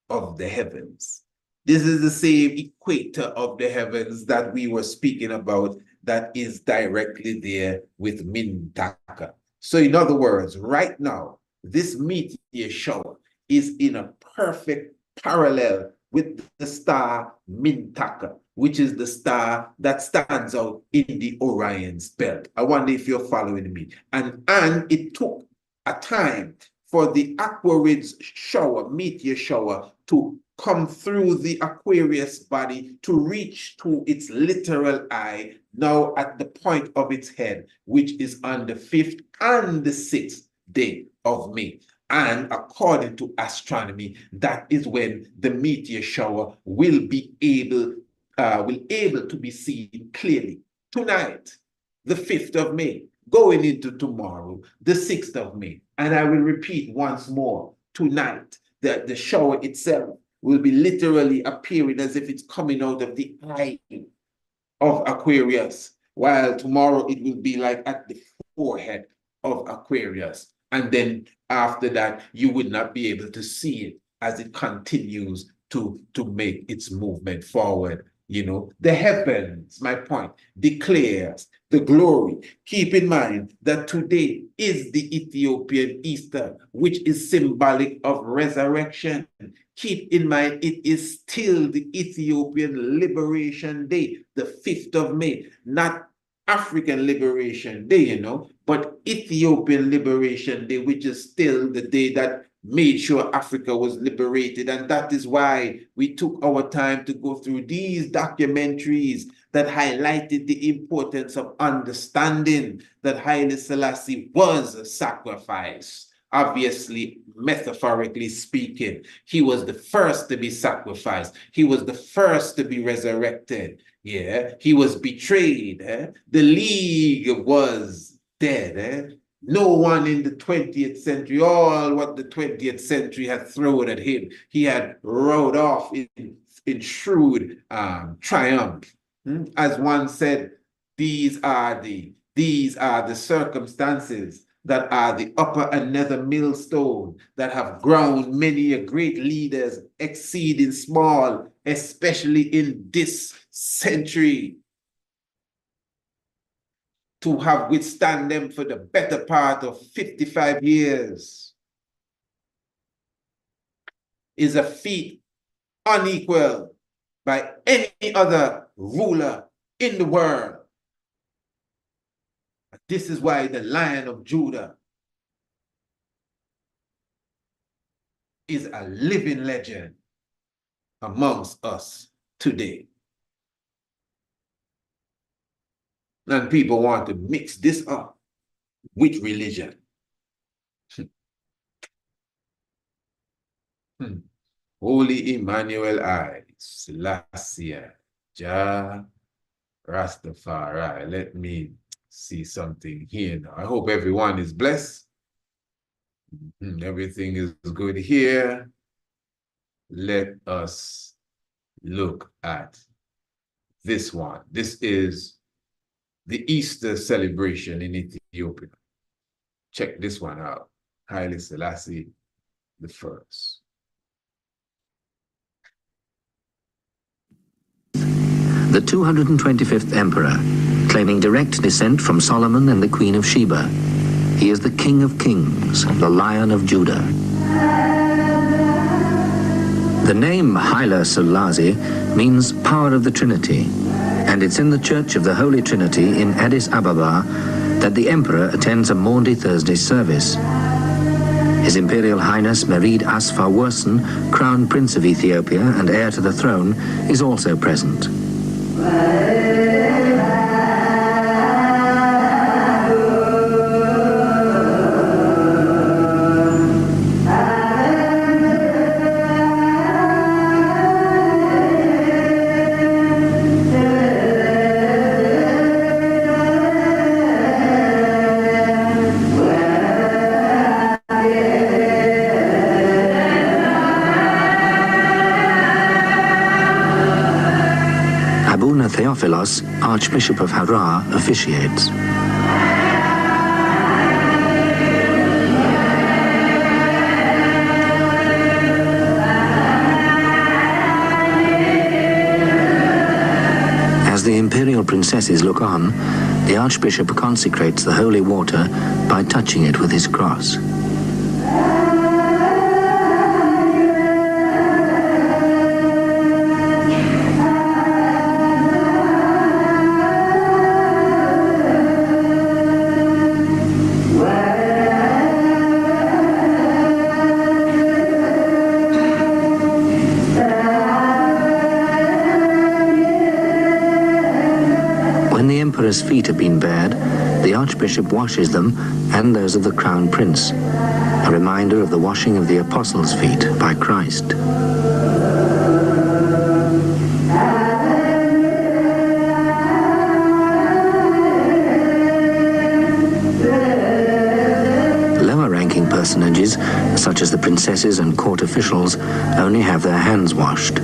of the heavens. This is the same equator of the heavens that we were speaking about that is directly there with Mintaka. So in other words, right now, this meteor shower is in a perfect parallel with the star Mintaka, which is the star that stands out in the Orion's belt. I wonder if you're following me. And it took a time for the Aquarids shower, meteor shower, to come through the Aquarius body to reach to its literal eye, now at the point of its head, which is on the 5th and the 6th day of May. And according to astronomy, that is when the meteor shower will be able to be seen clearly. Tonight, the 5th of May, going into tomorrow, the 6th of May. And I will repeat once more, tonight, that the shower itself will be literally appearing as if it's coming out of the eye of Aquarius, while tomorrow it will be like at the forehead of Aquarius. And then after that, you would not be able to see it as it continues to make its movement forward. You know, the heavens, my point, declares the glory. Keep in mind that today is the Ethiopian Easter, which is symbolic of resurrection. Keep in mind, it is still the Ethiopian Liberation Day, the 5th of May, not African Liberation Day, you know, but Ethiopian Liberation Day, which is still the day that made sure Africa was liberated. And that is why we took our time to go through these documentaries that highlighted the importance of understanding that Haile Selassie was sacrificed. Obviously, metaphorically speaking, he was the first to be sacrificed. He was the first to be resurrected. Yeah, he was betrayed. The League was dead. No one in the 20th century, all what the 20th century had thrown at him, he had rode off in shrewd triumph. As one said, these are the circumstances that are the upper and nether millstone that have ground many a great leaders exceeding small, especially in this century. To have withstand them for the better part of 55 years is a feat unequaled by any other ruler in the world. This is why the Lion of Judah is a living legend amongst us today. And people want to mix this up with religion. Holy Emmanuel I, Selassie, Jah, Rastafari. Let me see something here now. I hope everyone is blessed. Everything is good here. Let us look at this one. This is the Easter celebration in Ethiopia. Check this one out. Haile Selassie the First. The 225th emperor, claiming direct descent from Solomon and the Queen of Sheba. He is the King of Kings, the Lion of Judah. The name Haile Selassie means power of the Trinity, and it's in the Church of the Holy Trinity in Addis Ababa that the Emperor attends a Maundy Thursday service. His Imperial Highness Merid Asfar Wersen, Crown Prince of Ethiopia and heir to the throne, is also present. Theophilos, Archbishop of Harar, officiates. As the imperial princesses look on, the Archbishop consecrates the holy water by touching it with his cross. His feet have been bared, the Archbishop washes them and those of the Crown Prince, a reminder of the washing of the Apostles' feet by Christ. Lower-ranking personages, such as the princesses and court officials, only have their hands washed.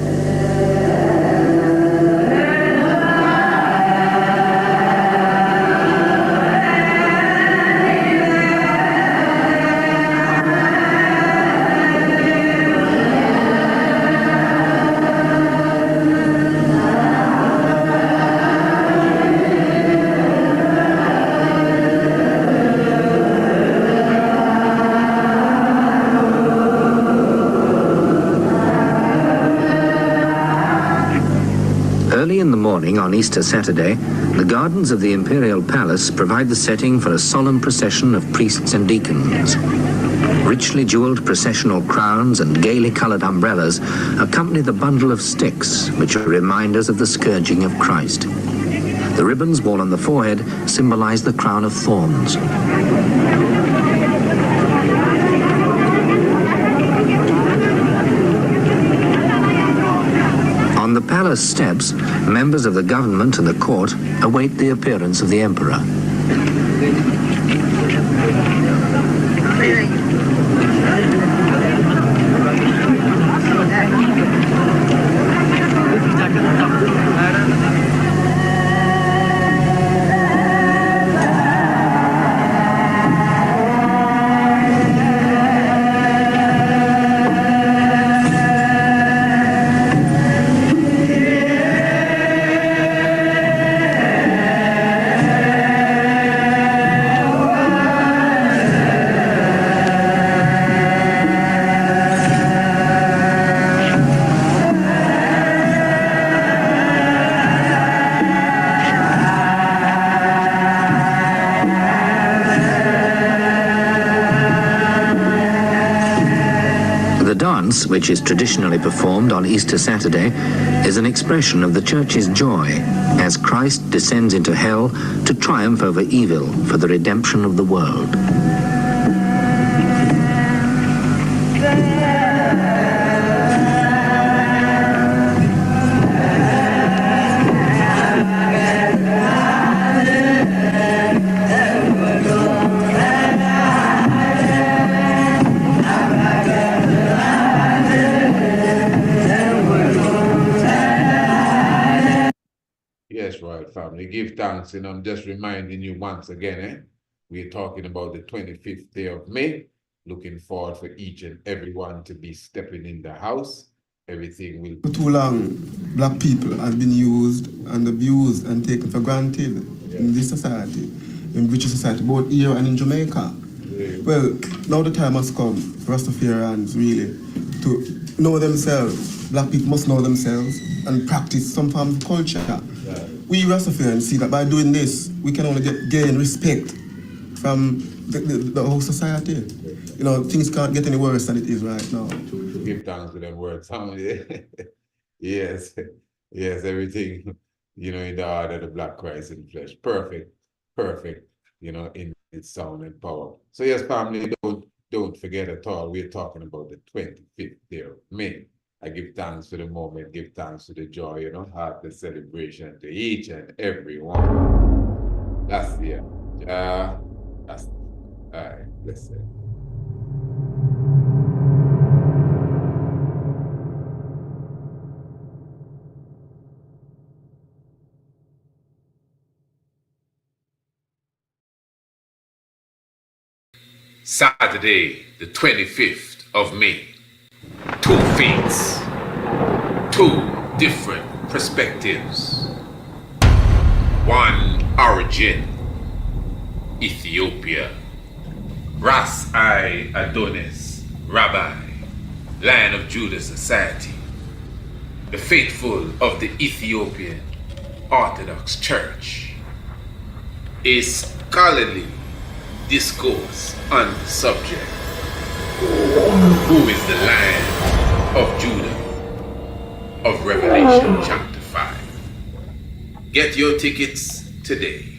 On Easter Saturday, the gardens of the Imperial Palace provide the setting for a solemn procession of priests and deacons. Richly jeweled processional crowns and gaily colored umbrellas accompany the bundle of sticks, which are reminders of the scourging of Christ. The ribbons worn on the forehead symbolize the crown of thorns. On the palace steps, members of the government and the court await the appearance of the emperor. Which is traditionally performed on Easter Saturday, is an expression of the Church's joy as Christ descends into hell to triumph over evil for the redemption of the world. Family, give thanks, and I'm just reminding you once again, we're talking about the 25th day of May. Looking forward for each and everyone to be stepping in the house. Everything will... For too long, black people have been used and abused and taken for granted in this society, in British society, both here and in Jamaica. Well, now the time has come for Rastafarians really to know themselves. Black people must know themselves and practice some form of culture. We Rastafarians see that by doing this, we can only gain respect from the whole society. You know, things can't get any worse than it is right now. Give thanks to them words. Yes, everything, you know, in the heart of the Black Christ in flesh. Perfect, you know, in its sound and power. So yes, family, don't forget at all, we're talking about the 25th day of May. I give thanks for the moment, give thanks for the joy, you know, heartfelt celebration to each and every one. That's the that's all right, listen. Saturday, the 25th of May. 2 faiths, 2 different perspectives. 1 origin, Ethiopia. Ras I Adonis, Rabbi, Lion of Judah Society. The faithful of the Ethiopian Orthodox Church. A scholarly discourse on the subject. Who is the Lion of Judah of Revelation chapter 5? Get your tickets today.